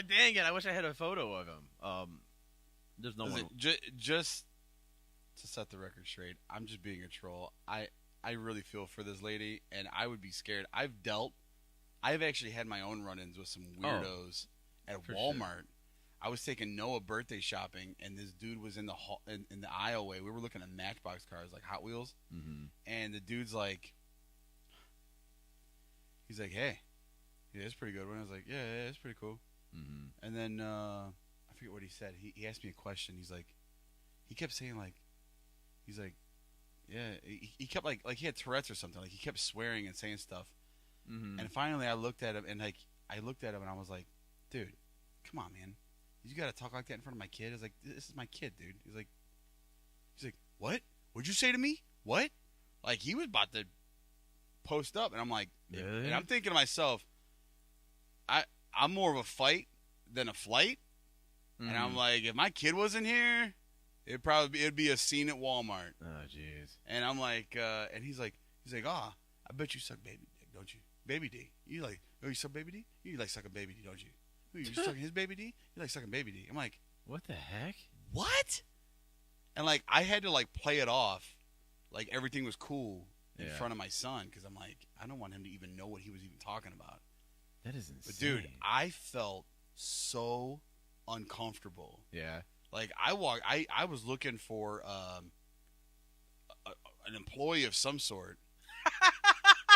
Dang it! I wish I had a photo of him. There's no one. Just to set the record straight, I'm just being a troll. I really feel for this lady, and I would be scared. I've actually had my own run-ins with some weirdos at Walmart. Sure. I was taking Noah birthday shopping, and this dude was in the aisleway. We were looking at Matchbox cars, like Hot Wheels, and the dude's like, he's like, "Hey, yeah, it's pretty good." When I was like, "Yeah, it's pretty cool." And then I forget what he said. He asked me a question. He's like, he kept saying like, he's like, yeah. He kept like he had Tourette's or something. Like he kept swearing and saying stuff. And finally, I looked at him and I I was like, "Dude, come on, man. You gotta talk like that in front of my kid." I was like, "This is my kid, dude." He's like, "What? What'd you say to me? What?" Like he was about to post up, and I'm like, and I'm thinking to myself, I'm more of a fight than a flight, and I'm like, if my kid wasn't here, it'd be a scene at Walmart. Oh jeez. And I'm like, and he's like, "Ah, I bet you suck baby dick, don't you? Baby D. You suck baby D? You like sucking baby D, don't you? You sucking his baby D? You like sucking baby D?" I'm like, what the heck? What? And like I had to like play it off, like everything was cool in front of my son, because I'm like, I don't want him to even know what he was even talking about. That is insane. But dude, I felt so uncomfortable. Yeah. Like I was looking for an employee of some sort.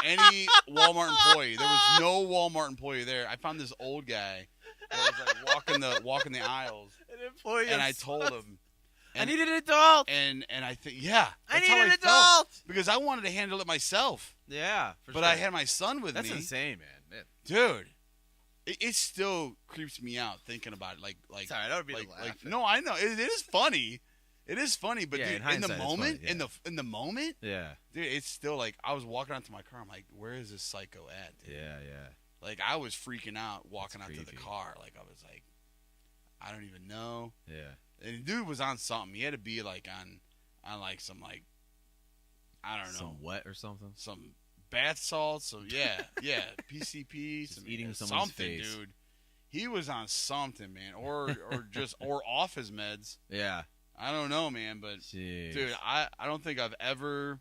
Any Walmart employee. There was no Walmart employee there. I found this old guy that was like walking the aisles. An employee. And I told him, I need an adult. And I think, yeah, I that's need how an I adult felt, because I wanted to handle it myself. Yeah, but I had my son with me. That's insane, man. Dude, it still creeps me out thinking about it. Like sorry, that would be no, I know it is funny. It is funny, but yeah, dude, in the moment, funny, yeah. in the moment, yeah, dude, it's still like I was walking out to my car. I'm like, where is this psycho at? Dude? Yeah. Like I was freaking out walking out to the car. Like I was like, I don't even know. Yeah. And the dude was on something. He had to be like on like some like I don't know. Some wet or something. Some bath salts. So yeah, PCP. Just some, eating someone's something, face. dude. He was on something, man, or off his meds. Yeah. I don't know, man, but Jeez. dude, I don't think I've ever.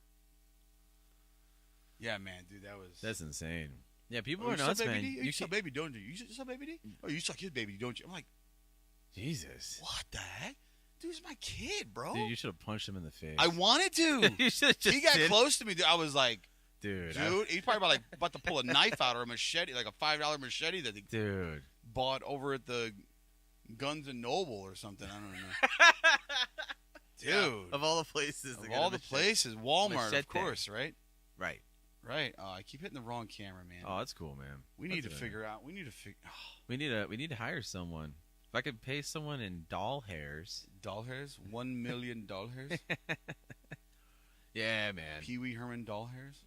Yeah, man, dude, that's insane. Yeah, people Oh, are you nuts, suck man. Baby D? You suck baby, don't you? You suck baby D? Oh, you suck his baby D, don't you? I'm like, Jesus. what the heck? Dude's my kid, bro. Dude, you should have punched him in the face. I wanted to. You should just He got did. close to me. I was like, Dude. he's probably about to pull a knife out or a machete, like a $5 machete that he Dude. bought over at the Guns and Noble or something. I don't know. Dude. Of all the places. Of all the places. Walmart, machete. of course, right? Right. Right. Oh, I keep hitting the wrong camera, man. Oh, that's cool, man. We need to That's figure out. We need to hire someone. If I could pay someone in doll hairs. doll hairs. 1 million doll hairs. Yeah, man. Pee Wee Herman doll hairs.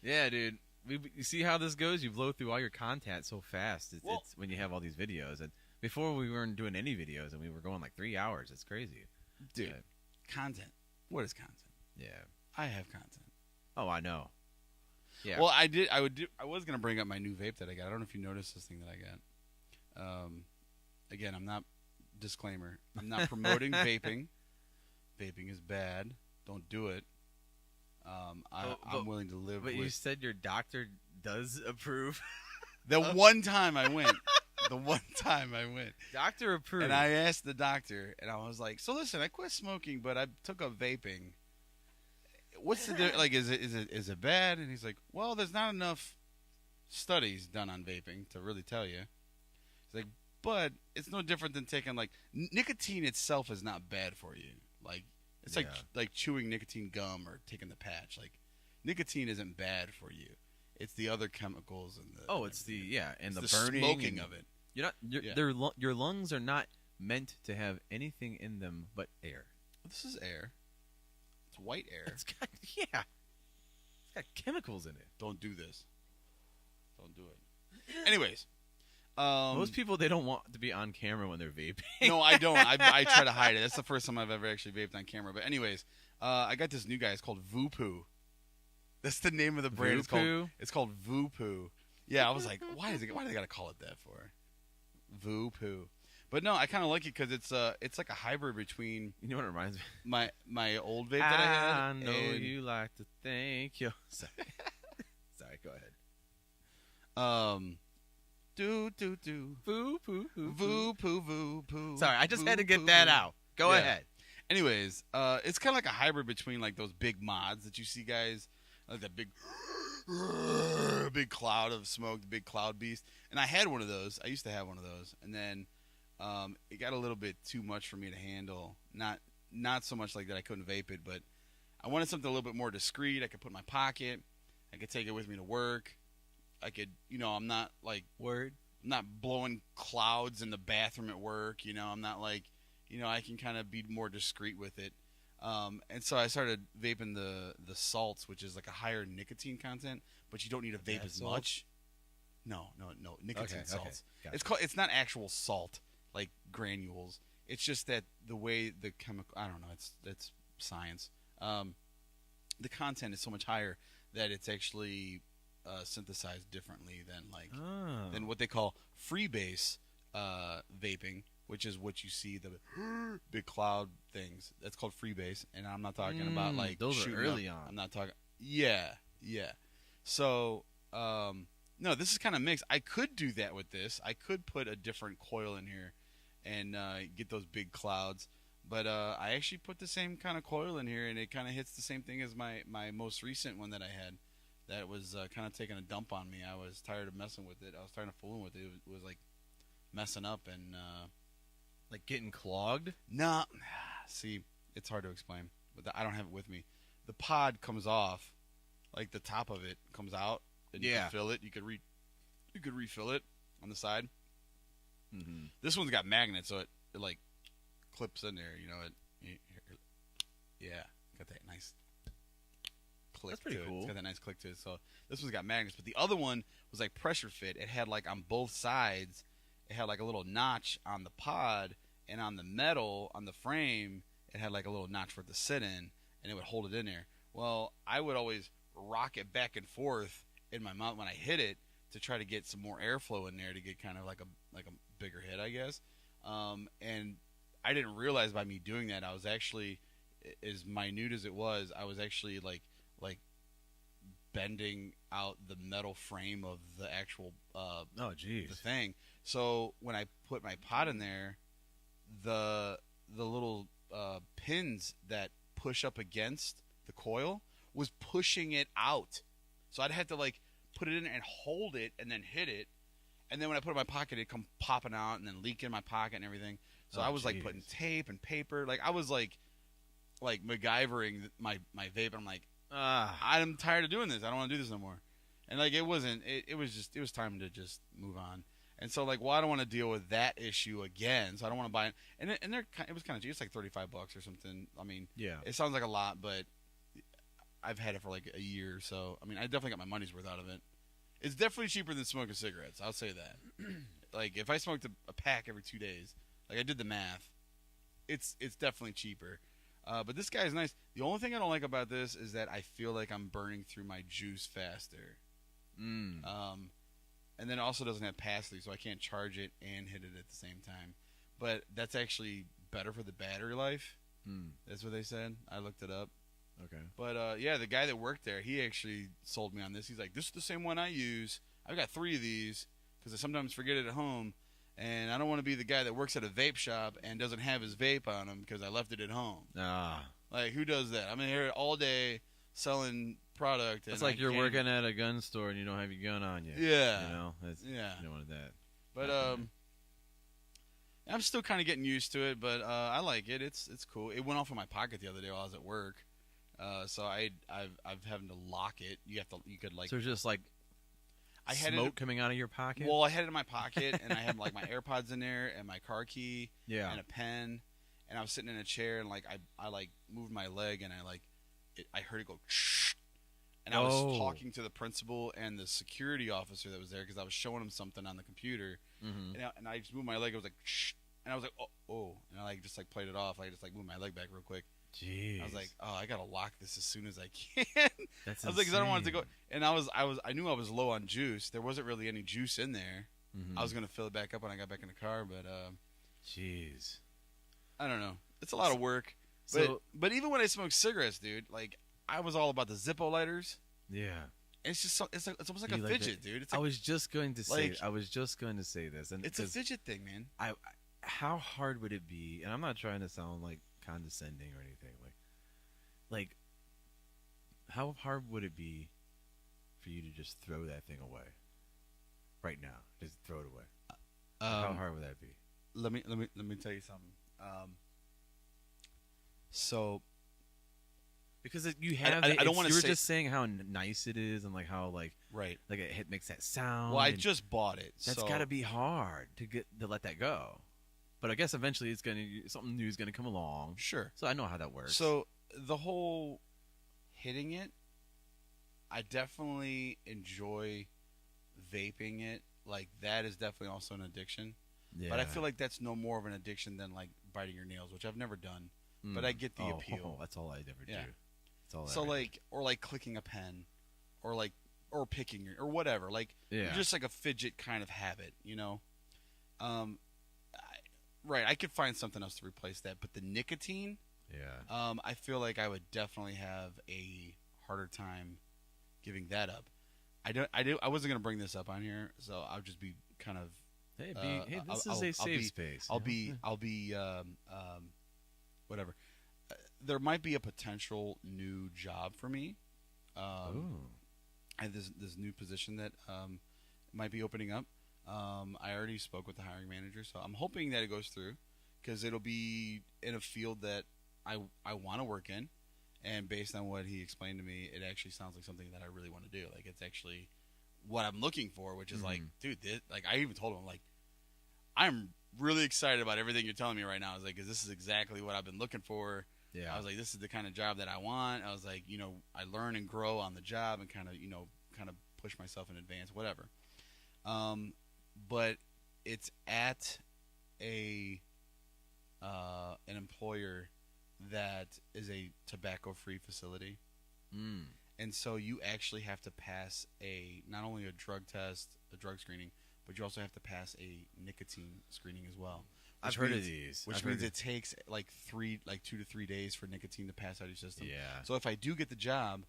Yeah, dude. You see how this goes? You blow through all your content so fast. It's when you have all these videos. And before we weren't doing any videos, and we were going like 3 hours. It's crazy, dude. Content. What is content? Yeah. I have content. Oh, I know. Yeah. Well, I was gonna bring up my new vape that I got. I don't know if you noticed this thing that I got. Again, I'm not. Disclaimer: I'm not promoting vaping. Vaping is bad. Don't do it. I'm willing to live. But you said your doctor does approve. The one time I went. Doctor approved. And I asked the doctor, and I was like, "So listen, I quit smoking, but I took up vaping. What's the like? Is it bad?" And he's like, "Well, there's not enough studies done on vaping to really tell you." He's like, "But it's no different than taking like nicotine itself is not bad for you. Like it's like chewing nicotine gum or taking the patch. Like nicotine isn't bad for you. It's the other chemicals and the and the burning smoking of it. You're not your lungs are not meant to have anything in them but air. This is air. It's white air. It's got chemicals in it. Don't do this. Don't do it. Anyways, most people they don't want to be on camera when they're vaping. No, I don't. I try to hide it. That's the first time I've ever actually vaped on camera. But anyways, I got this new guy. It's called Voopoo. That's the name of the brand. It's called Voopoo. Yeah, I was like, why do they gotta call it that for? Voopoo. But no, I kind of like it because it's like a hybrid between. You know what it reminds me? My old vape that I had. I know you like to think you. Sorry, go ahead. Do Voo poo voo poo voo poo. Sorry, I just had to get that out. Go ahead. Anyways, it's kind of like a hybrid between like those big mods that you see guys, like that big cloud of smoke, the big cloud beast. And I had one of those. I used to have one of those, and then it got a little bit too much for me to handle. Not so much like that I couldn't vape it, but I wanted something a little bit more discreet. I could put in my pocket. I could take it with me to work. I could, I'm not like I'm not blowing clouds in the bathroom at work. I'm not like, I can kind of be more discreet with it. And so I started vaping the salts, which is like a higher nicotine content, but you don't need to vape as much. No, nicotine salts. Okay. Gotcha. It's not actual salt like granules. It's just that the way the chemical, I don't know, it's science. The content is so much higher that it's actually synthesized differently than what they call freebase vaping, which is what you see the big cloud things. That's called freebase, and I'm not talking about like those are early on. I'm not talking. Yeah. So no, this is kind of mixed. I could do that with this. I could put a different coil in here and get those big clouds. But I actually put the same kind of coil in here, and it kind of hits the same thing as my most recent one that I had. That was kind of taking a dump on me. I was tired of messing with it. I was tired of fooling with it. It was like messing up and like getting clogged. Nah, see, it's hard to explain, but I don't have it with me. The pod comes off, like the top of it comes out, and you can fill it. You could refill it on the side. Mm-hmm. This one's got magnets, so it like clips in there. Got that nice click. That's pretty cool. It's got that nice click to it. So this one's got magnets, but the other one was like pressure fit. It had like on both sides, it had like a little notch on the pod, and on the metal on the frame, it had like a little notch for it to sit in, and it would hold it in there. Well, I would always rock it back and forth in my mouth when I hit it to try to get some more airflow in there to get kind of like a bigger hit, I guess. And I didn't realize by me doing that, I was actually, as minute as it was, I was actually like bending out the metal frame of the actual the thing. So when I put my pot in there, the little pins that push up against the coil was pushing it out. So I'd have to like put it in and hold it and then hit it. And then when I put it in my pocket, it'd come popping out and then leak in my pocket and everything. So I was like putting tape and paper. Like I was like MacGyvering my vape. I'm like, I'm tired of doing this. I don't want to do this no more. And like it was time to just move on. And so like, well, I don't want to deal with that issue again. So I don't want to buy it. And it was kind of cheap. It's like $35 or something. I mean, yeah, it sounds like a lot, but I've had it for like a year. So I mean, I definitely got my money's worth out of it. It's definitely cheaper than smoking cigarettes. I'll say that. Like if I smoked a pack every 2 days, like I did the math, it's definitely cheaper. But this guy's nice. The only thing I don't like about this is that I feel like I'm burning through my juice faster. And then it also doesn't have pass-through, so I can't charge it and hit it at the same time. But that's actually better for the battery life. That's what they said. I looked it up. Okay. But yeah, the guy that worked there, he actually sold me on this. He's like, this is the same one I use. I've got 3 of these because I sometimes forget it at home. And I don't want to be the guy that works at a vape shop and doesn't have his vape on him because I left it at home. Like, who does that? I'm in here all day selling product. It's like you're working at a gun store and you don't have your gun on you. Yeah. You know? You don't want that. But I'm still kind of getting used to it, but I like it. It's cool. It went off in my pocket the other day while I was at work. So I've having to lock it. You could like. So just like I had smoke coming out of your pocket? Well, I had it in my pocket, and I had like my AirPods in there, and my car key, and a pen, and I was sitting in a chair, and like I like moved my leg, and I heard it go, and I was talking to the principal and the security officer that was there because I was showing him something on the computer, and I just moved my leg. It was like, and I was like, oh, and I like just like played it off. I just like moved my leg back real quick. Jeez. I was like, oh, I gotta lock this as soon as I can. That's I was like, cause I don't want it to go. And I knew I was low on juice. There wasn't really any juice in there. I was gonna fill it back up when I got back in the car, but jeez, I don't know. It's a lot of work. But even when I smoke cigarettes, dude, like I was all about the Zippo lighters. Yeah. It's just it's almost like a fidget, dude. It's like, I was just going to say this, and it's a fidget thing, man. How hard would it be? And I'm not trying to sound like condescending or anything, like how hard would it be for you to just throw that thing away right now? Just throw it away. How hard would that be? Let me tell you something. So because you have I don't want to. You were just saying how nice it is and like how like it makes that sound. Well, I just bought it. That's got to be hard to let that go. But I guess eventually something new is gonna come along. Sure. So I know how that works. So the whole hitting it, I definitely enjoy vaping it. Like that is definitely also an addiction. Yeah. But I feel like that's no more of an addiction than like biting your nails, which I've never done. But I get the appeal. That's all I ever do. That's all. So or clicking a pen, or picking or whatever. Like just like a fidget kind of habit, you know. Right, I could find something else to replace that, but the nicotine, I feel like I would definitely have a harder time giving that up. I wasn't gonna bring this up on here, so I'll just be kind of. Hey, this is a safe space. I'll be whatever. There might be a potential new job for me. I have this new position that might be opening up. I already spoke with the hiring manager, so I'm hoping that it goes through because it'll be in a field that I want to work in, and based on what he explained to me, it actually sounds like something that I really want to do. Like it's actually what I'm looking for, which is like, dude, like I even told him like I'm really excited about everything you're telling me right now. I was like, 'cause this is exactly what I've been looking for. Yeah. I was like, this is the kind of job that I want. I was like, I learn and grow on the job and kind of push myself in advance, whatever. But it's at a an employer that is a tobacco-free facility. Mm. And so you actually have to pass not only a drug test, a drug screening, but you also have to pass a nicotine screening as well. I've heard of these. Which means it takes like 2 to 3 days for nicotine to pass out of your system. Yeah. So if I do get the job,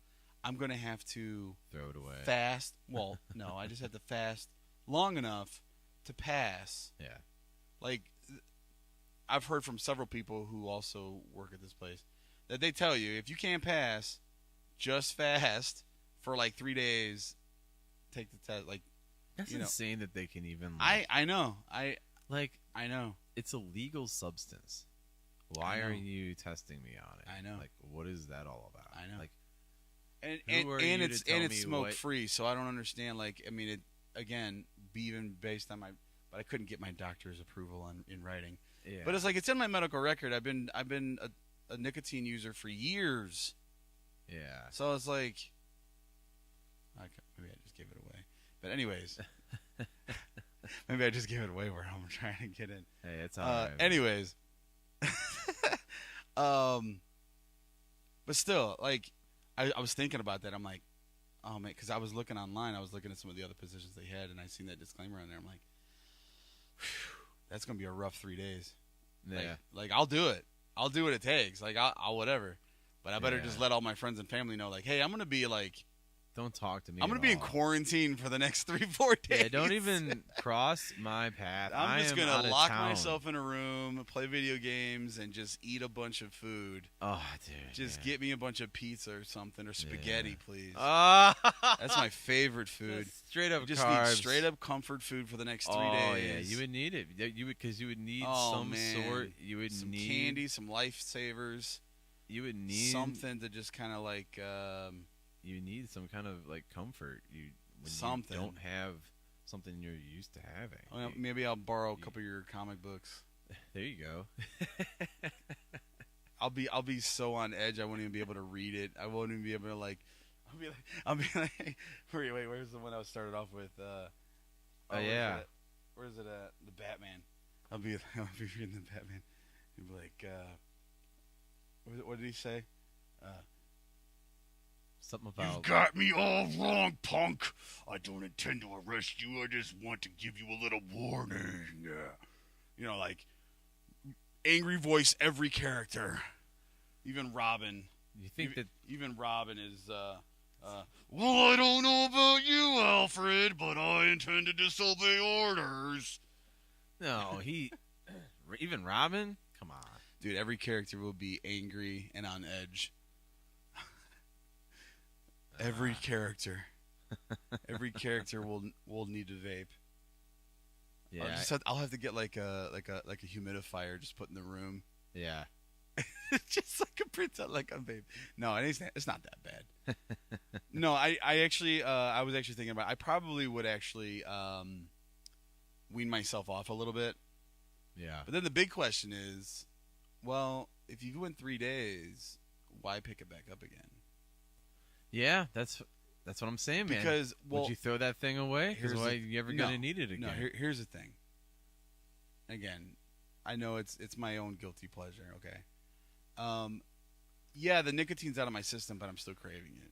I'm going to have to throw it away. Fast. Well, no, I just have to fast long enough to pass. Yeah. Like, I've heard from several people who also work at this place that they tell you if you can't pass, just fast for like 3 days. Take the test. Like, that's insane that they can even. I know. I know. It's a legal substance. Why are you testing me on it? I know. Like, what is that all about? I know. Like, and it's smoke free, so I don't understand. Like, I mean, it again, even based on but I couldn't get my doctor's approval in writing. Yeah. But it's like it's in my medical record. I've been a nicotine user for years. Yeah. So it's like, okay, maybe I just gave it away. But anyways, maybe I just gave it away where I'm trying to get in. Hey, it's all right. Anyways, but still, like, I was thinking about that. I'm like, oh man, because I was looking online. I was looking at some of the other positions they had, and I seen that disclaimer on there. I'm like, that's gonna be a rough 3 days. Yeah. Like I'll do it. I'll do what it takes. Like I'll whatever. But I better just let all my friends and family know. Like, hey, I'm gonna be like. Don't talk to me. I'm gonna be in quarantine for the next 3-4 days. Yeah, don't even cross my path. I'm just gonna lock myself in a room, play video games, and just eat a bunch of food. Oh, dude. Just get me a bunch of pizza or something, or spaghetti, please. That's my favorite food. Straight up just carbs. need straight up comfort food for the next 3 days. Oh yeah, you would need it. Because you would need some sort. You would some need candy, some lifesavers. You would need something to just kind of like. You need some kind of like comfort. You don't have something you're used to having. Well, maybe I'll borrow a couple of your comic books. There you go. I'll be so on edge. I won't even be able to read it. I won't even be able to like. I'll be like. Wait. Where's the one I started off with? Yeah. Where's it at? The Batman. I'll be reading the Batman. He'll be like. What did he say? Something about. You've got me all wrong, punk. I don't intend to arrest you. I just want to give you a little warning. You know, like angry voice every character, even Robin. You think that even Robin is? Well, I don't know about you, Alfred, but I intend to disobey orders. No, even Robin. Come on, dude. Every character will be angry and on edge. Every character will need to vape. Yeah, I'll have to get like a humidifier just put in the room. Yeah, just like a pretend like a vape. No, it's not that bad. No, I actually I was actually thinking about. I probably would actually wean myself off a little bit. Yeah, but then the big question is, well, if you go in 3 days, why pick it back up again? Yeah, that's what I'm saying, man. Because would you throw that thing away? Because why are you ever going to need it again? No, here's the thing. Again, I know it's my own guilty pleasure. Okay. Yeah, the nicotine's out of my system, but I'm still craving it.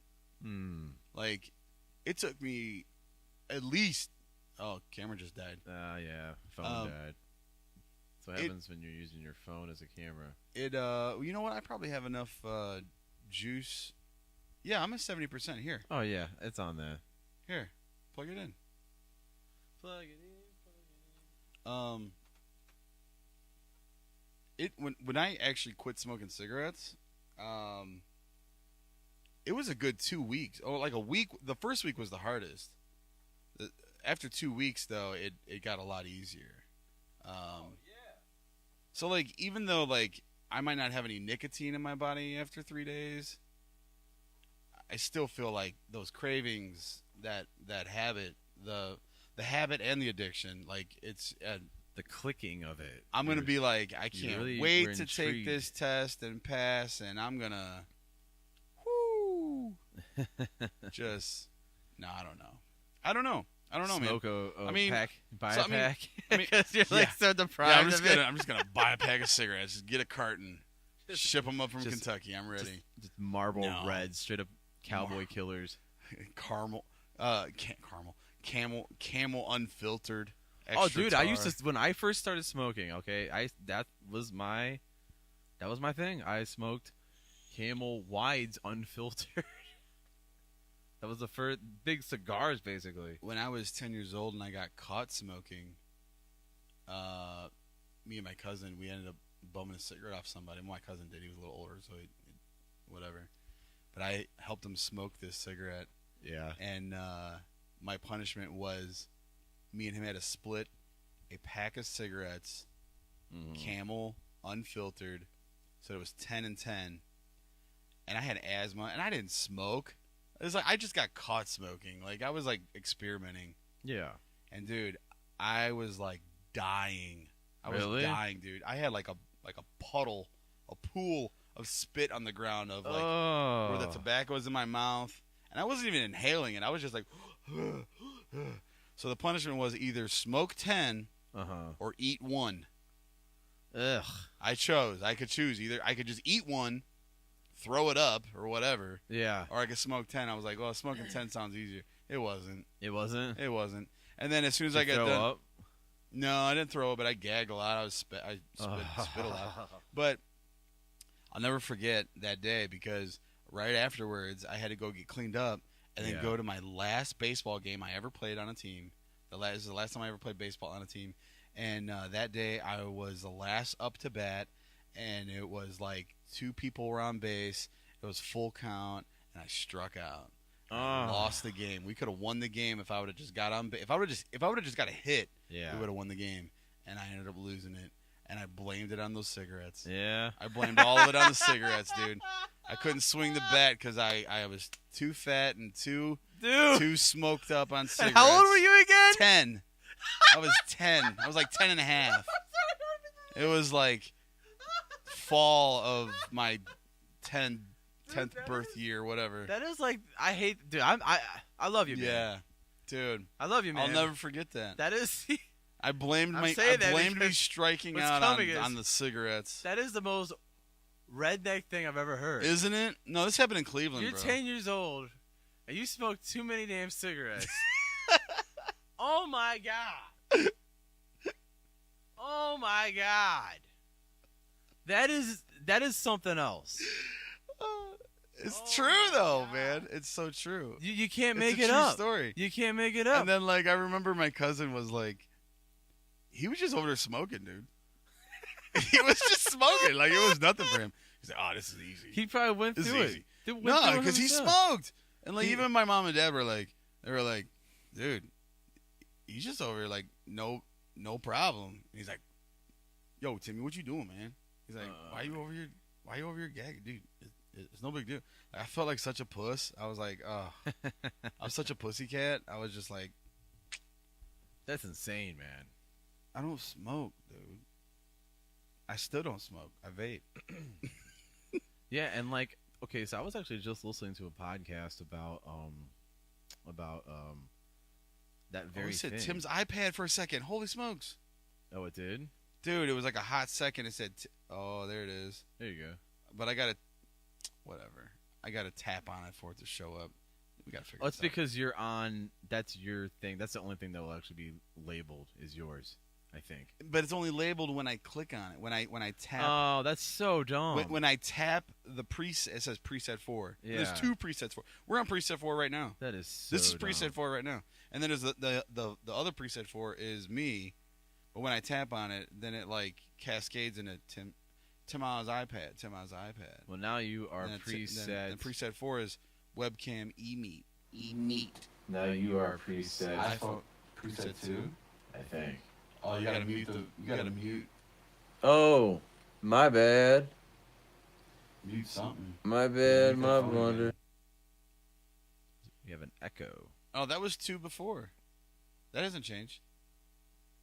Like, it took me at least. Oh, camera just died. Yeah, phone died. That's what happens when you're using your phone as a camera. You know what? I probably have enough juice. Yeah, I'm at 70% here. Oh yeah, it's on there. Here, plug it in. Plug it in. When I actually quit smoking cigarettes, it was a good 2 weeks. Oh, like a week. The first week was the hardest. After 2 weeks, though, it got a lot easier. So like, even though like I might not have any nicotine in my body after 3 days, I still feel like those cravings, that habit, the habit and the addiction, like it's the clicking of it. I'm gonna be like, I can't really wait to take this test and pass, and I'm gonna, just no, I don't know. I don't know, smoke man. a I mean, pack, buy so, a pack, I mean, because you're like so deprived. Yeah, I'm just gonna buy a pack of cigarettes. Just get a carton, ship them up from Kentucky. I'm ready. Just Marlboro Reds, straight up cowboy killers. Camel unfiltered. Oh, Extra dude, tar. I used to when I first started smoking. Okay, that was my thing. I smoked Camel Wides unfiltered. That was the first big cigars, basically. When I was 10 years old and I got caught smoking, me and my cousin, we ended up bumming a cigarette off somebody. My cousin did. He was a little older, so whatever. But I helped him smoke this cigarette. Yeah. And my punishment was me and him had to split a pack of cigarettes, Camel, unfiltered. So it was 10 and 10. And I had asthma, and I didn't smoke. It was like I just got caught smoking. Like I was like experimenting. Yeah. And dude, I was like dying. I was dying, dude. I had like a puddle, a pool of spit on the ground of like where the tobacco was in my mouth, and I wasn't even inhaling it. I was just like, so the punishment was either smoke 10 or eat 1. Ugh. I chose. I could choose either. I could just eat 1. Throw it up or whatever. Yeah. Or I could smoke 10. I was like, well, smoking 10 sounds easier. It wasn't. It wasn't? It wasn't. And then as soon as I got throw done. up? No, I didn't throw up, but I gagged a lot. I spit a lot. But I'll never forget that day because right afterwards I had to go get cleaned up and then go to my last baseball game I ever played on a team. This is the last time I ever played baseball on a team. And that day I was the last up to bat. And it was like 2 people were on base. It was full count, and I struck out. I lost the game. We could have won the game if I would have just got on base. If I would have just got a hit, we would have won the game. And I ended up losing it, and I blamed it on those cigarettes. Yeah, I blamed all of it on the cigarettes, dude. I couldn't swing the bat because I was too fat and too smoked up on cigarettes. And how old were you again? 10. I was 10. I was like 10 and a half. It was like fall of my 10th birth year, whatever. That is like I love you, man. Yeah, dude, I love you, man. I'll never forget that. That is. I blamed me striking out on the cigarettes. That is the most redneck thing I've ever heard. Isn't it? No, this happened in Cleveland. You're bro. 10 years old and you smoke too many damn cigarettes. Oh my god. Oh my god. That is something else. It's true though, man. It's so true. You can't make it's it a true up. Story. You can't make it up. And then like I remember my cousin was like, he was just over there smoking, dude. He was just smoking like it was nothing for him. He's like, oh, this is easy. He probably went through it. No, because he smoked. And like even my mom and dad were like, dude, he's just over here like no problem. And he's like, yo, Timmy, what you doing, man? He's like, why you over here gagging, dude? It's no big deal. Like, I felt like such a puss. I was like, oh, I'm such a pussycat. I was just like, that's insane, man. I don't smoke, dude. I still don't smoke. I vape. Yeah, and like, okay, so I was actually just listening to a podcast about that very thing. thing. Tim's iPad for a second. Holy smokes! Oh, it did? Dude, it was like a hot second. It said, oh, there it is. There you go. But I gotta tap on it for it to show up. We gotta figure. Oh, it's because you're on. That's your thing. That's the only thing that will actually be labeled is yours, I think. But it's only labeled when I click on it. When I tap. Oh, that's so dumb. When I tap the preset, it says preset 4. Yeah. There's 2 presets 4. We're on preset 4 right now. That is so This is dumb. preset 4 right now. And then there's the other preset 4 is me. But when I tap on it, then it like cascades into Tim's iPad. Well, now you are preset. preset. And preset 4 is webcam e-meet. Now you are preset. iPhone preset 2, I think. Oh, you gotta mute. Oh, my bad. Mute something. My bad, my blunder. You have an echo. Oh, that was 2 before. That hasn't changed.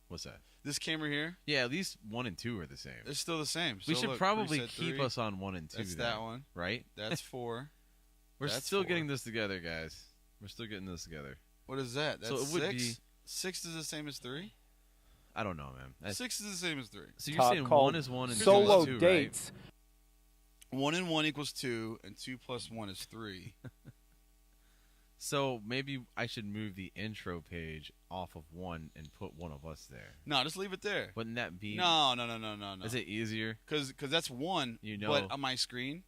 What's that? This camera here? Yeah, at least 1 and 2 are the same. It's still the same. We So should look, probably preset keep 3, us on 1 and 2. That's then, that one. right? That's 4. We're That's still 4. getting this together, guys. We're still getting this together. What is that? That's So it would 6? be- 6 is the same as 3? I don't know, man. 6 is the same as 3. So you're Talk saying called 1 is 1 and 2 solo is 2, dates. right? 1 and 1 equals 2, and 2 plus 1 is 3. So maybe I should move the intro page off of 1 and put one of us there. No, just leave it there. Wouldn't that be? No. Is it easier? Because that's 1. You know. But on my screen,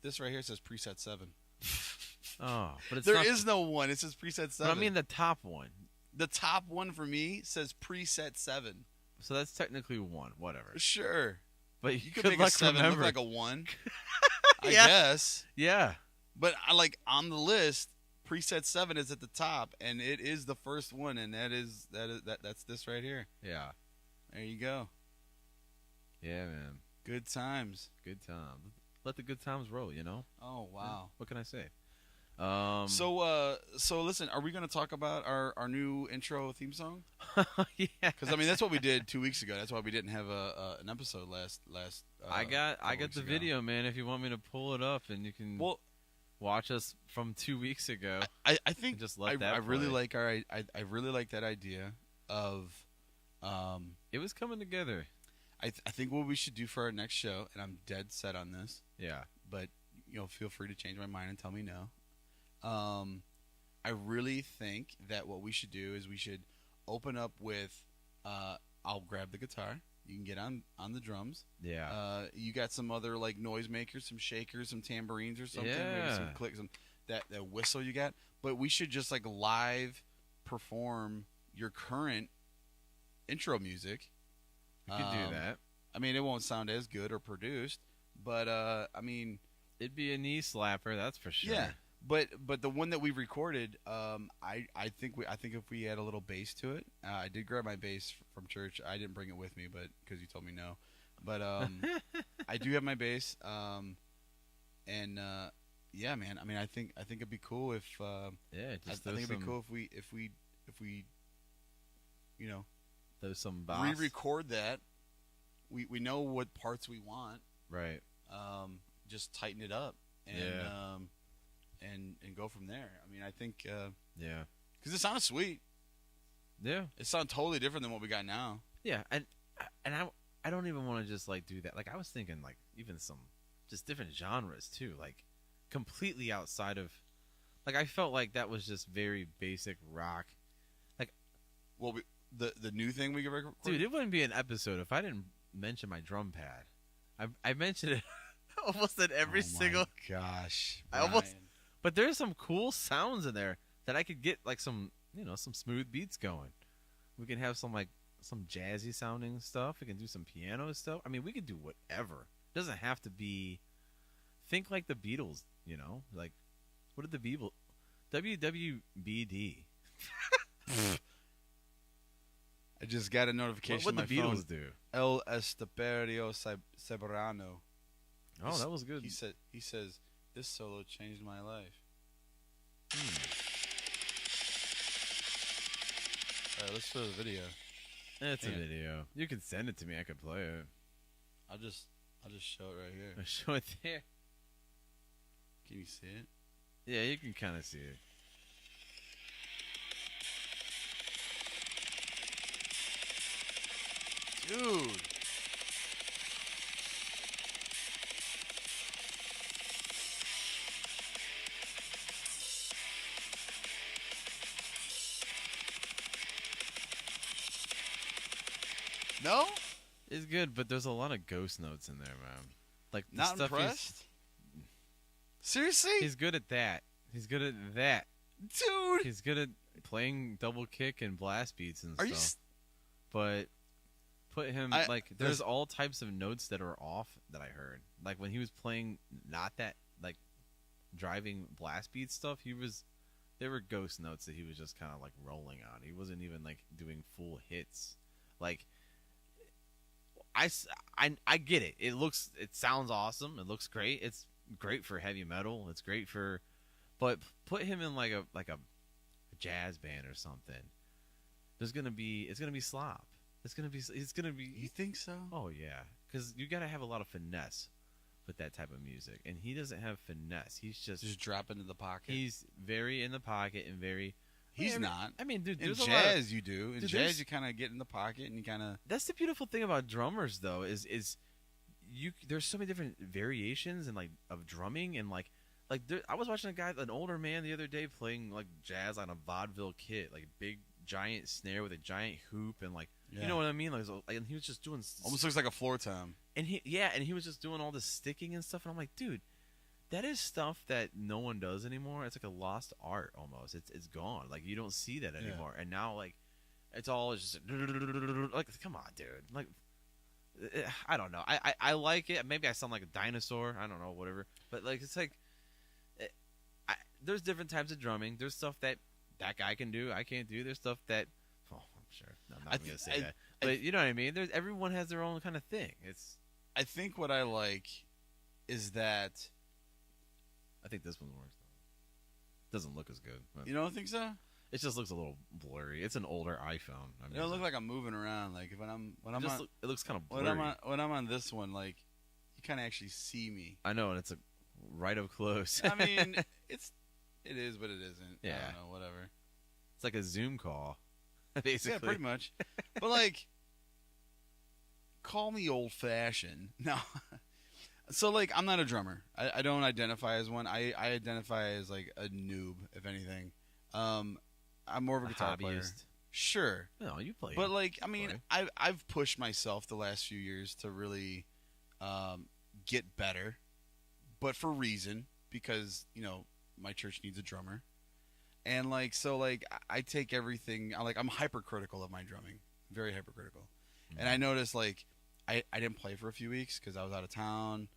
this right here says preset 7. Oh, but it's There not, is no 1. It says preset 7. But I mean the top one. The top one for me says preset 7. So that's technically 1. Whatever. Sure. But You could good make a luck 7 remembering. look like a 1. I Yeah. guess. Yeah. But I like on the list, preset 7 is at the top, and it is the first one, and that's this right here. Yeah. There you go. Yeah, man. Good times. Good time. Let the good times roll. You know. Oh wow. What can I say? So listen, are we going to talk about our new intro theme song? Yeah. Because I mean that's what we did 2 weeks ago. That's why we didn't have an episode last. I got couple the weeks ago. video, man. If you want me to pull it up, and you can watch us from 2 weeks ago. I think and just let that I really play. like I really like that idea of It was coming together. I think what we should do for our next show, and I'm dead set on this, Yeah. but feel free to change my mind and tell me no. I really think that what we should do is we should open up with I'll grab the guitar. You can get on the drums. Yeah. You got some other like noise makers, some shakers, some tambourines or something. Maybe some Yeah. clicks, that whistle you got. But we should just like live perform your current intro music. We could do that. I mean, it won't sound as good or produced, but I mean, It'd be a knee slapper, that's for sure. yeah. But the one that we recorded, I think if we add a little bass to it, I did grab my bass from church. I didn't bring it with me, but because you told me no. But I do have my bass, and yeah, man. I mean, I think it'd be cool if Yeah, I just think it'd be cool if we those some boss. re-record that. We know what parts we want. Right. Just tighten it up and Yeah. and go from there. I mean, I think Yeah. because it sounds sweet. Yeah. It sounds totally different than what we got now. Yeah, and I don't even want to just like do that. Like I was thinking like even some just different genres too, like completely outside of like I felt like that was just very basic rock. Like Well, the new thing we could record. dude, it wouldn't be an episode if I didn't mention my drum pad. I mentioned it almost at every single gosh. I almost Brian. but there's some cool sounds in there that I could get like some some smooth beats going. We can have some like some jazzy sounding stuff. We can do some piano stuff. I mean, we could do whatever. It doesn't have to be. Think like the Beatles, like what did the Beatles? WWBD. I just got a notification What on my the Beatles phone. do? El Esteperio Ceberano. Oh, that was good. He says this solo changed my life. All right, let's show the video. It's a Hang on. video. You can send it to me. I could play it. I'll just show it right here. I'll show it there. Can you see it? Yeah, you can kind of see it. Dude. No? It's good, but there's a lot of ghost notes in there, man. Like the Not stuff impressed? Seriously? He's good at that. He's good at that. Dude. He's good at playing double kick and blast beats and Are you stuff. But put him like there's all types of notes that are off that I heard. Like when he was playing not that like driving blast beat stuff, there were ghost notes that he was just kind of like rolling on. He wasn't even like doing full hits. Like I get it. It sounds awesome. It looks great. It's great for heavy metal. It's great for, but put him in like a jazz band or something. It's gonna be slop. It's gonna be. You think so? Oh yeah, because you gotta have a lot of finesse with that type of music, and he doesn't have finesse. He's just drop into the pocket. He's very in the pocket and very. He's not. I mean, dude, in there's jazz you do. In dude, jazz you kind of get in the pocket and you kind of. That's the beautiful thing about drummers, though, is there's so many different variations and like of drumming and like I was watching an older man the other day playing like jazz on a vaudeville kit, like big giant snare with a giant hoop and like you know what I mean, like and he was just doing almost looks like a floor tom. And he was just doing all this sticking and stuff, and I'm like, dude, that is stuff that no one does anymore. It's like a lost art almost. It's gone. Like you don't see that anymore. And now like it's all just like, come on, dude. Like I don't know. I like it. Maybe I sound like a dinosaur. I don't know, whatever. But like it's like there's different types of drumming. There's stuff that guy can do, I can't do. There's stuff that I'm sure. No, I'm not gonna say that. But you know what I mean. Everyone has their own kind of thing. I think what I like is that. I think this one works. Doesn't look as good. You don't think so? It just looks a little blurry. It's an older iPhone. I mean, it don't look like I'm moving around. Like when I'm on, it looks kind of blurry. When I'm on this one, like you kind of actually see me. I know, and it's right up close. I mean, it is, but it isn't. Yeah. I don't know, whatever. It's like a Zoom call, basically. Yeah, pretty much. But like, call me old fashioned. No. So, like, I'm not a drummer. I don't identify as one. I identify as, like, a noob, if anything. I'm more of a guitar player. Sure. No, you play. But, like, I mean, I've pushed myself the last few years to really get better. But for reason, because, you know, my church needs a drummer. And, like, so, like, I take everything. I'm hypercritical of my drumming. Very hypercritical. Mm-hmm. And I noticed, like, I didn't play for a few weeks because I was out of town.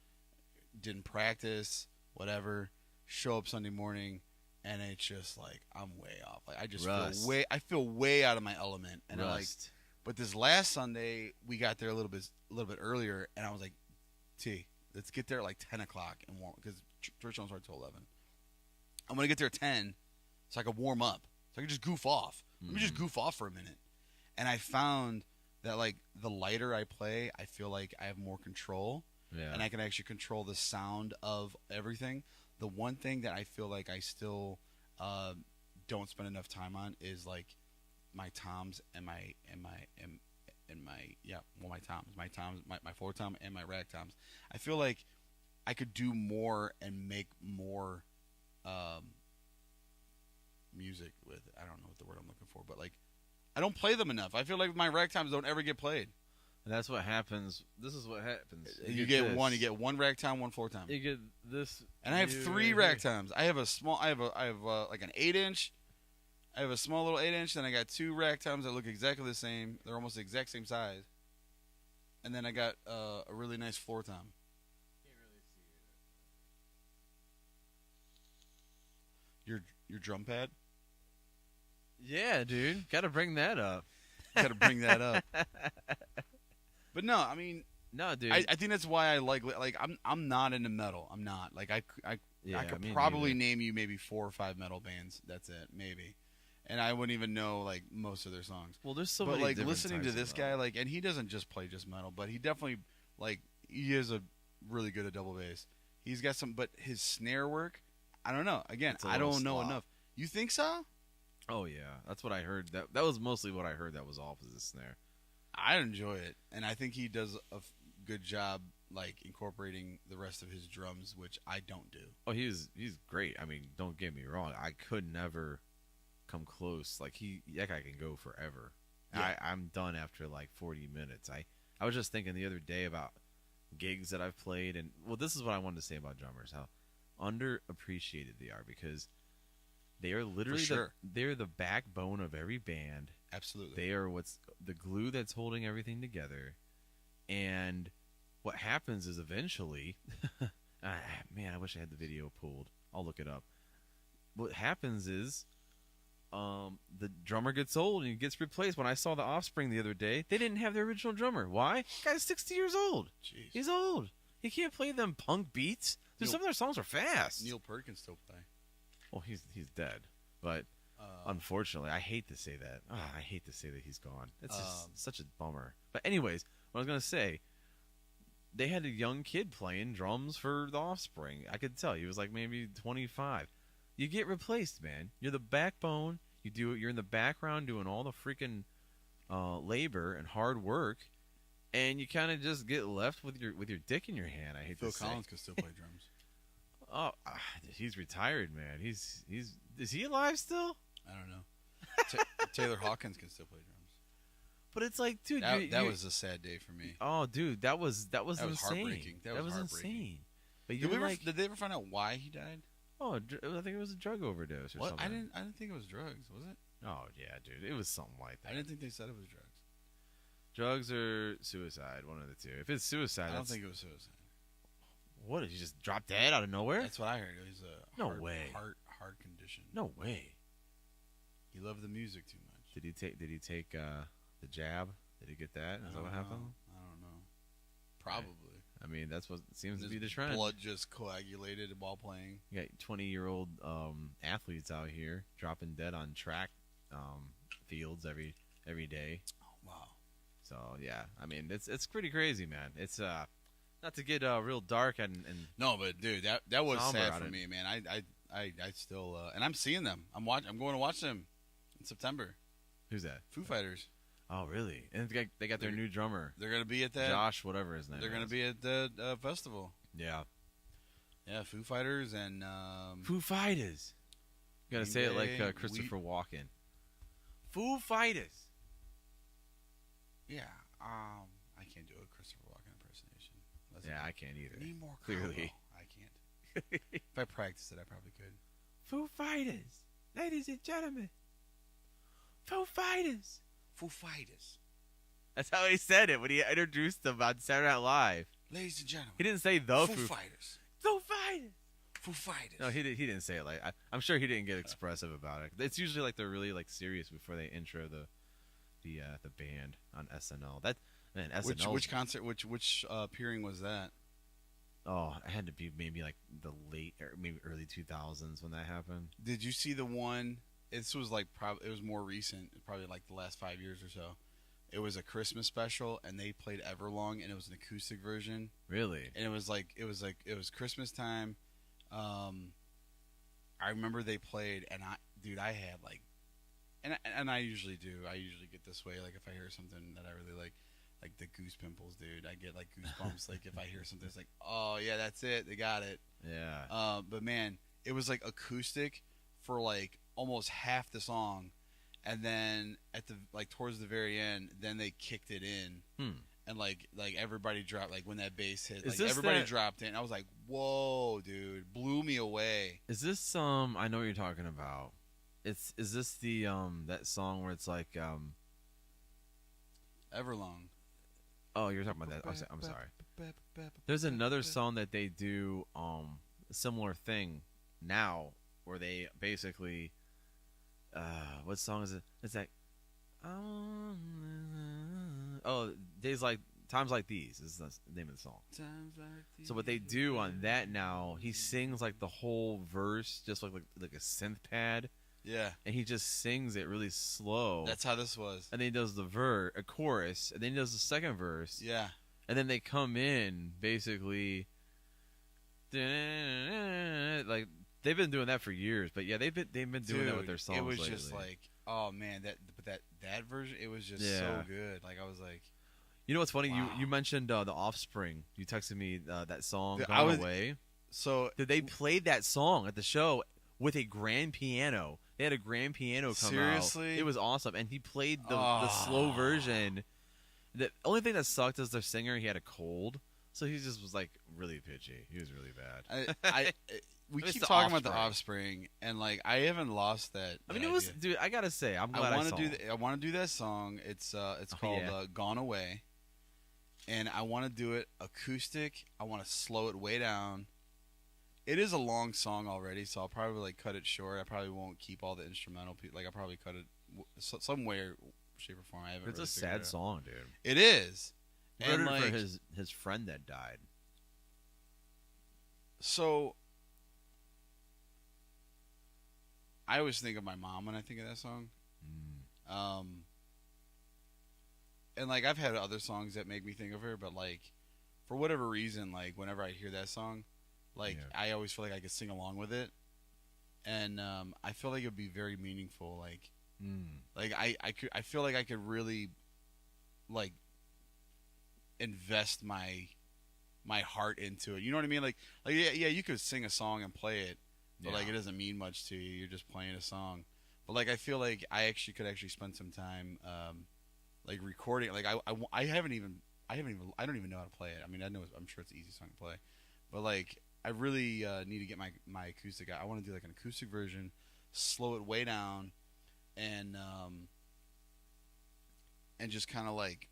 Didn't practice, whatever. Show up Sunday morning, and it's just like I'm way off. Like I just feel way out of my element. And but this last Sunday we got there a little bit earlier, and I was like, let's get there at like 10 o'clock and warm because church don't start till 11. I'm gonna get there at 10, so I can warm up, so I can just goof off. Let me just goof off for a minute. And I found that like the lighter I play, I feel like I have more control. Yeah. And I can actually control the sound of everything. The one thing that I feel like I still don't spend enough time on is like my toms and my floor tom and my rag toms. I feel like I could do more and make more music with. I don't know what the word I'm looking for, but like I don't play them enough. I feel like my rag toms don't ever get played. And that's what happens. This is what happens. You get one. You get one rag tom, one floor tom. You get this. And I have 3 rag toms. I have a small. I have like an 8-inch. I have a small little 8-inch. Then I got 2 rag toms that look exactly the same. They're almost the exact same size. And then I got a really nice floor tom. Can't really see it. Your drum pad. Yeah, dude. Got to bring that up. Got to bring that up. But no, I mean, no, dude. I think that's why I like I'm not into metal. I'm not like I could probably name you maybe 4 or 5 metal bands. That's it, maybe, and I wouldn't even know like most of their songs. Well, there's so many. But like different listening to this guy, like, and he doesn't just play just metal, but he definitely like he is a really good at double bass. He's got some, but his snare work, I don't know. Again, I don't know enough. You think so? Oh yeah, that's what I heard. That was mostly what I heard. That was off of the snare. I enjoy it, and I think he does a good job, like incorporating the rest of his drums, which I don't do. Oh, he's great. I mean, don't get me wrong. I could never come close. Like that guy can go forever. Yeah. I'm done after like 40 minutes. I was just thinking the other day about gigs that I've played, and well, this is what I wanted to say about drummers: how underappreciated they are, because they are literally they're the backbone of every band. Absolutely. They are what's the glue that's holding everything together. And what happens is eventually man, I wish I had the video pulled. I'll look it up. What happens is the drummer gets old and he gets replaced. When I saw The Offspring the other day, they didn't have their original drummer. Why? The guy's 60 years old. Jeez. He's old. He can't play them punk beats. Some of their songs are fast. Neil Peart can still play. Well, he's dead. But unfortunately, I hate to say that. I hate to say that he's gone. It's just such a bummer. But anyways, what I was going to say, they had a young kid playing drums for The Offspring. I could tell. He was like maybe 25. You get replaced, man. You're the backbone. You're in the background doing all the freaking labor and hard work, and you kind of just get left with your dick in your hand. I hate Phil to say. Collins can still play drums. Oh, he's retired, man. Is he alive still? I don't know. Taylor Hawkins can still play drums. But it's like, dude, that was a sad day for me. Oh, dude, that was insane. Heartbreaking. That was heartbreaking. Insane. But did they ever find out why he died? Oh, I think it was a drug overdose or something. I didn't think it was drugs. Was it? Oh yeah, dude, it was something like that. I didn't think they said it was drugs. Drugs or suicide, one of the two. If it's suicide, I don't think it was suicide. What? Did he just drop dead out of nowhere? That's what I heard. It was a heart condition. No way. He loved the music too much. Did he take the jab? Did he get that? Is that what happened? I don't know. Probably. I mean, that's what seems to be the trend. Blood just coagulated while playing. You got 20-year-old athletes out here dropping dead on track fields every day. Oh, wow. So yeah, I mean, it's pretty crazy, man. It's not to get real dark and no, but dude, that was sad for me, man. I still and I'm seeing them. I'm going to watch them in September. Who's that? Foo Fighters. Oh, really? And they got their new drummer. They're going to be at that. Josh, whatever his name is. They're going to be at the festival. Yeah. Yeah, Foo Fighters and... Foo Fighters. You got to say it like Christopher Walken. Foo Fighters. Yeah. I can't do a Christopher Walken impersonation. I can't either. Need more clearly. I can't. If I practiced it, I probably could. Foo Fighters. Ladies and gentlemen. Foo Fighters. Foo Fighters. That's how he said it when he introduced them on Saturday Night Live. Ladies and gentlemen. He didn't say the Foo Fighters. Foo Fighters. Foo Fighters. No, he didn't say it like. I'm sure he didn't get expressive about it. It's usually like they're really like serious before they intro the band on SNL. That man, SNL. Which concert? Which appearing was that? Oh, it had to be maybe like the late or maybe early 2000s when that happened. Did you see the one? This was like it was more recent, probably like the last 5 years or so. It was a Christmas special, and they played Everlong, and it was an acoustic version. Really? And it was Christmas time. I remember they played, and I had like, and I usually do. I usually get this way, like if I hear something that I really like the goose pimples, dude. I get like goosebumps. Like if I hear something, it's like, oh yeah, that's it. They got it. Yeah. But man, it was like acoustic for like almost half the song, and then at the towards the very end, then they kicked it in, and like everybody dropped, like when that bass hit, like everybody dropped in. I was like, whoa, dude, blew me away. Is this I know what you're talking about. Is this the that song where it's like Everlong? Oh, you're talking about that. I'm sorry. There's another song that they do a similar thing now where they basically what song is it? It's like Times Like These is the name of the song. Times like these. So what they do on that now, he sings like the whole verse just like a synth pad. Yeah. And he just sings it really slow. That's how this was. And then he does a chorus, and then he does the second verse. Yeah. And then they come in basically like they've been doing that for years, but yeah, they've been doing that with their songs. It was lately. just like, oh man, that version, it was just so good. Like I was like, you know what's funny? Wow. You mentioned the Offspring. You texted me that song Gone Away. So did they play that song at the show with a grand piano? They had a grand piano come Seriously? out. It was awesome, and he played the slow version. The only thing that sucked is their singer. He had a cold, so he just was like really pitchy. He was really bad. We keep talking about the Offspring, and like I haven't lost that. I mean, it was, dude. I gotta say, I'm glad I saw it. I want to do that song. It's called "Gone Away," and I want to do it acoustic. I want to slow it way down. It is a long song already, so I'll probably like cut it short. I probably won't keep all the instrumental. Like I'll probably cut it some way, shape, or form. I haven't. It's really a sad song, dude. It is. He wrote it for his friend that died. So I always think of my mom when I think of that song. And like I've had other songs that make me think of her, but like for whatever reason, like whenever I hear that song, like I always feel like I could sing along with it. and I feel like it would be very meaningful. Like I feel like I could really like invest my heart into it. You know what I mean? Like yeah, you could sing a song and play it, but like it doesn't mean much to you. You're just playing a song. But like I feel like I could spend some time like recording. Like I don't even know how to play it. I mean, I'm sure it's an easy song to play, but like I really need to get my acoustic out. I want to do like an acoustic version, slow it way down, and just kind of like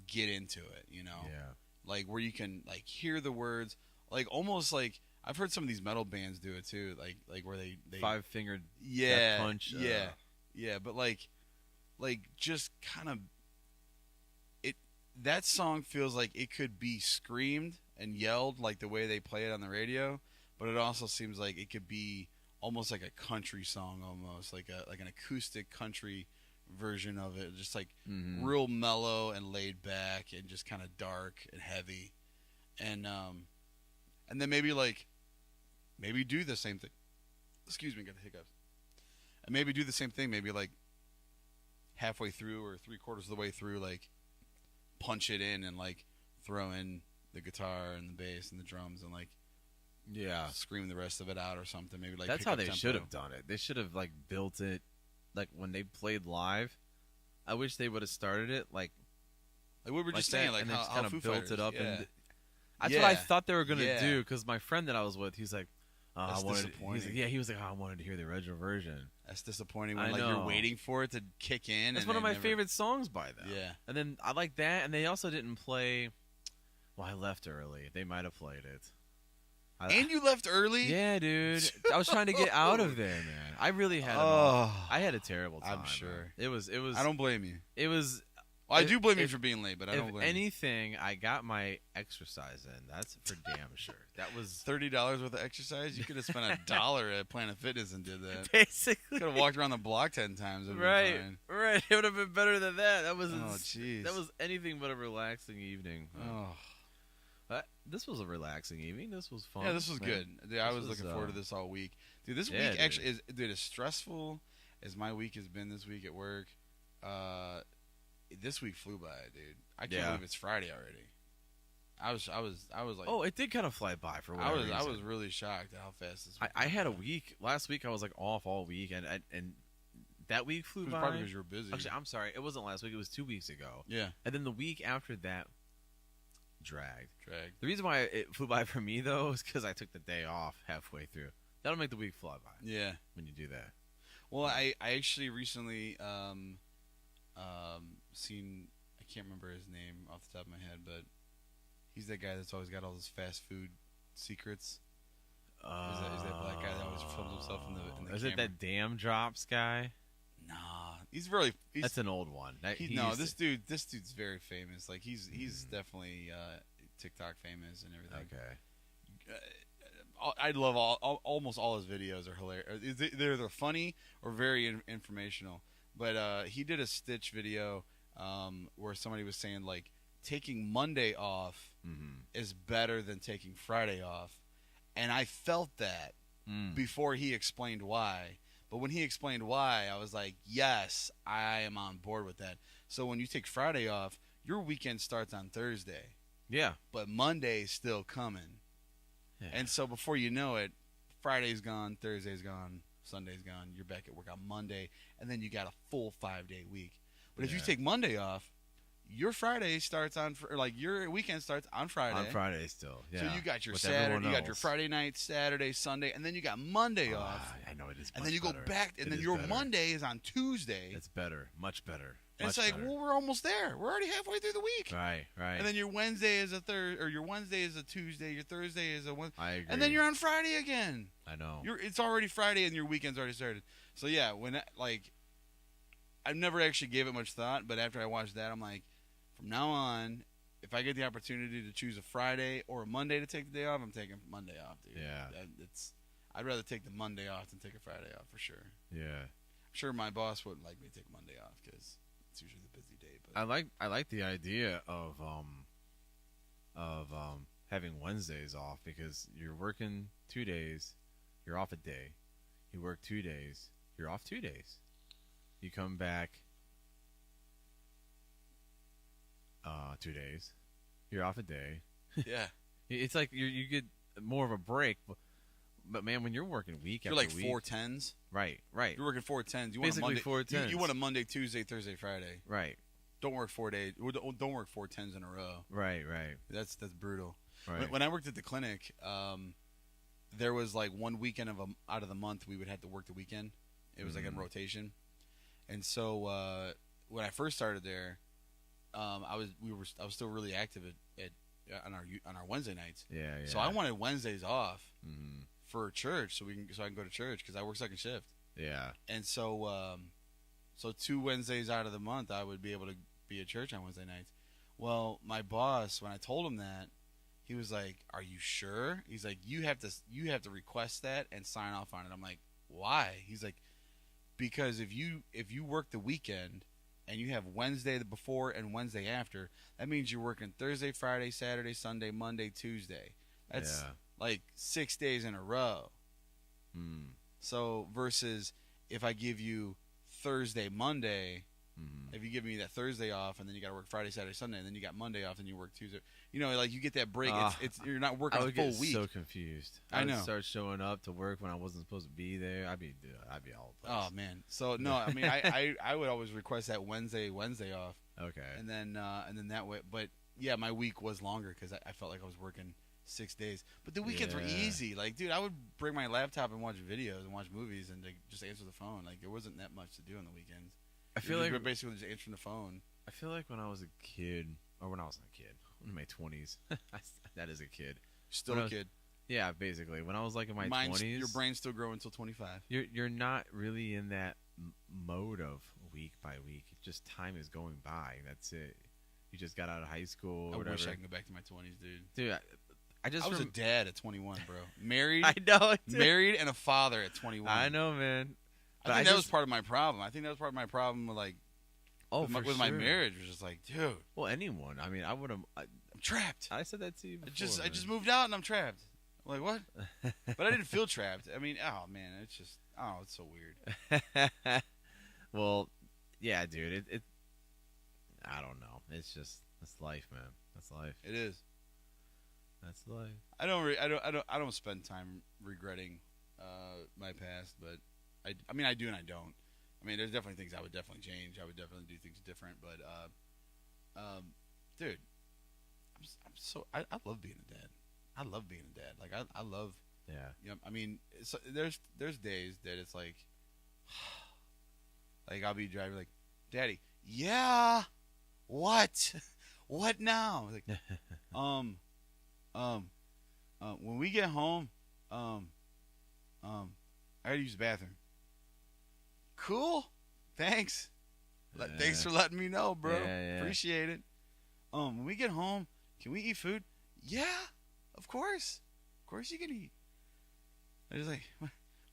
get into it, you know? Yeah. Like where you can like hear the words, like almost like I've heard some of these metal bands do it too, like where they five-fingered yeah punch. Yeah, but like just kind of it. That song feels like it could be screamed and yelled like the way they play it on the radio, but it also seems like it could be almost like a country song, almost like an acoustic country version of it, just like real mellow and laid back and just kind of dark and heavy, and then maybe do the same thing. Excuse me, got the hiccups. And maybe do the same thing. Maybe like halfway through or 3/4 of the way through, like punch it in and like throw in the guitar and the bass and the drums and like scream the rest of it out or something. Maybe like that's how they should have done it. They should have like built it like when they played live. I wish they would have started it like we were just saying, like and how, they kind of built it up. And that's Yeah. what I thought they were gonna Yeah. do. Because my friend that I was with, he's like, That's disappointing. he was like, oh, I wanted to hear the original version. That's disappointing when I like know. you're waiting for it to kick in. That's and one of they my never- favorite songs by them. Yeah. And then I like that, and they also didn't play. Well, I left early. They might have played it. And you left early? Yeah, dude. I was trying to get out of there, man. I really had. I had a terrible time. I'm sure. Man. It was. I don't blame you. It was. Well, I do blame you for being late, but I don't blame If anything, I got my exercise in. That's for damn sure. That was $30 worth of exercise. You could have spent $1 at Planet Fitness and did that. Basically, could have walked around the block 10 times. It'd been right, fine. right. It would have been better than that. That was jeez. That was anything but a relaxing evening. This was a relaxing evening. This was fun. Yeah, this was good. Dude, I was looking forward to this all week. Dude, this week actually is as stressful as my week has been this week at work. This week flew by, dude. I can't believe it's Friday already. I was like, oh, it did kind of fly by for whatever reason. I was really shocked at how fast this. I had a week last week. I was like off all week, and that week flew by. Probably because you were busy. Actually, I'm sorry. It wasn't last week. It was 2 weeks ago. Yeah. And then the week after that, dragged. The reason why it flew by for me though is because I took the day off halfway through. That'll make the week fly by. Yeah. When you do that. Well, I actually recently seen, I can't remember his name off the top of my head, but he's that guy that's always got all those fast food secrets. Is that black guy that always films himself in the Is camera? it that Damn Drops guy? Nah, he's that's an old one. This dude's very famous. Like he's definitely TikTok famous and everything. Okay. I love almost all his videos are hilarious. They're funny or very informational. But he did a Stitch video where somebody was saying like taking Monday off is better than taking Friday off, and I felt that before he explained why. But when he explained why, I was like, yes, I am on board with that. So when you take Friday off, your weekend starts on Thursday. Yeah. But Monday's still coming. Yeah. And so before you know it, Friday's gone, Thursday's gone, Sunday's gone. You're back at work on Monday, and then you got a full 5-day week. But if you take Monday off, your Friday starts on, like your weekend starts on Friday. On Friday still, yeah. So you got your Saturday, you got your Friday night, Saturday, Sunday, and then you got Monday off. I know it is. And then you go back, and then your Monday is on Tuesday. It's better, much better. And it's like, well, we're almost there. We're already halfway through the week. Right. And then your Wednesday is a your Wednesday is a Tuesday, your Thursday is a Wednesday. I agree. And then you're on Friday again. I know. It's already Friday, and your weekend's already started. So yeah, I've never actually gave it much thought, but after I watched that, I'm like, from now on, if I get the opportunity to choose a Friday or a Monday to take the day off, I'm taking Monday off, dude. Yeah. I'd rather take the Monday off than take a Friday off for sure. Yeah. I'm sure my boss wouldn't like me to take Monday off because it's usually the busy day. But I like the idea of having Wednesdays off because you're working 2 days, you're off a day. You work 2 days. You're off 2 days. You come back 2 days. You're off a day. Yeah. It's like you get more of a break. But man, when you're working week You're after like week, 410s. right. You're working 410s. You Basically want a Monday. 410s. You want a Monday, Tuesday, Thursday, Friday. Right. Don't work 4 days. Don't work 410s in a row. Right. That's brutal. Right. When I worked at the clinic, there was like one weekend out of the month we would have to work the weekend. It was like in rotation, and so when I first started there, I was still really active on our Wednesday nights. Yeah. So I wanted Wednesdays off for church, so I can go to church because I work second shift. Yeah. And so 2 Wednesdays out of the month I would be able to be at church on Wednesday nights. Well, my boss, when I told him that, he was like, "Are you sure?" He's like, "You have to request that and sign off on it." I'm like, "Why?" He's like, "Because if you work the weekend and you have Wednesday before and Wednesday after, that means you're working Thursday, Friday, Saturday, Sunday, Monday, Tuesday. That's like 6 days in a row." So versus if I give you Thursday, Monday, if you give me that Thursday off and then you got to work Friday, Saturday, Sunday, and then you got Monday off and you work Tuesday, like you get that break. It's you're not working a full week. So confused. I know. I'd start showing up to work when I wasn't supposed to be there. I'd be all over the place. Oh man. So no, I mean I would always request that Wednesday off. Okay. And then that way, but yeah, my week was longer because I felt like I was working 6 days. But the weekends were easy. Like, dude, I would bring my laptop and watch videos and watch movies and just answer the phone. Like, there wasn't that much to do on the weekends. I feel like basically just answering the phone. I feel like when I was a kid, or when I was a kid, in my 20s, that is a kid. Still a kid. Yeah, basically. When I was like in my 20s, your brain's still growing until 25. You're not really in that mode of week by week. Just time is going by. That's it. You just got out of high school. Or I whatever. wish I could go back to my 20s, dude. Dude, I was a dad at 21, bro. Married. I know. Married and a father at 21. I know, man. I think that was part of my problem. I think that was part of my problem with like, with my marriage. Was just like, dude. Well, anyone. I mean, I would have. I'm trapped. I said that to you before. I just moved out and I'm trapped. I'm like, what? But I didn't feel trapped. I mean, oh man, it's just, it's so weird. Well, yeah, dude. It. I don't know. It's life, man. That's life. It is. That's life. I don't spend time regretting my past, but I mean, I do and I don't. I mean, there's definitely things I would definitely change. I would definitely do things different, but dude, I love being a dad. I love being a dad. Like I love. Yeah. You know, I mean, there's days that it's like I'll be driving like, Daddy, yeah, what now? Like, when we get home, I gotta use the bathroom. Cool, thanks. Thanks for letting me know, bro. Yeah. Appreciate it. When we get home, can we eat food? Yeah, of course you can eat. I just like,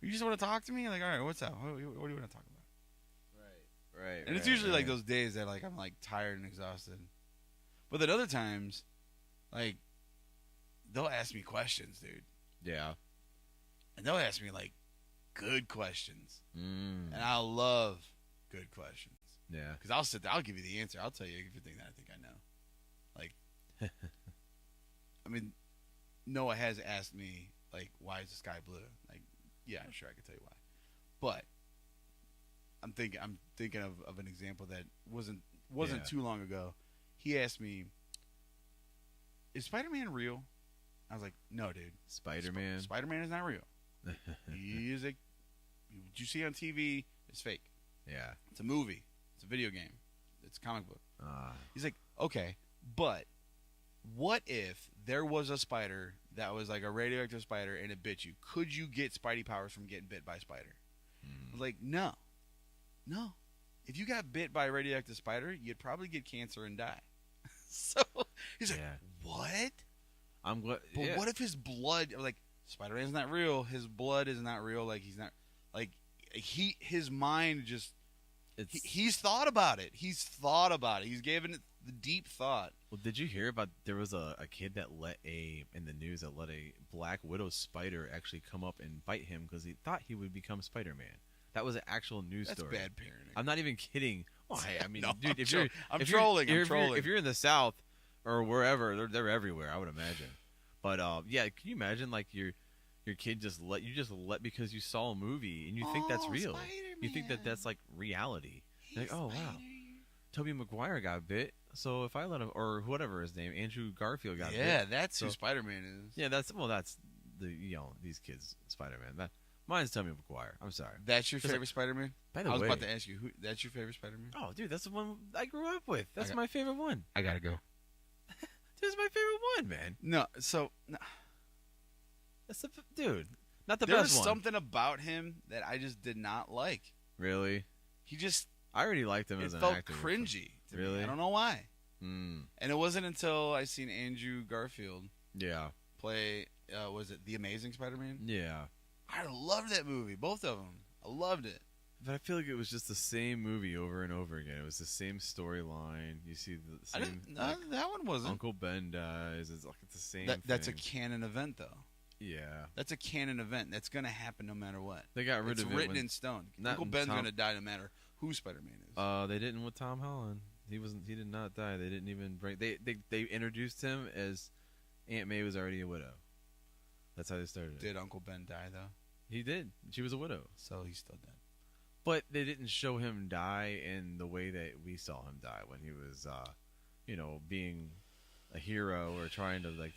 you just want to talk to me? Like, all right, what's up? What do you want to talk about? Right. And it's usually like those days that like I'm like tired and exhausted. But then other times, like, they'll ask me questions, dude. Yeah. And they'll ask me like good questions. And I love good questions. Yeah. Because I'll sit there, I'll give you the answer. I'll tell you everything that I think I know. Like, I mean, Noah has asked me, like, why is the sky blue? Like, yeah, I'm sure I can tell you why. But I'm thinking of an example that wasn't too long ago. He asked me, is Spider-Man real? I was like, no, dude. Spider-Man? Spider-Man is not real. He is what you see on TV is fake. Yeah. It's a movie. It's a video game. It's a comic book. He's like, okay, but what if there was a spider that was like a radioactive spider and it bit you? Could you get Spidey powers from getting bit by a spider? I was like, no. If you got bit by a radioactive spider, you'd probably get cancer and die. So he's like, what? I'm glad. But what if his blood, like, Spider-Man's not real. His blood is not real. Like, he's not, like, his mind just, he's thought about it. He's given it the deep thought. Well, did you hear about there was a kid that in the news that let a Black Widow spider actually come up and bite him because he thought he would become Spider-Man. That was an actual news story. That's bad parenting. I'm not even kidding. Well, hey, I mean, No, dude, I'm trolling. If you're in the South or wherever, they're everywhere. I would imagine. But yeah, can you imagine like your kid just let because you saw a movie and you think that's real? Spider-Man. You think that's like reality? You're like, oh wow, Tobey Maguire got bit. So if I let him, or whatever his name, Andrew Garfield got bit. Yeah, that's who Spider-Man is. Yeah, that's the these kids Spider-Man. Mine's Tobey Maguire. I'm sorry. That's your favorite Spider-Man? By the way, I was about to ask you, that's your favorite Spider-Man? Oh, dude, that's the one I grew up with. That's my favorite one. I gotta go. This is my favorite one, man. No, so that's dude, not the there best was one. something about him that I just did not like. Really? I already liked him as an actor. It felt cringy. To really? me. I don't know why. Mm. And it wasn't until I seen Andrew Garfield play, was it The Amazing Spider-Man? Yeah. I loved that movie, both of them. I loved it. But I feel like it was just the same movie over and over again. It was the same storyline. You see the same. That one wasn't. Uncle Ben dies. It's the same. That's a thing. canon event, though. Yeah. That's a canon event. That's gonna happen no matter what. They got rid of it. It's written in stone. Uncle Ben's gonna die no matter who Spider-Man is. They didn't with Tom Holland. He did not die. They didn't even bring. They introduced him as Aunt May was already a widow. That's how they started it. Did Uncle Ben die though? He did. She was a widow. So he's still dead. But they didn't show him die in the way that we saw him die when he was, being a hero or trying to like,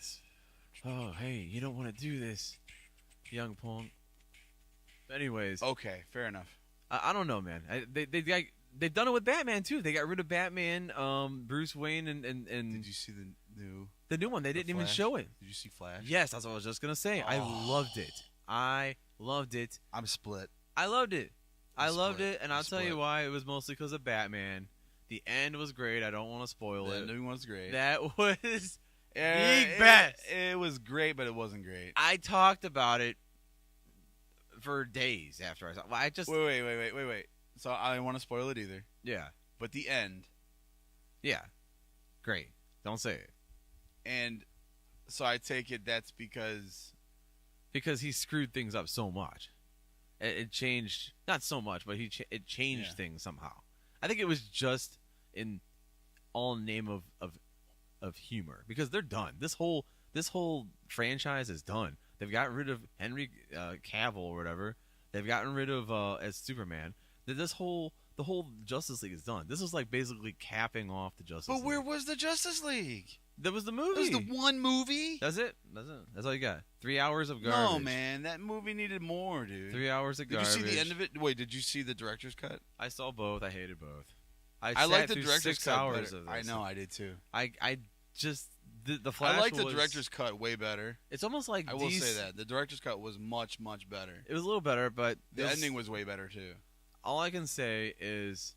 oh hey, you don't want to do this, young punk. Anyways, okay, fair enough. I don't know, man. They've done it with Batman too. They got rid of Batman, Bruce Wayne, and. Did you see the new one? They didn't even show it. Did you see Flash? Yes, that's what I was just gonna say. I loved it. I'm split. I loved it. I loved it, and I'll tell you why. It was mostly because of Batman. The end was great. I don't want to spoil it. The ending was great. That was the best. It was great, but it wasn't great. I talked about it for days after I saw it. Wait. So I don't want to spoil it either. Yeah. But the end. Yeah. Great. Don't say it. And so I take it that's because he screwed things up so much. It changed, not so much, but it changed things somehow. I think it was just in all name of humor because they're done. This whole franchise is done. They've gotten rid of Henry Cavill or whatever. They've gotten rid of as Superman. The whole Justice League is done. This is like basically capping off the Justice League. But where was the Justice League? That was the movie. That was the one movie? That's it. That's all you got. 3 hours of garbage. No, man. That movie needed more, dude. 3 hours of garbage. Did you see the end of it? Wait, did you see the director's cut? I saw both. I hated both. I liked the director's 6 cut hours better. of this. I know, I did too. I just the Flash. I like the director's cut way better. It's almost like I will say that the director's cut was much better. It was a little better, but the ending was way better too. All I can say is,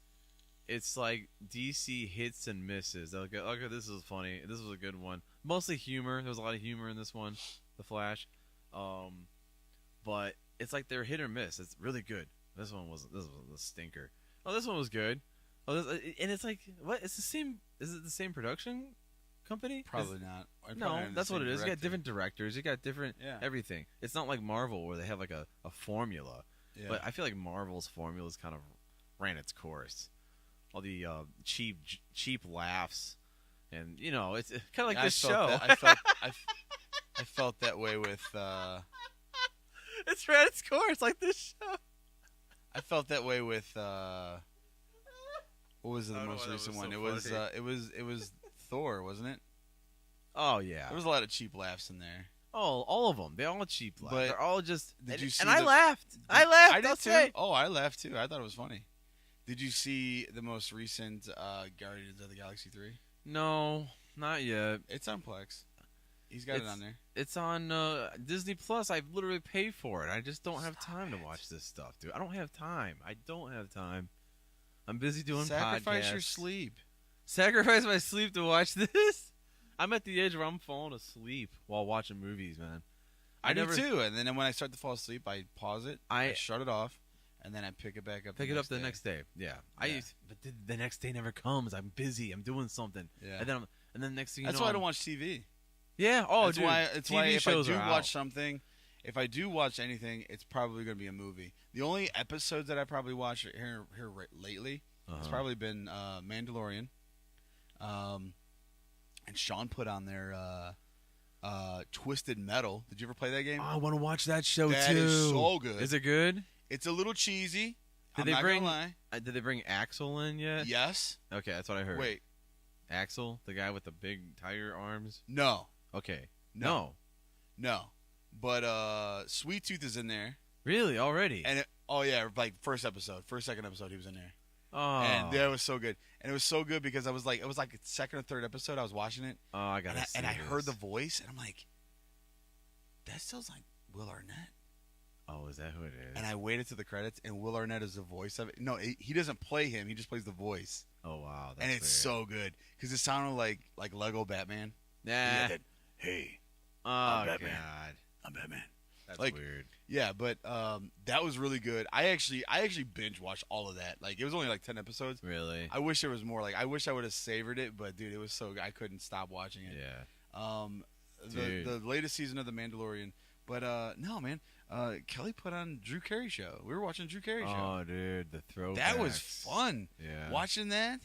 it's like DC hits and misses. Okay, this is funny. This was a good one. Mostly humor. There was a lot of humor in this one, The Flash. But it's like they're hit or miss. It's really good. This one wasn't. This was a stinker. Oh, this one was good. Oh, and it's like, what? It's the same. Is it the same production company? Probably not. No, that's what it is. You got different directors. You got different everything. It's not like Marvel where they have like a formula. Yeah. But I feel like Marvel's formulas kind of ran its course. All the cheap laughs, and it's kind of like this show. I felt that way with. It's ran its course like this show. I felt that way with. What was the most recent one? It was Thor, wasn't it? Oh yeah. There was a lot of cheap laughs in there. Oh, all of them. They all cheap laughs. But they're all just. Did you see? And I laughed. I laughed. I did too. Oh, I laughed too. I thought it was funny. Did you see the most recent Guardians of the Galaxy 3? No, not yet. It's on Plex. He's got it on there. It's on Disney Plus. I literally pay for it. I just don't have time to watch this stuff, dude. I don't have time. I'm busy doing Sacrifice podcasts. your sleep. Sacrifice my sleep to watch this? I'm at the age where I'm falling asleep while watching movies, man. I do too. And then when I start to fall asleep, I pause it. I shut it off. and then I pick it back up. Pick it up the next day. Yeah. But the next day never comes. I'm busy. I'm doing something. Yeah. And then next thing you That's know, why I don't watch TV. Yeah. Oh, that's dude. why. It's TV why if shows I do are watch out. something, if I do watch anything, it's probably going to be a movie. The only episodes that I probably watched here lately has probably been Mandalorian. And Sean put on there Twisted Metal. Did you ever play that game? Oh, I want to watch that show too. That is so good. Is it good? It's a little cheesy. Did they bring Axel in yet? Yes. Okay, that's what I heard. Wait. Axel, the guy with the big tiger arms? No. Okay. No. But Sweet Tooth is in there. Really? Already? And like second episode he was in there. Oh. And that was so good. And it was so good because it was like second or third episode I was watching it. Oh, I gotta see And I this. heard the voice and I'm like, that sounds like Will Arnett. Oh, is that who it is? And I waited to the credits, and Will Arnett is the voice of it. No, he doesn't play him; he just plays the voice. Oh wow, that's and it's so good because it sounded like Lego Batman. Yeah. Hey, Oh I'm Batman. God, I'm Batman. that's Like, weird. Yeah, but that was really good. I actually binge watched all of that. Like it was only like 10 episodes. Really? I wish there was more. Like I wish I would have savored it, but dude, it was so good. I couldn't stop watching it. Yeah. The latest season of The Mandalorian. But no, man. Kelly put on Drew Carey show. We were watching Drew Carey show. Oh, dude, the throwbacks. That was fun. Yeah. Watching that,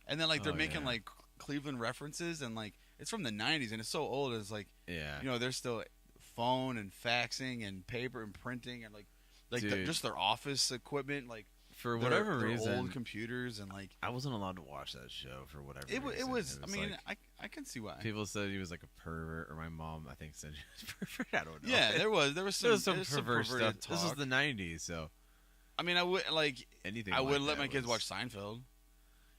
and then like they're Oh, making yeah. like Cleveland references, and like it's from the '90s, and it's so old. It's like they're still phone and faxing and paper and printing and just their office equipment, like for whatever their reason, old computers and like I wasn't allowed to watch that show for whatever it reason. was. I mean, like, I can see why people said he was like a pervert, or my mom I think said he was a pervert. I don't know. Yeah, there was some perverse stuff. talk. This was the '90s, so I mean, I would like anything. I like wouldn't let that my kids was- watch Seinfeld.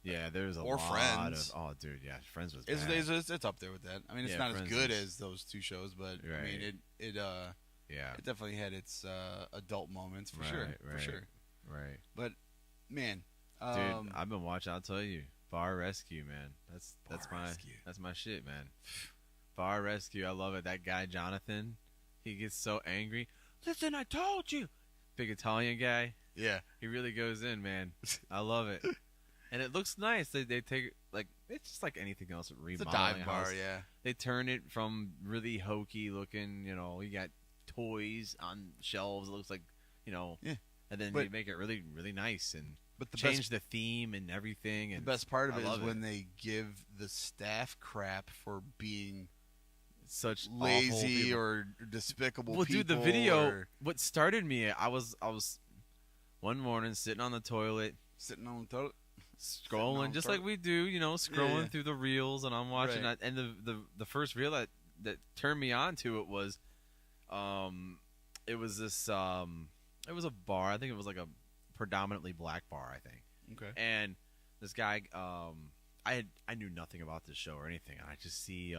Yeah, there's a or lot Friends. of. Oh, dude, yeah, Friends was. It's, bad. it's up there with that. I mean, it's Yeah, not as Friends good is- as those two shows, but I Right. mean, it definitely had its adult moments for sure, for sure. Right. But man, Dude, I've been watching. I'll tell you, Bar Rescue, man. That's Rescue. that's my shit, man. Bar Rescue, I love it. That guy Jonathan, he gets so angry. Listen, I told you. Big Italian guy. Yeah, he really goes in, man. I love it, and it looks nice. They take like it's just like anything else. it's a Remodeling dive a bar. house. Yeah, They turn it from really hokey looking. You know, you got toys on shelves. It looks like Yeah. and then But- they make it really really nice and. but the Change best the theme and everything. And the best part of I it is love when they give the staff crap for being such awful lazy people. or despicable. Well, people dude, the video. or What started me? I was one morning sitting on the toilet, sitting on the toilet. scrolling on just the like we do, scrolling Yeah. through the reels, and I'm watching Right. that. And the first reel that turned me on to it was, it was this it was a bar. I think it was like a predominantly black bar. I think. Okay. And this guy, I knew nothing about this show or anything, and I just see,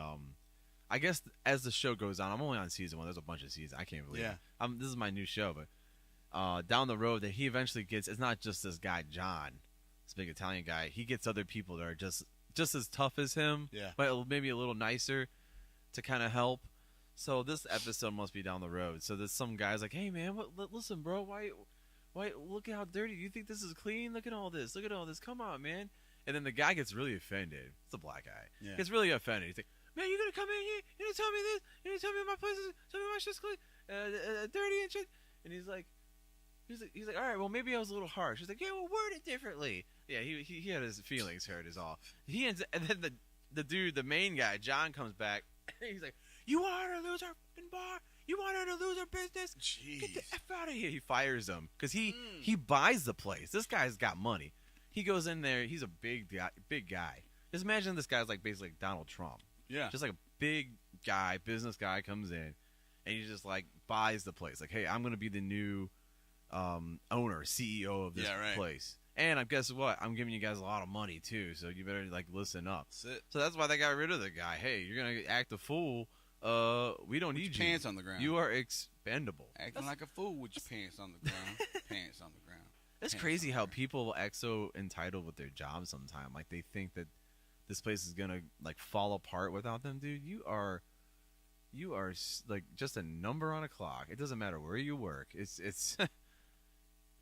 I guess as the show goes on, I'm only on season 1. There's a bunch of seasons. I can't believe Yeah. it. This is my new show, but down the road that he eventually gets, it's not just this guy John, this big Italian guy. He gets other people that are just as tough as him, Yeah. but maybe a little nicer to kind of help. So this episode must be down the road. So there's some guys like, hey man, listen, bro, why? Look at how dirty. You think this is clean? Look at all this. Look at all this. Come on, man. And then the guy gets really offended. It's a black guy. Yeah. Gets really offended. He's like, man, you gonna come in here? You gonna tell me this? You gonna tell me my place is, tell me my shit's clean, dirty and shit? And he's like, all right, well maybe I was a little harsh. He's like, yeah, well word it differently. Yeah, he had his feelings hurt is all. And then the dude, the main guy, John, comes back. He's like, you want her to lose her fucking bar? You want her to lose her business? Jeez. Get the F out of here. He fires him because he buys the place. This guy's got money. He goes in there. He's a big guy. Just imagine this guy's like basically like Donald Trump. Yeah. Just like a big guy, business guy comes in, and he just like buys the place. Like, hey, I'm going to be the new owner, CEO of this place. And I guess what? I'm giving you guys a lot of money too, so you better like listen up. That's it. So that's why they got rid of the guy. Hey, you're going to act a fool. We don't need you. Pants on the ground. You are expendable. Acting like a fool with your pants on the ground. Pants on the ground. It's Pants crazy on the how ground. people act so entitled with their jobs sometimes. Like they think that this place is gonna like fall apart without them, dude. You are like just a number on a clock. It doesn't matter where you work. It's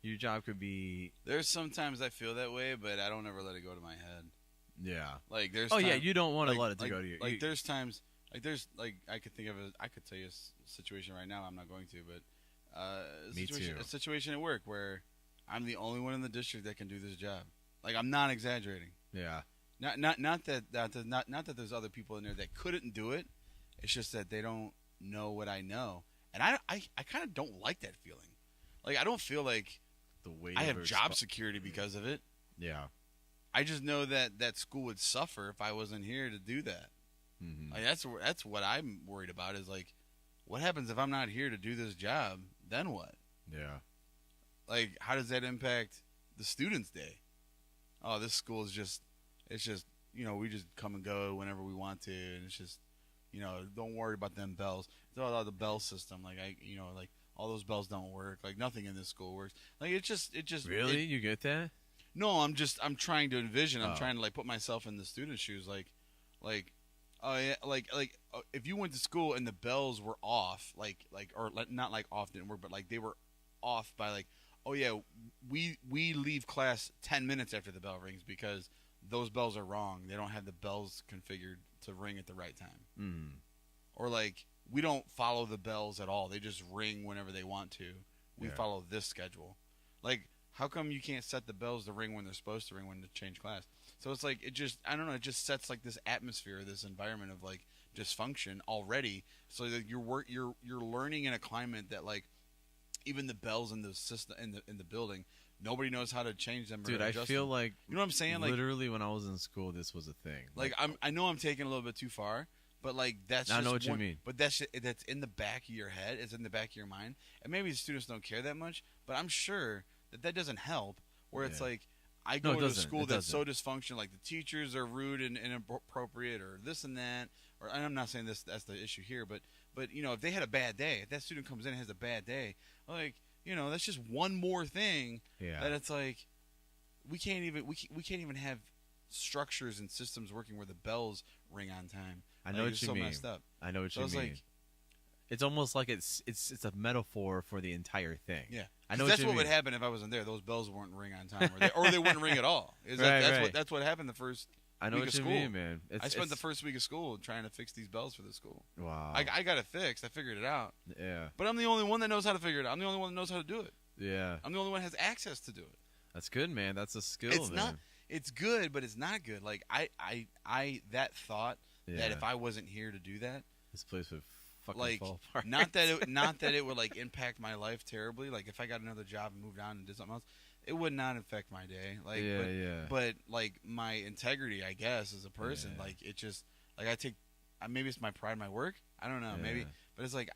Your job could be. There's sometimes I feel that way, but I don't ever let it go to my head. Yeah. Like there's. Oh yeah, you don't want to let it go to you. Like there's times. Like there's like I could think of I could tell you a situation right now. I'm not going to, but a situation at work where I'm the only one in the district that can do this job. Like I'm not exaggerating. Yeah. Not that there's other people in there that couldn't do it. It's just that they don't know what I know, and I kind of don't like that feeling. Like I don't feel like the weight I have job security because of it. Yeah. I just know that school would suffer if I wasn't here to do that. Mm-hmm. Like that's what I'm worried about is like, what happens if I'm not here to do this job? Then what? Yeah. Like, how does that impact the students' day? Oh, this school is just, it's just, we just come and go whenever we want to, and it's just, don't worry about them bells. It's all about the bell system. Like like all those bells don't work. Like nothing in this school works. Like it just really you get that? No, I'm trying to envision. I'm trying to like put myself in the student's shoes. Like, oh yeah, like if you went to school and the bells were off, or not like off didn't work, but like they were off by like, oh yeah, we leave class 10 minutes after the bell rings because those bells are wrong. They don't have the bells configured to ring at the right time. Mm. Or like we don't follow the bells at all. They just ring whenever they want to. We follow this schedule. Like, how come you can't set the bells to ring when they're supposed to ring when to change class? So it's like I don't know. It just sets like this atmosphere, this environment of like dysfunction already. So that you're learning in a climate that like even the bells in the system in the building, nobody knows how to change them. Dude, I feel like you know what I'm saying. Like literally, when I was in school, this was a thing. Like I know I'm taking a little bit too far, but like that's. I just know what you mean. But that's in the back of your head. It's in the back of your mind, and maybe the students don't care that much. But I'm sure that doesn't help. Where it's like I go to a school that's so dysfunctional, like the teachers are rude and inappropriate, or this and that. Or and I'm not saying that's the issue here, but if they had a bad day, if that student comes in and has a bad day, like that's just one more thing that it's like we can't even have structures and systems working where the bells ring on time. I know what you mean. Messed up. I know what so you mean. Like, it's almost like it's a metaphor for the entire thing. Yeah, I know that's what would happen if I wasn't there. Those bells wouldn't ring on time, or they wouldn't ring at all. That's what happened the first. I know week what of you school. mean, man. I spent the first week of school trying to fix these bells for the school. Wow. I got it fixed. I figured it out. Yeah. But I'm the only one that knows how to figure it out. I'm the only one that knows how to do it. Yeah. I'm the only one that has access to do it. That's good, man. That's a skill. It's man. not. It's good, but it's not good. Like I that thought that if I wasn't here to do that, this place would fucking fall apart. Not that it would like impact my life terribly. Like if I got another job and moved on and did something else, it would not affect my day. Like but like my integrity, I guess, as a person, like it just like I take maybe it's my pride in my work. I don't know, maybe, but it's like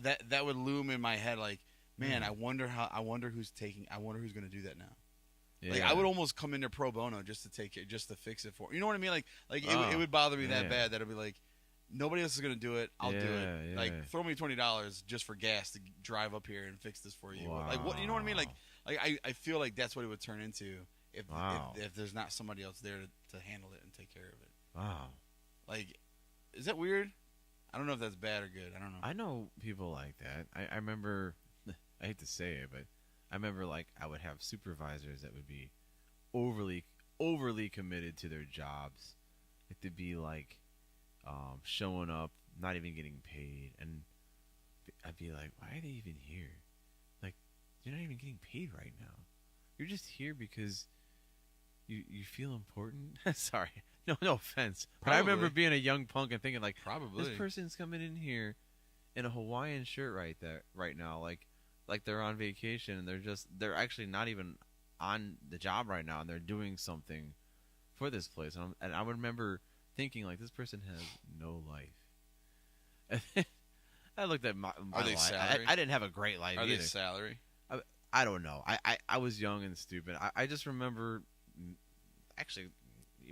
that would loom in my head. Like, man, I wonder who's going to do that now. Yeah. Like I would almost come in there pro bono just to take it, just to fix it for. You know what I mean? Like it would bother me that bad that it'd be like nobody else is gonna do it. I'll do it. Yeah. Like throw me $20 just for gas to drive up here and fix this for you. Wow. Like what? You know what I mean? Like I feel like that's what it would turn into if there's not somebody else there to handle it and take care of it. Wow. Like, is that weird? I don't know if that's bad or good. I don't know. I know people like that. I remember. I hate to say it, but I remember like I would have supervisors that would be overly committed to their jobs. Like to be like showing up, not even getting paid, and I'd be like, why are they even here? Like, you're not even getting paid right now. You're just here because you feel important. Sorry, no offense. But I remember being a young punk and thinking like, probably this person's coming in here in a Hawaiian shirt right now, like they're on vacation and they're actually not even on the job right now and they're doing something for this place. And I would remember thinking like, this person has no life. I looked at my life. Salary? I didn't have a great life Are either. they salary? I don't know. I was young and stupid. I just remember, actually,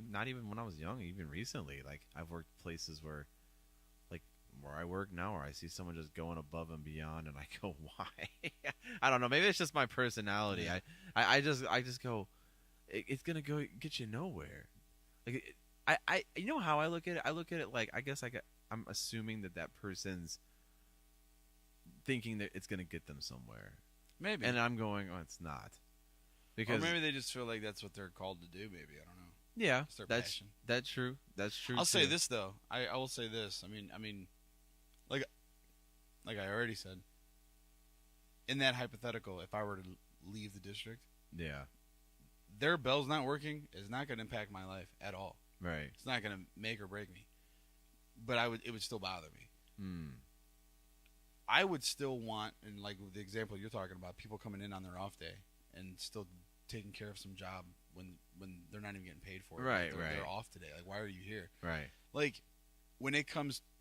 not even when I was young, even recently, like I've worked places where I work now, where I see someone just going above and beyond, and I go, why? I don't know. Maybe it's just my personality. Yeah. I just go, it's gonna go get you nowhere. Like I you know how I look at it? I look at it like, I guess I'm assuming that person's thinking that it's gonna get them somewhere. Maybe. And I'm going, oh, it's not. Or maybe they just feel like that's what they're called to do. Maybe, I don't know. Yeah, it's their that's passion. That's true. That's true. I'll say this though. I will say this. I mean, like I already said. In that hypothetical, if I were to leave the district, yeah, their bell's not working is not going to impact my life at all. Right. It's not going to make or break me. But it would still bother me. I would still want, and like the example you're talking about, people coming in on their off day and still taking care of some job when they're not even getting paid for it. Right, They're off today. Like, why are you here? Right. Like, when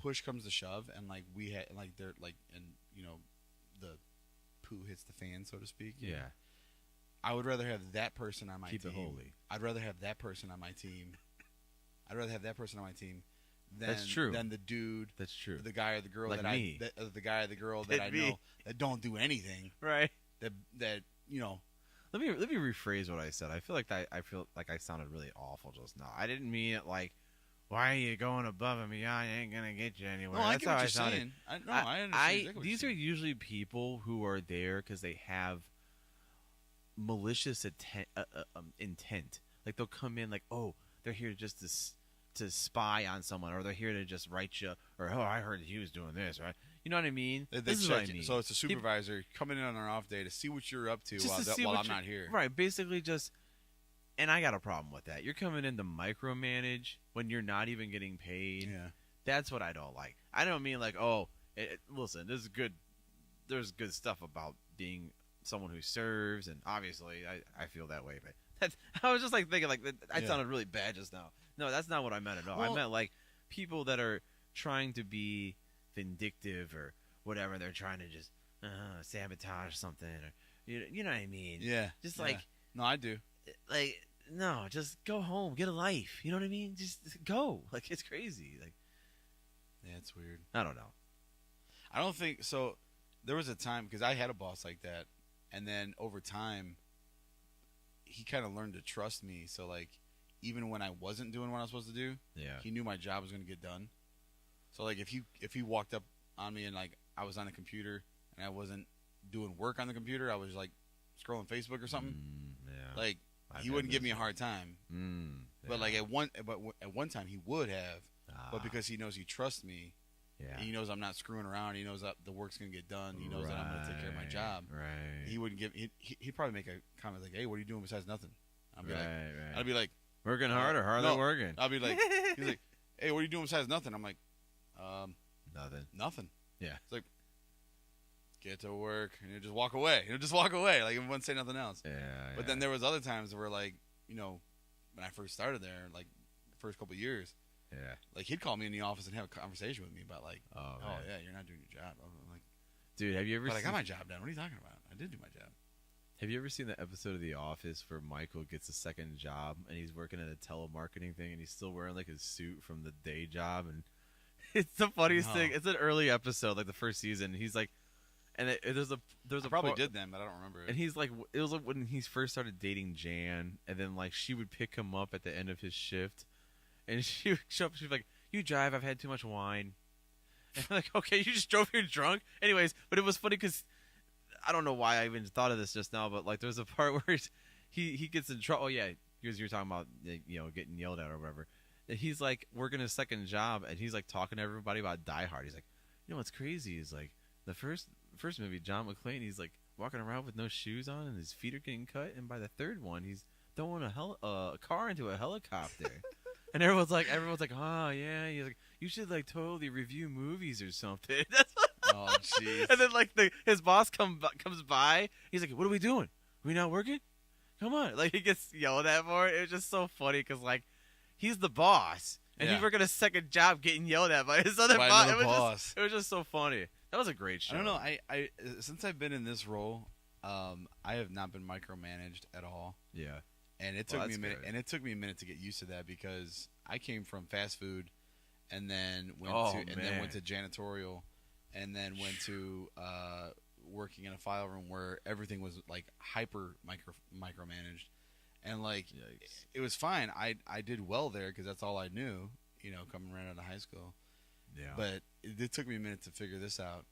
push comes to shove, and like we had, like they're like, and you know, the poo hits the fan, so to speak. Yeah. I would rather have that person on my team. Keep it holy. I'd rather have that person on my team. Than, That's true. Than the dude. That's true. The guy or the girl like that me. the guy or the girl that I know that don't do anything. Right. That you know. Let me rephrase what I said. I feel like I sounded really awful just now. I didn't mean it like, why are you going above and beyond? I ain't gonna get you anywhere. No, That's I get what how you're sounded. saying. I understand exactly what These you're are saying. usually people who are there because they have malicious intent. Like they'll come in like, oh, they're here just to spy on someone, or they're here to just write you, or oh, I heard he was doing this, right? You know what I mean? This is what I mean. So it's a supervisor coming in on their off day to see what you're up to while I'm not here. Right, basically just, and I got a problem with that. You're coming in to micromanage when you're not even getting paid. Yeah. That's what I don't like. I don't mean like, oh, listen, there's good stuff about being someone who serves, and obviously I feel that way, but I was just like thinking like I sounded really bad just now. No, that's not what I meant at all. Well, I meant like people that are trying to be vindictive or whatever. They're trying to just sabotage something, or you know what I mean? Yeah. Just like no, I do. Like no, just go home, get a life. You know what I mean? Just go. Like it's crazy. Like yeah, it's weird. I don't know. I don't think so. There was a time because I had a boss like that, and then over time, he kind of learned to trust me. So like, even when I wasn't doing what I was supposed to do, he knew my job was going to get done. So like, if he walked up on me and like I was on a computer and I wasn't doing work on the computer, I was like scrolling Facebook or something. Like he wouldn't give me a hard time. But like at one time he would have, but because he knows he trusts me. Yeah. He knows I'm not screwing around. He knows that the work's gonna get done. He knows that I'm gonna take care of my job. Right. He wouldn't give. He'd probably make a comment like, "Hey, what are you doing besides nothing?" I'd be right. I'd be like, "Working hard or hardly working?" I'd be like, he's like, "Hey, what are you doing besides nothing?" I'm like, Nothing. Yeah. It's like, get to work and you just walk away. Like he wouldn't say nothing else. Yeah. But then there was other times where like, you know, when I first started there, like the first couple of years. Yeah. Like he'd call me in the office and have a conversation with me about like, oh yeah, you're not doing your job. I'm like, dude, have you ever? But I got my job done. What are you talking about? I did do my job. Have you ever seen the episode of The Office where Michael gets a second job and he's working at a telemarketing thing and he's still wearing like his suit from the day job? And it's the funniest thing. It's an early episode, like the first season. He's like, and there's a probably did then, but I don't remember it. And he's like, it was like when he first started dating Jan, and then like she would pick him up at the end of his shift, and she would show up. She'd be like, "You drive. I've had too much wine." And I'm like, "Okay, you just drove here drunk." Anyways, but it was funny because I don't know why I even thought of this just now, but like there's a part where he gets in trouble. Oh yeah, because you're talking about getting yelled at or whatever. And he's like working a second job, and he's like talking to everybody about Die Hard. He's like, what's crazy is like the first movie, John McClane, he's like walking around with no shoes on, and his feet are getting cut. And by the third one, he's throwing a car into a helicopter. And everyone's like, oh yeah. He's like, you should like totally review movies or something. That's what. Oh jeez. And then like his boss comes by. He's like, what are we doing? Are we not working? Come on. Like he gets yelled at for it. It was just so funny because like he's the boss and he's working a second job getting yelled at by his other boss. It was just so funny. That was a great show. I don't know. I since I've been in this role, I have not been micromanaged at all. Yeah. And it took me a minute. And it took me a minute to get used to that because I came from fast food, and then went to janitorial, and then went to working in a file room where everything was like hyper micromanaged, and like it was fine. I did well there because that's all I knew. Coming right out of high school. Yeah. But it took me a minute to figure this out.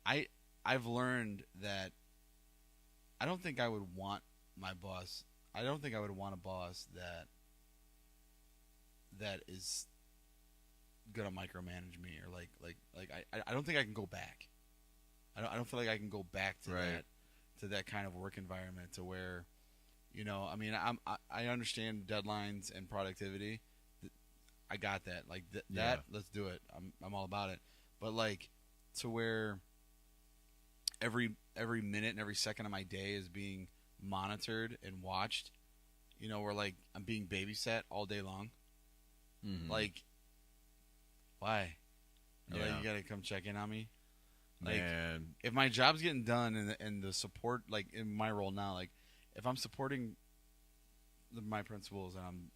I've learned that I don't think I would want my boss. I don't think I would want a boss that is gonna micromanage me or I don't think I can go back. I don't feel like I can go back to that kind of work environment to where, I mean, I understand deadlines and productivity. I got that. Like that. Let's do it. I'm all about it. But like to where every minute and every second of my day is being monitored and watched. Where like I'm being babysat all day long. Mm-hmm. Like, why? Yeah. Like, you gotta come check in on me. Like, Man. if my job's getting done and the support, like in my role now, like if I'm supporting my principals and I'm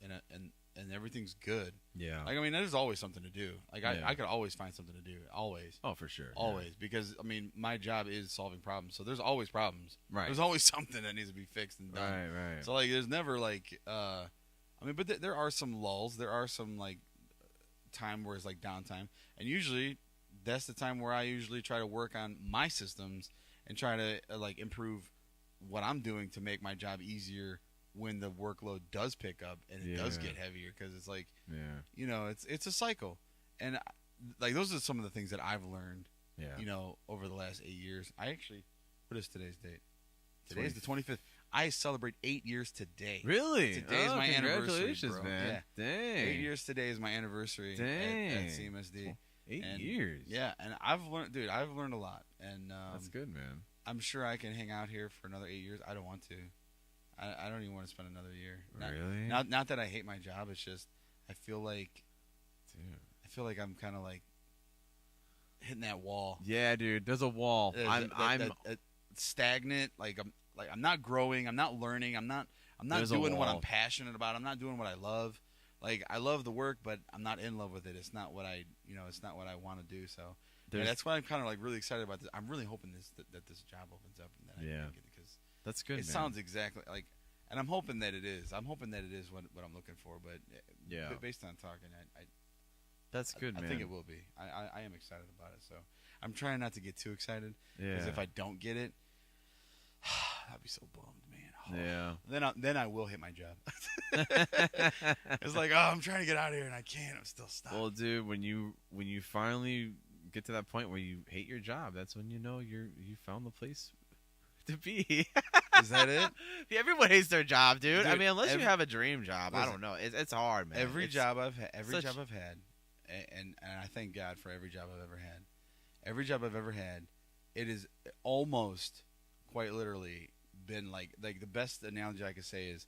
and everything's good. Yeah. Like, I mean, there's always something to do. Like, I could always find something to do. Always. Oh, for sure. Always. Yeah. Because, I mean, my job is solving problems. So there's always problems. Right. There's always something that needs to be fixed and done. Right. So, like, there's never, like, I mean, but there are some lulls. There are some, like, time where it's, like, downtime. And usually, that's the time where I usually try to work on my systems and try to, like, improve what I'm doing to make my job easier when the workload does pick up and it does get heavier, because it's like, it's a cycle. And like, those are some of the things that I've learned, over the last 8 years. I actually, what is today's date? Today is the 25th. I celebrate 8 years today. Really? Today is my anniversary, congratulations, bro. man. Yeah. Dang. 8 years today is my anniversary at CMSD. 8 years. Yeah, and I've learned a lot. And that's good, man. I'm sure I can hang out here for another 8 years. I don't want to. I don't even want to spend another year. Really? Not that I hate my job. It's just I feel like, I'm kind of like hitting that wall. Yeah, dude. There's a wall. I'm stagnant. I'm not growing. I'm not learning. I'm not doing what I'm passionate about. I'm not doing what I love. Like, I love the work, but I'm not in love with it. It's not what it's not what I want to do. So that's why I'm kind of like really excited about this. I'm really hoping that this job opens up and that I can get it, because that's good. It sounds exactly like, and I'm hoping that it is. I'm hoping that it is what I'm looking for. But based on talking, that's good, man. I think it will be. I am excited about it. So I'm trying not to get too excited, because if I don't get it, I'll be so bummed, man. Yeah. Then I will hit my job. It's like, I'm trying to get out of here and I can't. I'm still stuck. Well, dude, when you finally get to that point where you hate your job, that's when you know you found the place to be. Is that it? Everyone hates their job, dude. I mean, unless you have a dream job, I don't know. It's hard, man. Every job I've had, and I thank God for every job I've ever had. Every job I've ever had, it is almost, quite literally, been like the best analogy I could say is,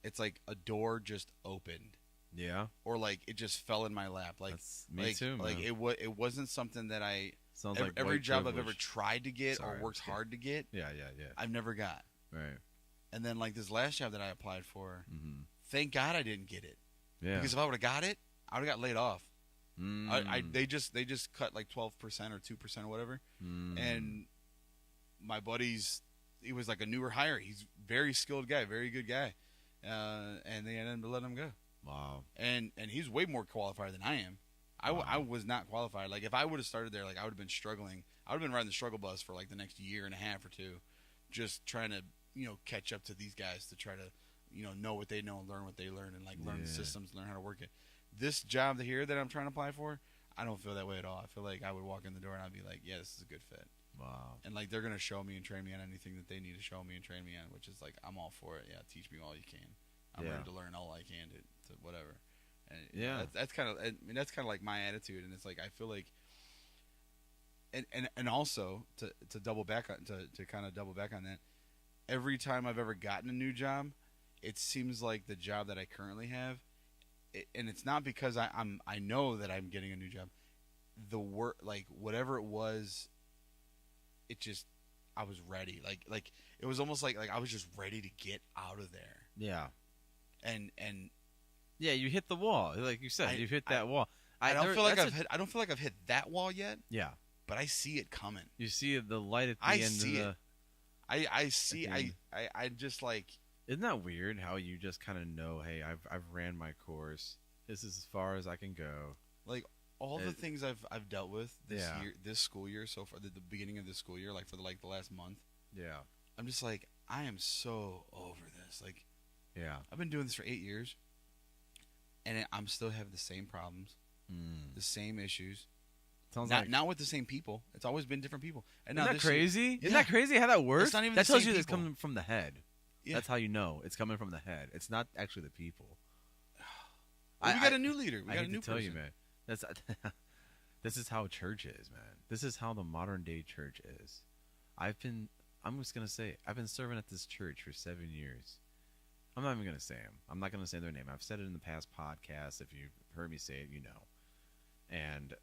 it's like a door just opened. Yeah. Or like it just fell in my lap. Like, me too, man. Like it wasn't something that I. Sounds like every job privilege. I've ever tried to get or worked hard to get. Yeah. I've never got. Right. And then like this last job that I applied for, thank God I didn't get it. Yeah. Because if I would have got it, I would have got laid off. Mm. They just cut like 12% or 2% or whatever. And my buddy's, he was like a newer hire. He's a very skilled guy, very good guy. And they ended up letting him go. Wow. And he's way more qualified than I am. I was not qualified. Like, if I would have started there, like, I would have been struggling. I would have been riding the struggle bus for like the next year and a half or two, just trying to, catch up to these guys to try to, know what they know and learn what they learn and like learn the systems, learn how to work it. This job here that I'm trying to apply for, I don't feel that way at all. I feel like I would walk in the door and I'd be like, yeah, this is a good fit. Wow. And like, they're going to show me and train me on anything that they need to show me and train me on, which is like, I'm all for it. Yeah. Teach me all you can. I'm ready to learn all I can to whatever. And that's kind of, that's kind of like my attitude. And it's like, I feel like, and also to double back on, to kind of double back on that, every time I've ever gotten a new job, it seems like the job that I currently have, and it's not because I know that I'm getting a new job, the work, like whatever it was, it just, I was ready. Like it was almost like I was just ready to get out of there. Yeah. And yeah, you hit the wall, like you said. You hit that wall. I don't feel like I've hit that wall yet. Yeah. But I see it coming. You see the light at the end of the. I see. I just like. Isn't that weird how you just kind of know? Hey, I've ran my course. This is as far as I can go. Like all the things I've dealt with this year, this school year so far, the beginning of this school year, like for the last month. Yeah. I'm just like, I am so over this. Like, Yeah. I've been doing this for 8 years, and I'm still having the same problems, the same issues. Sounds Not with the same people. It's always been different people. And Isn't now that crazy? Shit, Isn't that crazy how that works? It's not even that the tells same you it's people. coming from the head. Yeah. That's how you know it's coming from the head. It's not actually the people. Well, we got a new leader. We got a new to tell person. you, man. That's this is how church is, man. This is how the modern day church is. I'm just gonna say, I've been serving at this church for 7 years. I'm not even gonna say them. I'm not gonna say their name. I've said it in the past podcasts. If you've heard me say it, you know. And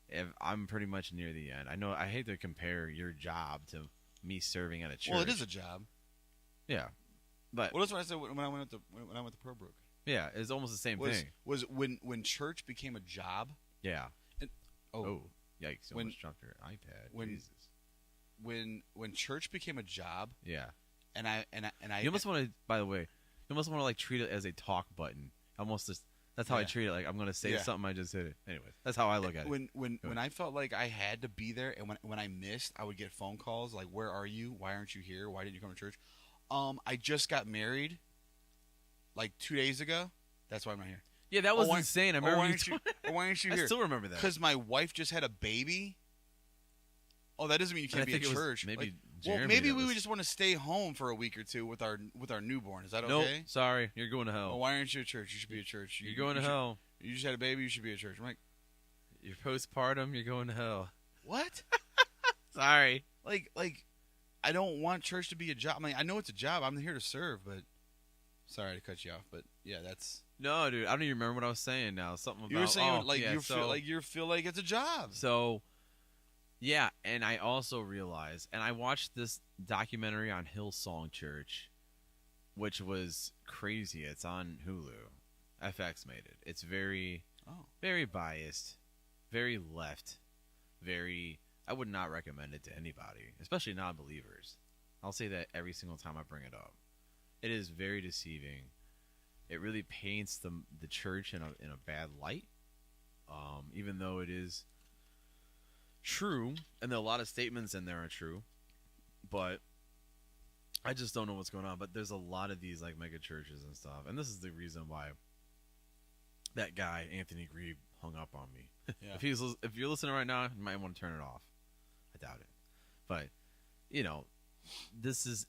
if I'm pretty much near the end. I know I hate to compare your job to me serving at a church. Well, it is a job. Yeah, but well, that's what I said when I went to Probrook. Yeah, it's almost the same thing. Was when church became a job? Yeah. And, yikes! When almost dropped your iPad. Jesus. When church became a job. Yeah. And I. You almost want to. By the way, you almost want to like treat it as a talk button. Almost just. That's how I treat it. Like I'm gonna say something, I just hit it. Anyways, that's how I look at it. When I felt like I had to be there, and when I missed, I would get phone calls like, "Where are you? Why aren't you here? Why didn't you come to church?" I just got married, like 2 days ago. That's why I'm not here. Yeah, that was insane. I remember. Why aren't you here? I still remember that. Because my wife just had a baby. Oh, that doesn't mean you can't be at church. Maybe maybe we would just want to stay home for a week or two with our newborn. Is that okay? Nope, sorry, you're going to hell. Oh, why aren't you at church? You should be at church. You're going to hell. You just had a baby. You should be at church. I'm like, you're postpartum. You're going to hell. What? Sorry. Like, I don't want church to be a job. I mean, I know it's a job. I'm here to serve, but sorry to cut you off. But yeah, that's no, dude. I don't even remember what I was saying now. Something about you were saying you feel like it's a job. So. Yeah, and I also realized, and I watched this documentary on Hillsong Church, which was crazy. It's on Hulu. FX made it. It's very biased, very left, I would not recommend it to anybody, especially non-believers. I'll say that every single time I bring it up. It is very deceiving. It really paints the church in a bad light, even though it is true, and there are a lot of statements in there are true, but I just don't know what's going on. But there's a lot of these like mega churches and stuff, and this is the reason why that guy Anthony Grieb hung up on me. Yeah. If you're listening right now, you might want to turn it off. I doubt it, but you know, this is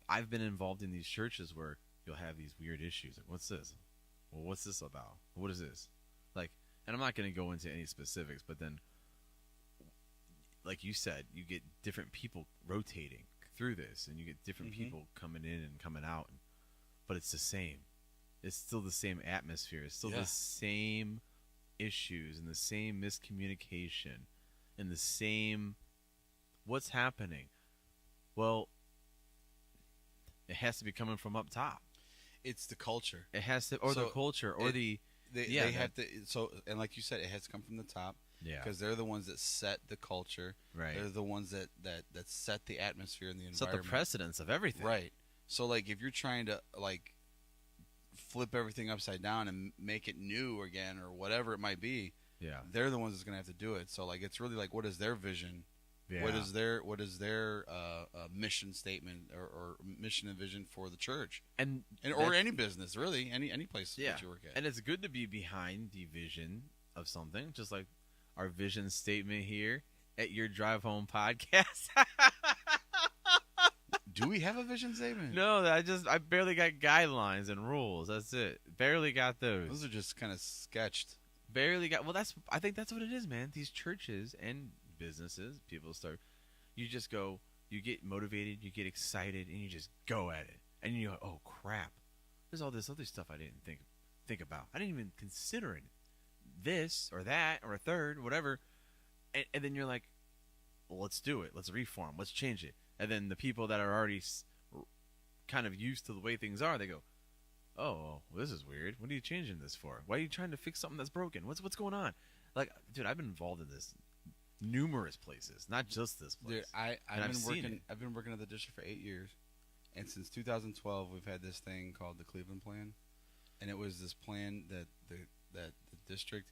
I've been involved in these churches where you'll have these weird issues. Like, what's this? Well, what's this about? What is this? Like, and I'm not going to go into any specifics, but then, like you said, you get different people rotating through this, and you get different people coming in and coming out, but it's the same. It's still the same atmosphere. It's still the same issues and the same miscommunication and the same what's happening. Well, it has to be coming from up top. It's the culture. It has to, or the culture, or they have to. So, and like you said, it has to come from the top. Yeah, because they're the ones that set the culture. Right. They're the ones that set the atmosphere and the environment. Set the precedence of everything. Right. So, like, if you're trying to like flip everything upside down and make it new again or whatever it might be, they're the ones that's gonna have to do it. So, like, it's really like, what is their vision? Yeah. What is their mission statement or mission and vision for the church and or any business, really, any place that you work at. And it's good to be behind the vision of something, just like our vision statement here at Your Drive Home podcast. Do we have a vision statement? No, I barely got guidelines and rules. That's it. Barely got those. Those are just kind of sketched. Barely got. Well, I think that's what it is, man. These churches and businesses, people start. You just go. You get motivated. You get excited, and you just go at it. And you go, oh crap! There's all this other stuff I didn't think about. I didn't even consider it. This or that or a third, whatever. And then you're like, well, let's do it. Let's reform. Let's change it. And then the people that are already kind of used to the way things are, they go, oh, well, this is weird. What are you changing this for? Why are you trying to fix something that's broken? What's going on? Like, dude, I've been involved in this numerous places, not just this place. Dude, I've been working at the district for 8 years, and since 2012, we've had this thing called the Cleveland Plan, and it was this plan that the district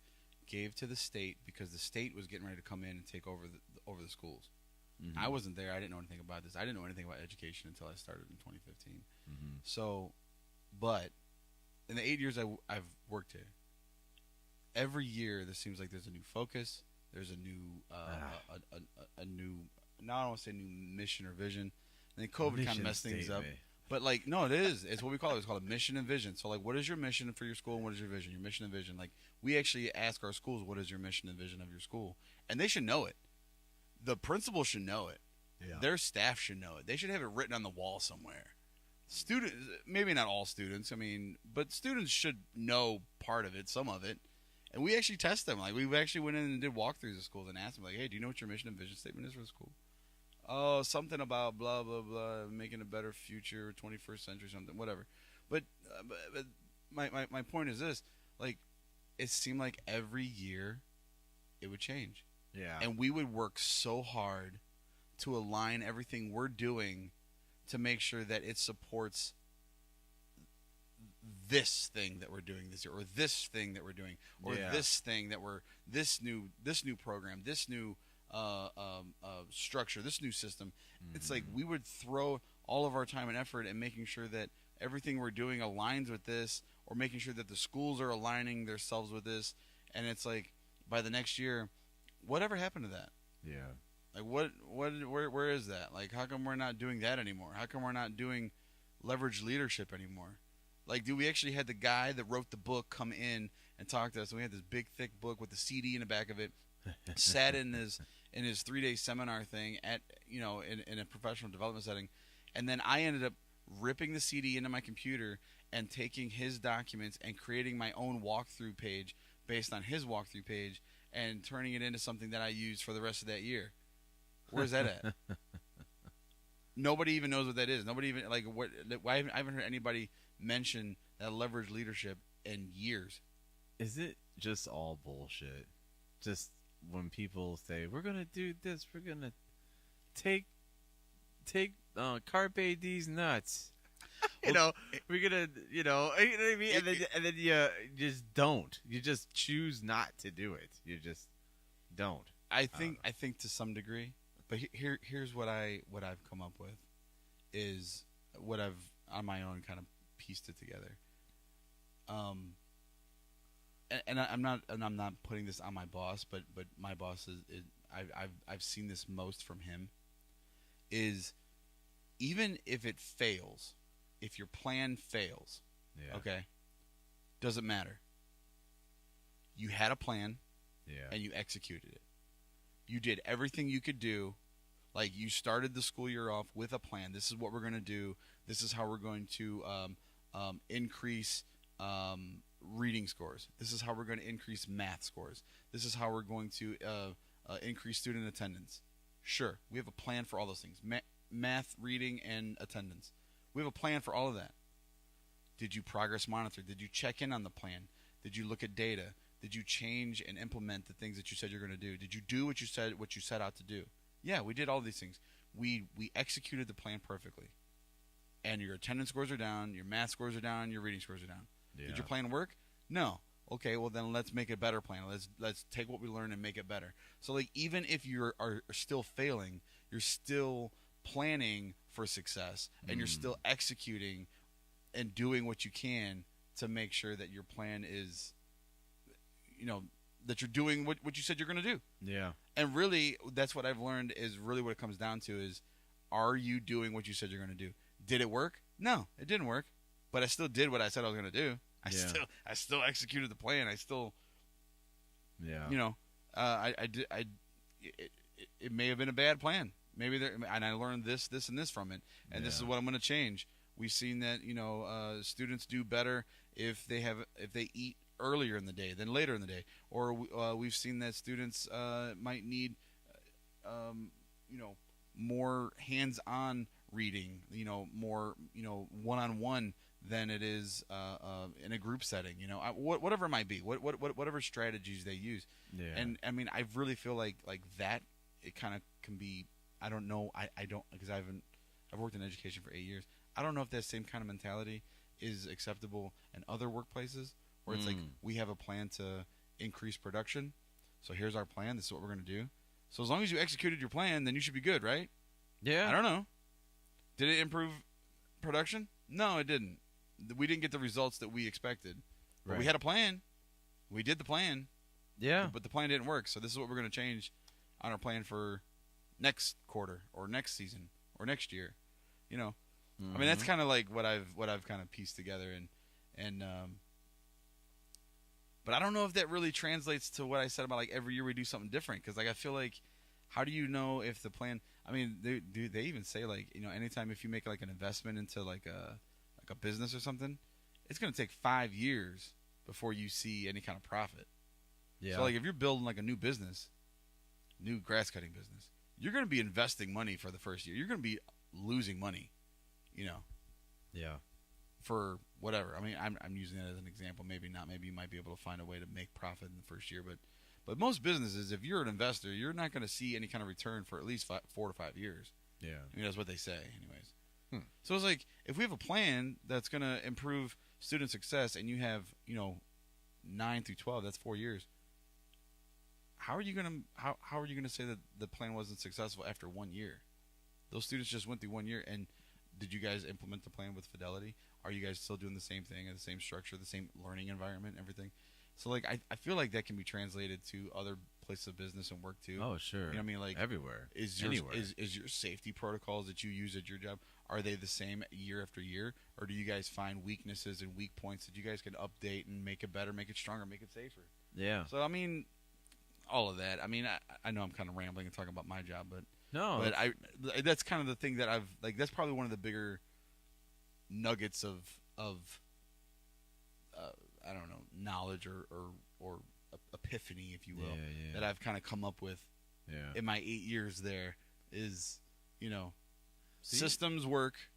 gave to the state because the state was getting ready to come in and take over the schools. Mm-hmm. I wasn't there. I didn't know anything about this. I didn't know anything about education until I started in 2015. Mm-hmm. So, but in the 8 years I've worked here, every year there seems like there's a new focus. There's a new, a new. Now I don't want to say new mission or vision. And then COVID kind of messed things up. But like, no, it is. It's what we call it. It's called a mission and vision. So like, what is your mission for your school and what is your vision? Your mission and vision. Like, we actually ask our schools, what is your mission and vision of your school? And they should know it. The principal should know it. Yeah. Their staff should know it. They should have it written on the wall somewhere. Students, maybe not all students. I mean, but students should know part of it, some of it. And we actually test them. Like, we actually went in and did walkthroughs of schools and asked them, like, hey, do you know what your mission and vision statement is for the school? Oh, something about blah, blah, blah, making a better future, 21st century, something, whatever. But my point is this. Like, it seemed like every year it would change. Yeah. And we would work so hard to align everything we're doing to make sure that it supports this thing that we're doing this year, or this thing that we're doing, or this thing that we're this new program, this new structure, this new system. Mm-hmm. It's like we would throw all of our time and effort in making sure that everything we're doing aligns with this, or making sure that the schools are aligning themselves with this. And it's like, by the next year, whatever happened to that? Yeah. Like, where is that? Like, how come we're not doing that anymore? How come we're not doing leverage leadership anymore? Like, we actually had the guy that wrote the book come in and talk to us, and we had this big, thick book with the CD in the back of it, sat in his 3-day seminar thing at, in a professional development setting. And then I ended up ripping the CD into my computer and taking his documents and creating my own walkthrough page based on his walkthrough page and turning it into something that I use for the rest of that year. Where's that at? Nobody even knows what that is. Nobody even, like, what? I haven't heard anybody mention that leverage leadership in years. Is it just all bullshit? Just when people say, we're going to do this, we're going to take carpe these nuts. We're going to, you know what I mean? And then you just don't. You just choose not to do it. You just don't. I think to some degree, but here's what I've come up with is what I've on my own kind of pieced it together. And I'm not putting this on my boss, but my boss is I've seen this most from him, is even if it fails, if your plan fails, okay, doesn't matter. You had a plan, and you executed it. You did everything you could do. Like, you started the school year off with a plan. This is what we're going to do. This is how we're going to increase reading scores. This is how we're going to increase math scores. This is how we're going to increase student attendance. Sure, we have a plan for all those things. Math, reading, and attendance. We have a plan for all of that. Did you progress monitor? Did you check in on the plan? Did you look at data? Did you change and implement the things that you said you're going to do? Did you do what you set out to do? Yeah, we did all these things. We executed the plan perfectly. And your attendance scores are down, your math scores are down, your reading scores are down. Yeah. Did your plan work? No. Okay, well then let's make a better plan. Let's take what we learned and make it better. So, like, even if you are still failing, you're still planning for success, and you're still executing and doing what you can to make sure that your plan is, that you're doing what you said you're going to do. Yeah. And really, that's what I've learned is really what it comes down to is, are you doing what you said you're going to do? Did it work? No, it didn't work. But I still did what I said I was going to do. I still executed the plan. I still, I did. It may have been a bad plan. Maybe and I learned this, and this from it. And this is what I'm going to change. We've seen that students do better if they eat earlier in the day than later in the day, or we've seen that students might need more hands-on reading, more one-on-one than it is in a group setting, whatever it might be, whatever strategies they use. Yeah. And I mean, I really feel like that it kind of can be. I don't know. I don't, because I've worked in education for 8 years. I don't know if that same kind of mentality is acceptable in other workplaces, where it's like, we have a plan to increase production. So here's our plan. This is what we're going to do. So as long as you executed your plan, then you should be good, right? Yeah. I don't know. Did it improve production? No, it didn't. We didn't get the results that we expected. But we had a plan. We did the plan. Yeah. But the plan didn't work. So this is what we're going to change on our plan for next quarter or next season or next year. You know, I mean, that's kind of like what I've kind of pieced together, and but I don't know if that really translates to what I said about like every year we do something different, because like I feel like, how do you know if the plan? I mean, they even say like, you know, anytime if you make like an investment into like a business or something, it's going to take 5 years before you see any kind of profit. Yeah. So like if you're building like a new business, new grass cutting business, you're going to be investing money for the first year. You're going to be losing money, you know. Yeah. For whatever. I mean, I'm using that as an example. Maybe not. Maybe you might be able to find a way to make profit in the first year. But most businesses, if you're an investor, you're not going to see any kind of return for at least 4 to 5 years. Yeah. I mean, that's what they say, anyways. So it's like, if we have a plan that's going to improve student success, and you have, you know, 9 through 12, that's 4 years. How are you going to say that the plan wasn't successful after 1 year? Those students just went through 1 year, and did you guys implement the plan with fidelity? Are you guys still doing the same thing, and the same structure, the same learning environment, everything? So like I feel like that can be translated to other places of business and work too. Oh, sure. You know what I mean? Like everywhere. Is your safety protocols that you use at your job, are they the same year after year, or do you guys find weaknesses and weak points that you guys can update and make it better, make it stronger, make it safer? Yeah. So I mean, all of that. I mean, I know I'm kind of rambling and talking about my job, but no, but that's kind of the thing that I've like. That's probably one of the bigger nuggets of I don't know, knowledge or epiphany, if you will, that I've kind of come up with in my 8 years there is, you know, systems work,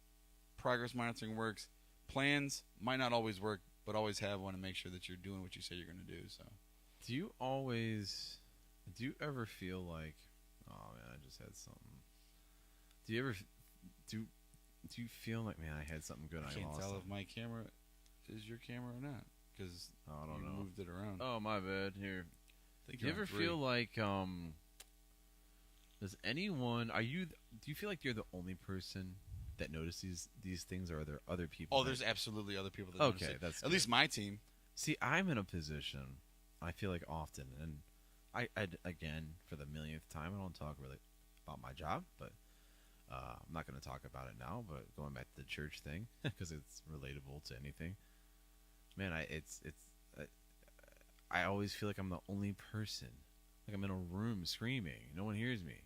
progress monitoring works, plans might not always work, but always have one to make sure that you're doing what you say you're going to do. So, do you ever feel like, oh man, I just had something? Do you feel like, man, I had something good? I can't tell if my camera is your camera or not, because I don't know. Moved it around. Oh, my bad. Here. Do you ever feel like does anyone do you feel like you're the only person that notices these things, or are there other people? Oh, there's absolutely other people that notice it. That's at least my team. See, I'm in a position, I feel like often, and I again, for the millionth time, I don't talk really about my job, but I'm not going to talk about it now. But going back to the church thing, because it's relatable to anything, man, I always feel like I'm the only person. Like I'm in a room screaming, no one hears me.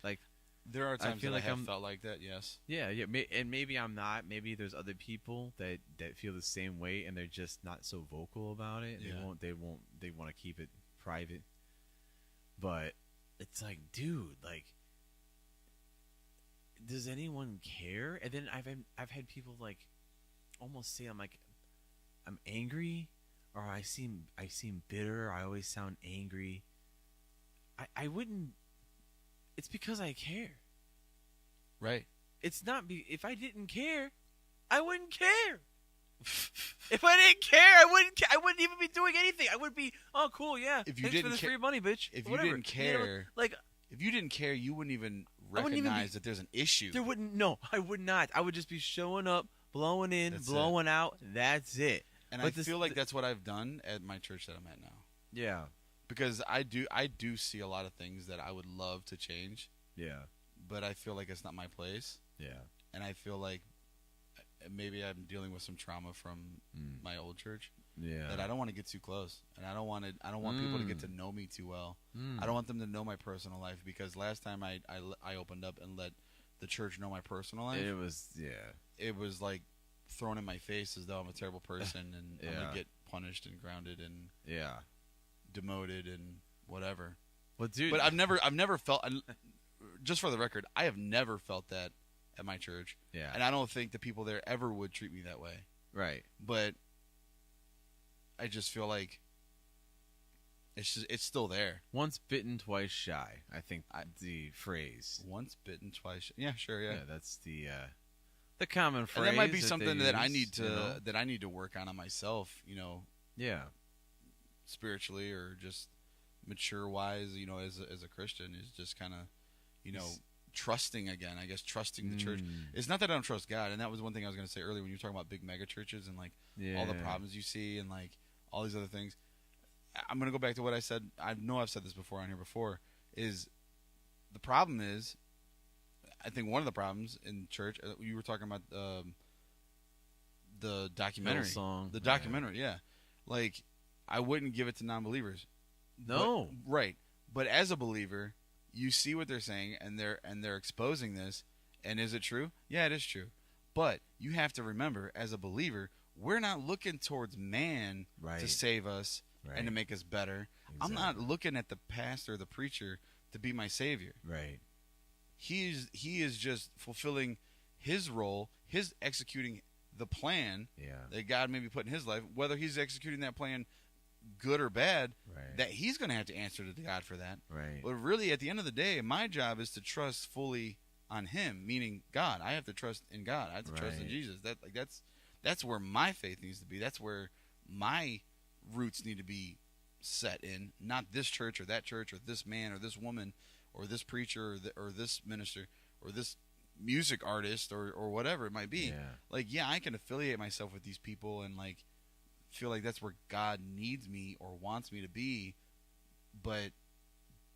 Like there are times I feel that like I have felt like that. Yes. Yeah, and maybe I'm not. Maybe there's other people that feel the same way, and they're just not so vocal about it. Yeah. They want to keep it private. But it's like, dude, like, does anyone care? And then I've had people like almost say I'm angry, or I seem bitter. I always sound angry. I wouldn't. It's because I care. Right. It's not if I didn't care, I wouldn't care. If I didn't care, I wouldn't even be doing anything. I would be, oh cool, yeah. If you thanks didn't for this free money, bitch. If Whatever. you didn't care, you know, like if you didn't care, you wouldn't even recognize that there's an issue. There wouldn't. No, I would not. I would just be showing up, blowing in, blowing out. That's it. And I feel like that's what I've done at my church that I'm at now. Yeah. Because I do see a lot of things that I would love to change. Yeah. But I feel like it's not my place. Yeah. And I feel like maybe I'm dealing with some trauma from my old church. Yeah. That I don't want to get too close, and I don't want people to get to know me too well. I don't want them to know my personal life, because last time I opened up and let the church know my personal life, it was like thrown in my face as though I'm a terrible person and I'm gonna get punished and grounded and demoted and whatever. Well, dude, but I've never felt. Just for the record, I have never felt that at my church. Yeah. And I don't think the people there ever would treat me that way. Right. But I just feel like it's still there. Once bitten, twice shy. I think the phrase. Once bitten, twice shy. Yeah, sure, yeah. Yeah, that's the common phrase. And that might be something that I need to you know? work on myself, you know. Yeah. Spiritually, or just mature wise, as a Christian, is just kind of, trusting again. I guess trusting the church. It's not that I don't trust God, and that was one thing I was going to say earlier when you were talking about big mega churches and like all the problems you see and like all these other things. I'm going to go back to what I said. I know I've said this before on here before. Is the problem is, I think one of the problems in church. You were talking about the documentary song. The documentary, yeah. Like, I wouldn't give it to non-believers. No. Right. But as a believer, you see what they're saying, and they're exposing this. And is it true? Yeah, it is true. But you have to remember, as a believer, we're not looking towards man to save us and to make us better. Exactly. I'm not looking at the pastor or the preacher to be my savior. Right. He is just fulfilling his role, his executing the plan that God maybe put in his life. Whether he's executing that plan good or bad, that he's going to have to answer to God for that. Right. But really, at the end of the day, my job is to trust fully on him, meaning God. I have to trust in God. I have to trust in Jesus. That's where my faith needs to be. That's where my roots need to be set in, not this church or that church or this man or this woman or this preacher or this minister or this music artist or whatever it might be. Like, I can affiliate myself with these people and like feel like that's where God needs me or wants me to be, but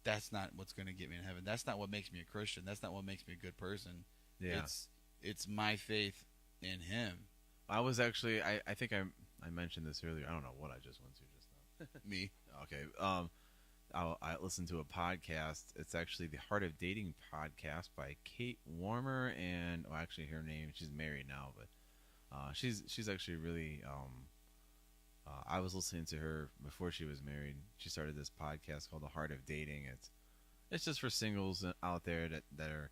that's not what's going to get me in heaven. That's not what makes me a Christian. That's not what makes me a good person. It's my faith in him. I was actually I think I mentioned this earlier. I don't know what I just went to just now. Me. Okay. I listened to a podcast. It's actually the Heart of Dating podcast by Kate Warmer, and actually her name, she's married now, but she's actually really I was listening to her before she was married. She started this podcast called The Heart of Dating. It's just for singles out there that are,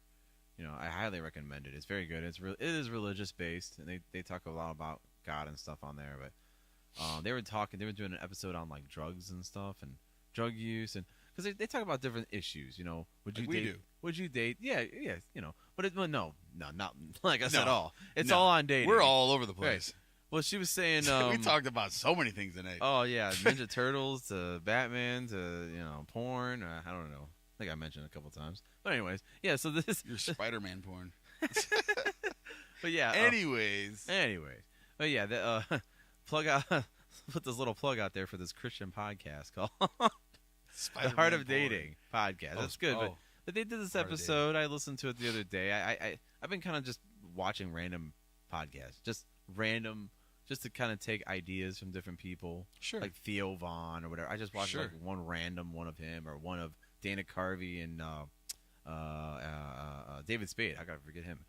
I highly recommend it. It's very good. It is religious based, and they talk a lot about God and stuff on there. But they were doing an episode on like drugs and stuff and drug use, and because they talk about different issues. Would you date? Would you date? Yeah. But no, not like us at all. It's all on dating. We're all over the place. Right. Well, she was saying we talked about so many things today. Oh yeah, Ninja Turtles to Batman to porn. I don't know. I think I mentioned it a couple times. But anyways, yeah. So this your Spider-Man porn. But yeah. Anyways. But yeah, the plug out. Put this little plug out there for this Christian podcast called The Heart of Dating podcast. That's good. But they did this episode. I listened to it the other day. I've been kind of just watching random podcasts, just to kind of take ideas from different people. Sure. Like Theo Vaughn or whatever. I just watched like one random one of him or one of Dana Carvey and David Spade. I gotta forget him.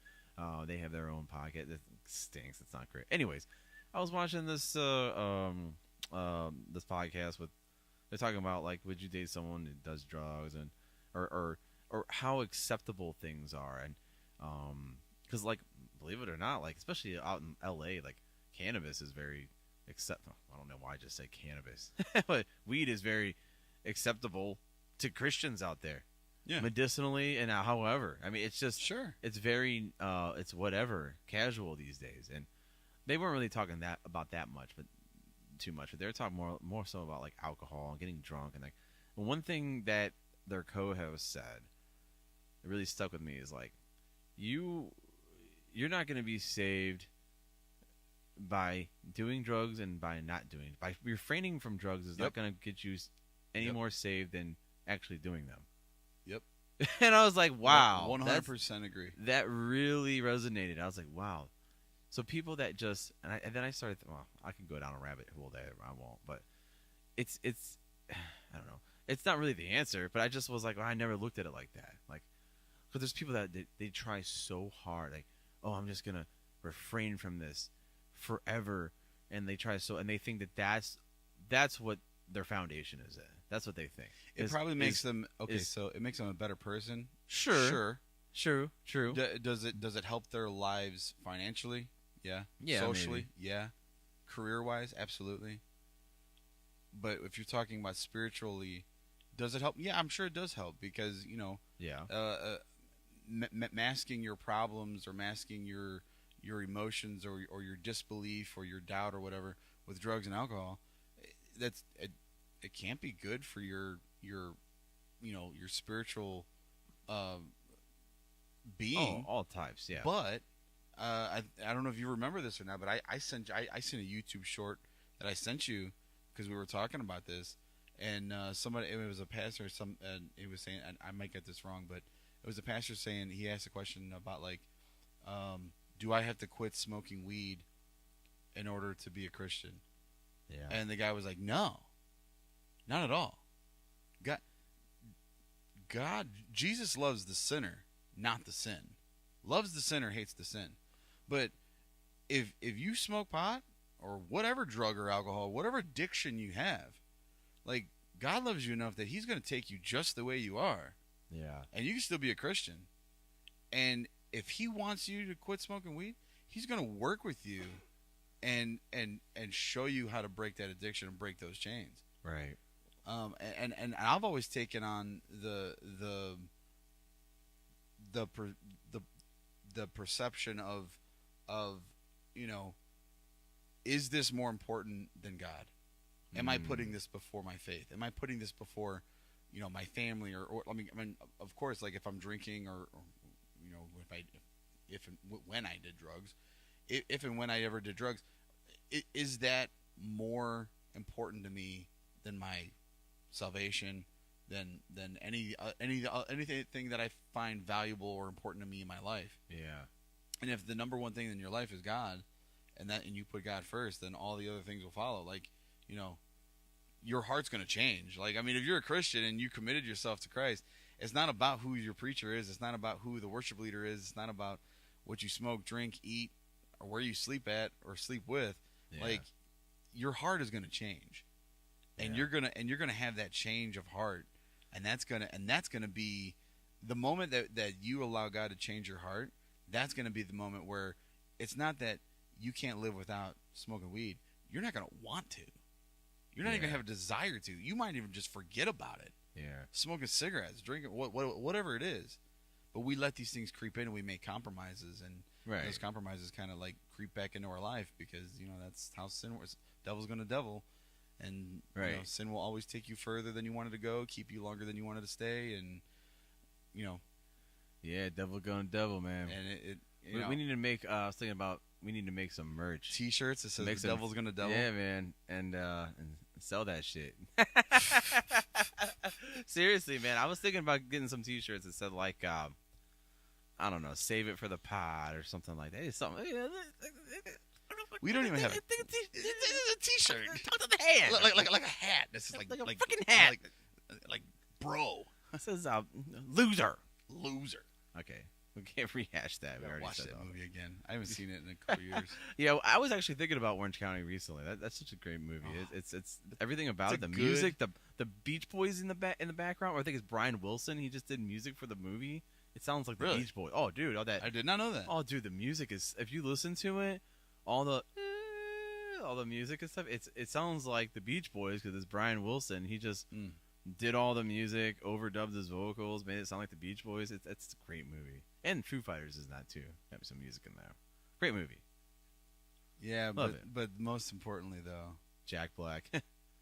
They have their own podcast. It stinks. It's not great. Anyways, I was watching this this podcast with. They're talking about like, would you date someone that does drugs and or how acceptable things are, and because like, believe it or not, like especially out in L.A., like cannabis is very acceptable. I don't know why I just say cannabis, but weed is very acceptable to Christians out there. Yeah. Medicinally and however. I mean, it's just it's very it's whatever casual these days, and they weren't really talking about that much, but too much. But they were talking more so about like alcohol and getting drunk, and like one thing that their co-host said that really stuck with me is like you're not going to be saved by doing drugs and by not doing. By refraining from drugs is not going to get you any more saved than actually doing them. Yep. And I was like, wow. 100% agree. That really resonated. I was like, wow. So people that just and then I started. Well, I can go down a rabbit hole there. I won't. But it's I don't know. It's not really the answer. But I just was like, well, I never looked at it like that. Like, because there's people that they try so hard. Like, oh, I'm just gonna refrain from this forever, and they try and they think that's what their foundation is in. That's what they think. It probably makes them so it makes them a better person. Sure. True. Does it help their lives financially? Yeah. Socially? Maybe. Yeah. Career-wise? Absolutely. But if you're talking about spiritually, does it help? Yeah, I'm sure it does help because, masking your problems or masking your emotions or your disbelief or your doubt or whatever with drugs and alcohol, it can't be good for your your spiritual being. Oh, all types, yeah. But I don't know if you remember this or not, but I sent a YouTube short that I sent you because we were talking about this, and somebody, it was a pastor, he was saying, and I might get this wrong, but it was a pastor saying, he asked a question about like, do I have to quit smoking weed in order to be a Christian? Yeah. And the guy was like, no, not at all. Jesus loves the sinner, not the sin. Loves the sinner, hates the sin. But if you smoke pot or whatever drug or alcohol, whatever addiction you have, like, God loves you enough that he's going to take you just the way you are. Yeah. And you can still be a Christian. And if he wants you to quit smoking weed, he's going to work with you and show you how to break that addiction and break those chains. Right. And I've always taken on the perception of is this more important than God? Am I putting this before my faith? Am I putting this before my family or I mean of course, like if I'm drinking or when I did drugs, if and when I ever did drugs, is that more important to me than my salvation, than anything that I find valuable or important to me in my life? Yeah. And if the number one thing in your life is God, and you put God first, then all the other things will follow. Like, your heart's going to change. Like, I mean, if you're a Christian and you committed yourself to Christ, it's not about who your preacher is. It's not about who the worship leader is. It's not about what you smoke, drink, eat, or where you sleep at or sleep with. Yeah. Like, your heart is going to change, and you're gonna have that change of heart, and that's gonna be the moment that you allow God to change your heart. That's gonna be the moment where it's not that you can't live without smoking weed. You're not gonna want to. You're not even gonna have a desire to. You might even just forget about it. Yeah. Smoking cigarettes, drinking, whatever it is. But we let these things creep in, and we make compromises, and those compromises kind of like creep back into our life because that's how sin works. Devil's gonna devil, and sin will always take you further than you wanted to go, keep you longer than you wanted to stay, and yeah, devil gonna devil, man. And we need to make. I was thinking about we need to make some merch, T-shirts that says the devil's gonna devil. Yeah, man, and sell that shit. Seriously, man, I was thinking about getting some T-shirts that said like, I don't know, save it for the pod or something like that. It's something. We don't even have a T-shirt. Talk to the hand, like a hat. This is like a fucking hat. Like bro. It says loser. Okay, we can't rehash that. We already watch said that movie again. I haven't seen it in a couple years. Yeah, I was actually thinking about Orange County recently. That's such a great movie. It's everything about it. The music, the Beach Boys in the background. Or I think it's Brian Wilson. He just did music for the movie. It sounds like the Beach Boys. Oh, dude, all that. I did not know that. Oh, dude, the music is. If you listen to it, all the music and stuff. It sounds like the Beach Boys because it's Brian Wilson. He just did all the music, overdubbed his vocals, made it sound like the Beach Boys. It's a great movie. And Foo Fighters is that too. Have some music in there. Great movie. Yeah, but most importantly though, Jack Black.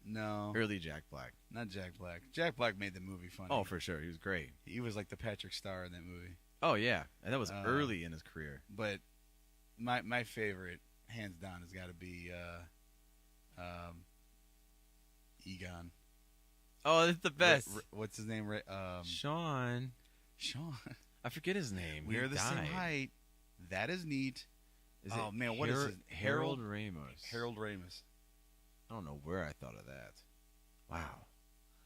No. Early Jack Black. Not Jack Black. Jack Black made the movie funny. Oh, for sure. He was great. He was like the Patrick Star in that movie. Oh yeah, and that was early in his career. But my favorite, hands down, has got to be Egon. Oh, that's the best. What's his name? Sean. I forget his name. We are the same height. That is neat. What is it? Harold Ramos. Harold Ramos. I don't know where I thought of that. Wow.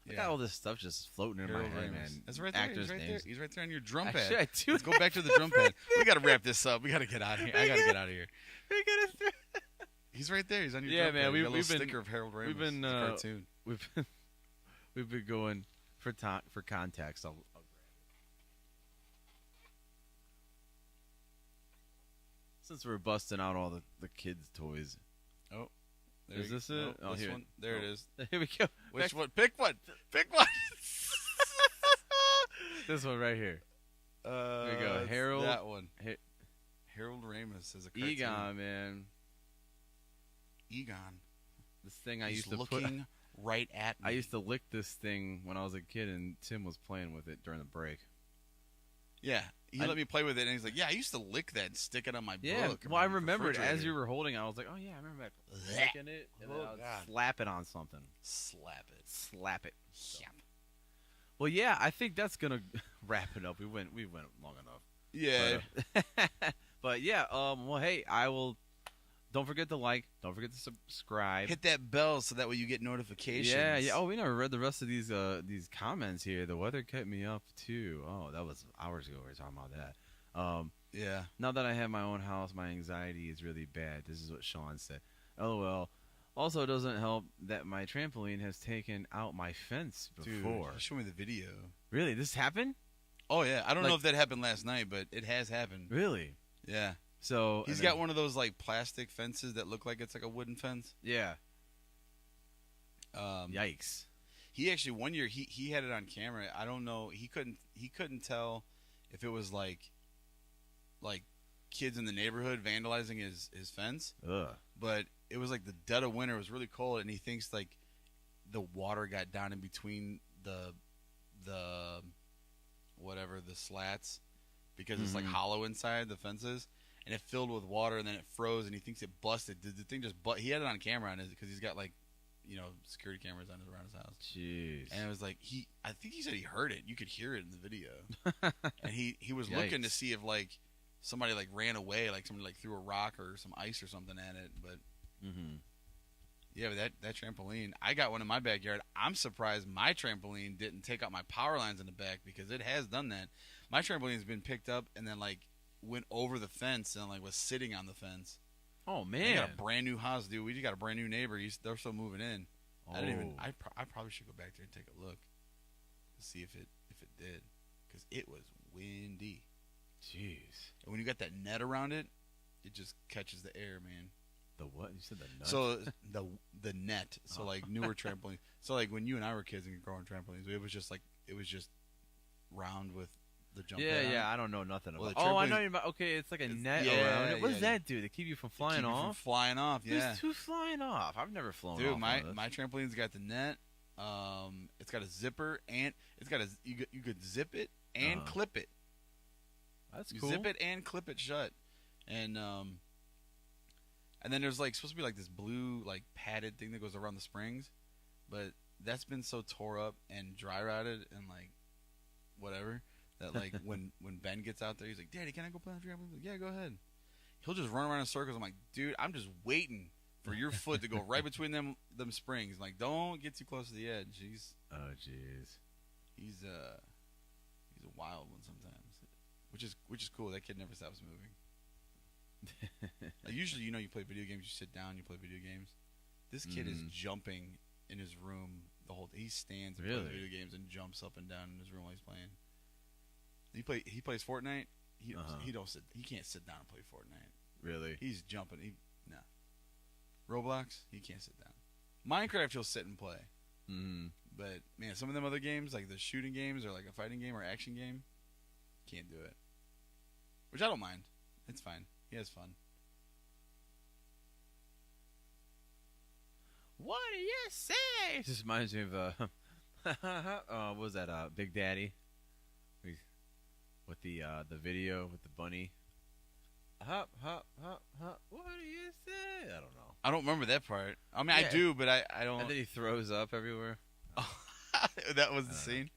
I Yeah. got all this stuff just floating in Harold my head, Ramos. man. That's right there. Actors' He's right names. there. He's right there on your drum pad. Actually, I do. Let's go back to the drum pad. We got to wrap this up. We got to get out of here. I got to get out of here. He's right there. He's on your drum pad. Man. We've been sticker of Harold Ramos. We've been the cartoon. We've been going for context. I'll grab it. Since we're busting out all the kids' toys. Oh. Is this it? Oh, here. one. There it is. Here we go. Which one? Pick one. Pick one. This one right here. There we go. Harold. That one. Harold Ramos is a cartoon. Egon, man. Egon. This thing I He's used to looking right at me. I used to lick this thing when I was a kid, and Tim was playing with it during the break. Yeah, he let me play with it, and he's like, "Yeah, I used to lick that and stick it on my book." Well, I remembered as you were holding it, I was like, "Oh yeah, I remember licking it, and then I would slap it on something. Slap it. So. Well, yeah, I think that's gonna wrap it up. We went long enough. Yeah. But yeah, well, hey, I will. Don't forget to like. Don't forget to subscribe. Hit that bell so that way you get notifications. Yeah. Oh, we never read the rest of these comments here. The weather kept me up too. Oh, that was hours ago. We were talking about that. Yeah. Now that I have my own house, my anxiety is really bad. This is what Sean said. LOL. Also, it doesn't help that my trampoline has taken out my fence before. Dude, show me the video. Really? This happened? Oh, yeah. I don't know if that happened last night, but it has happened. Really? Yeah. So he's got one of those like plastic fences that look like it's like a wooden fence. Yeah. Yikes. He actually one year he had it on camera. I don't know. He couldn't tell if it was like kids in the neighborhood vandalizing his fence. Ugh. But it was like the dead of winter. It was really cold, and he thinks like the water got down in between the whatever the slats because it's like hollow inside the fences. And it filled with water, and then it froze, and he thinks it busted. Did the thing just he had it on camera on his because he's got like, security cameras around his house. Jeez. And it was like I think he said he heard it. You could hear it in the video. And he was looking to see if like somebody like ran away, like somebody like threw a rock or some ice or something at it. But yeah, but that trampoline, I got one in my backyard. I'm surprised my trampoline didn't take out my power lines in the back because it has done that. My trampoline's been picked up and then like went over the fence and like was sitting on the fence. Oh man! I got a brand new house, dude. We just got a brand new neighbor. They're still moving in. Oh. I probably should go back there and take a look to see if it did because it was windy. Jeez! And when you got that net around it, it just catches the air, man. The what? You said the nut? So the net. So like newer trampolines. So like when you and I were kids and growing trampolines, it was just round with the jump pad on it. I don't know nothing about. Oh, I know you're about. Okay, it's like a net around it. What does that do? To keep you from flying off? From flying off, yeah. Who's flying off? I've never flown off. Dude, my trampoline's got the net. It's got a zipper and it's got you could zip it and clip it. That's you cool. Zip it and clip it shut, and then there's like supposed to be like this blue like padded thing that goes around the springs, but that's been so tore up and dry rotted and like whatever. That like when Ben gets out there, he's like, "Daddy, can I go play on the trampoline?" Like, yeah, go ahead. He'll just run around in circles. I'm like, dude, I'm just waiting for your foot to go right between them springs. Like, don't get too close to the edge. He's a wild one sometimes, which is cool. That kid never stops moving. Like, usually, you play video games. You sit down, you play video games. This kid is jumping in his room the whole day. He stands and plays video games and jumps up and down in his room while he's playing. He plays Fortnite. He can't sit down and play Fortnite. Really? He's jumping. No. Roblox, he can't sit down. Minecraft, he'll sit and play. But man, some of them other games, like the shooting games or like a fighting game or action game, can't do it. Which I don't mind. It's fine. He has fun. What do you say? It just reminds me of what was that? Big Daddy. With the video with the bunny. Hop, hop, hop, hop. What do you say? I don't know. I don't remember that part. I mean, I do, but I don't. And then he throws up everywhere. That was the scene?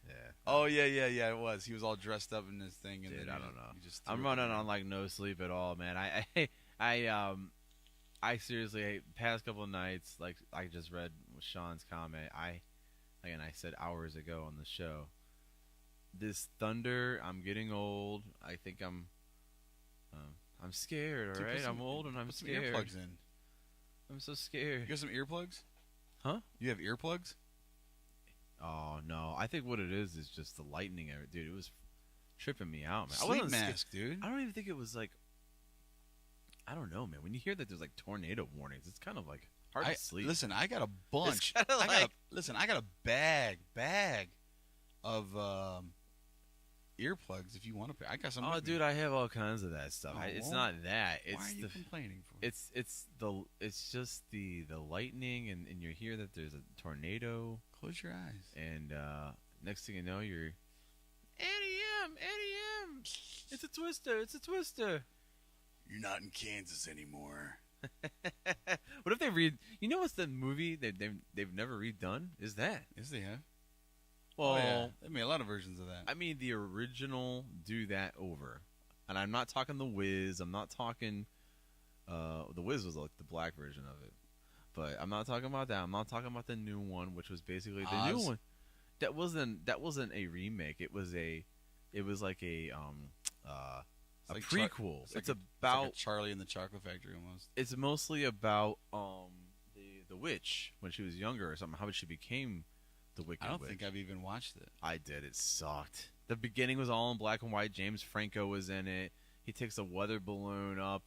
Yeah. Oh, yeah, it was. He was all dressed up in this thing. And Dude, then I don't know. I'm running on like no sleep at all, man. I seriously, past couple of nights, like I just read Sean's comment. I said hours ago on the show, this thunder, I'm getting old. I think I'm scared, all right? I'm old and I'm scared. Put some earplugs in. I'm so scared. You got some earplugs? Huh? You have earplugs? Oh, no. I think what it is just the lightning of it. Dude, it was tripping me out, man. Sleep mask, dude. I don't even think it was like, I don't know, man. When you hear that there's like tornado warnings, it's kind of like hard to sleep. Listen, I got a bunch. It's kinda like, I got a bag of earplugs if you want to. I got some. Oh, with me. dude, I have all kinds of that stuff. Oh, It's well, not that. It's why are you the complaining for? it's just the lightning, and you hear that there's a tornado. Close your eyes. And next thing you know, you're Eddie M. It's a twister. It's a twister. You're not in Kansas anymore. What if they read? You know what's the movie they've never redone? Is that? Yes, they have. Well, yeah. They made a lot of versions of that. I mean, the original do that over, and I'm not talking The Wiz. I'm not talking. The Wiz was like the black version of it, but I'm not talking about that. I'm not talking about the new one, which was basically the new one. That wasn't a remake. It was like a like prequel. It's about like Charlie and the Chocolate Factory almost. It's mostly about the witch when she was younger or something. How she became the Wicked Witch. I don't think I've even watched it. I did. It sucked. The beginning was all in black and white. James Franco was in it. He takes a weather balloon up.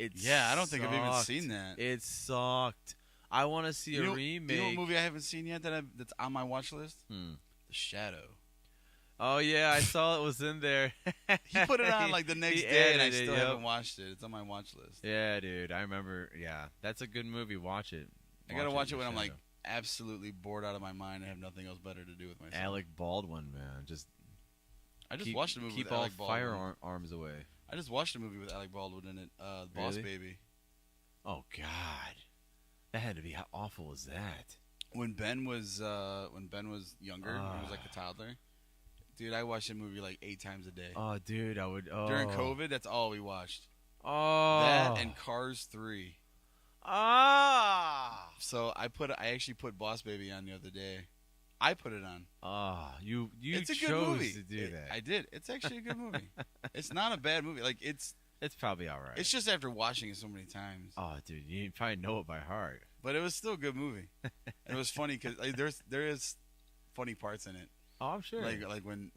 I don't think I've even seen that. It sucked. I want to see a remake. You know what movie I haven't seen yet that's on my watch list? The Shadow. Oh yeah, I saw it was in there. He put it on like the next day, and I still haven't watched it. It's on my watch list. Yeah, dude, I remember. Yeah, that's a good movie. Watch it. I gotta watch it when I'm like absolutely bored out of my mind and have nothing else better to do with myself. Alec Baldwin, man, I just watched a movie keep with all Alec Baldwin. firearms away. I just watched a movie with Alec Baldwin in it, Boss Baby. Oh God, that had to be how awful was that? When Ben was younger, when he was like a toddler. Dude, I watched that movie like 8 times a day. Oh, dude, I would. Oh. During COVID, that's all we watched. Oh, that and Cars 3. Ah. So I actually put Boss Baby on the other day. I put it on. Ah, you it's a chose good movie. to do that. I did. It's actually a good movie. It's not a bad movie. Like it's probably all right. It's just after watching it so many times. Oh, dude, you probably know it by heart. But it was still a good movie. It was funny because like, there is funny parts in it. Oh, I'm sure. Like when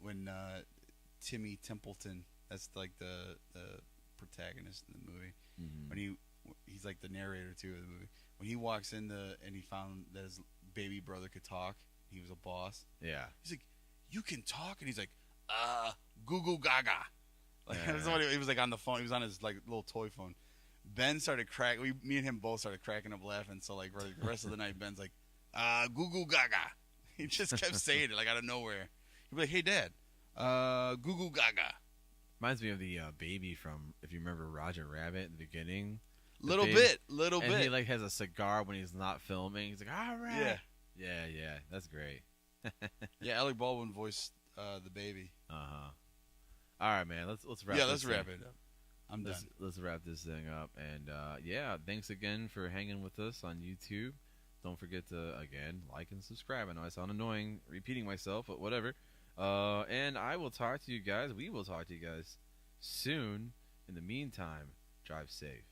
Timmy Templeton, that's like the protagonist in the movie, when he's like the narrator too of the movie. When he walks in and he found that his baby brother could talk, he was a boss. Yeah. He's like, "You can talk," and he's like, "Goo goo gaga." Like he was like on the phone. He was on his like little toy phone. Ben started me and him both started cracking up laughing. So like the rest of the night, Ben's like, "Goo goo gaga." He just kept saying it like out of nowhere. He'd be like, "Hey, Dad, goo goo gaga." Reminds me of the baby from, if you remember Roger Rabbit in the beginning. Little bit. And he like has a cigar when he's not filming. He's like, "All right." Yeah. That's great. Yeah, Alec Baldwin voiced the baby. All right, man. Let's wrap. Yeah, let's wrap it up. I'm done. Let's wrap this thing up. And thanks again for hanging with us on YouTube. Don't forget to, again, like and subscribe. I know I sound annoying repeating myself, but whatever. And I will talk to you guys. We will talk to you guys soon. In the meantime, drive safe.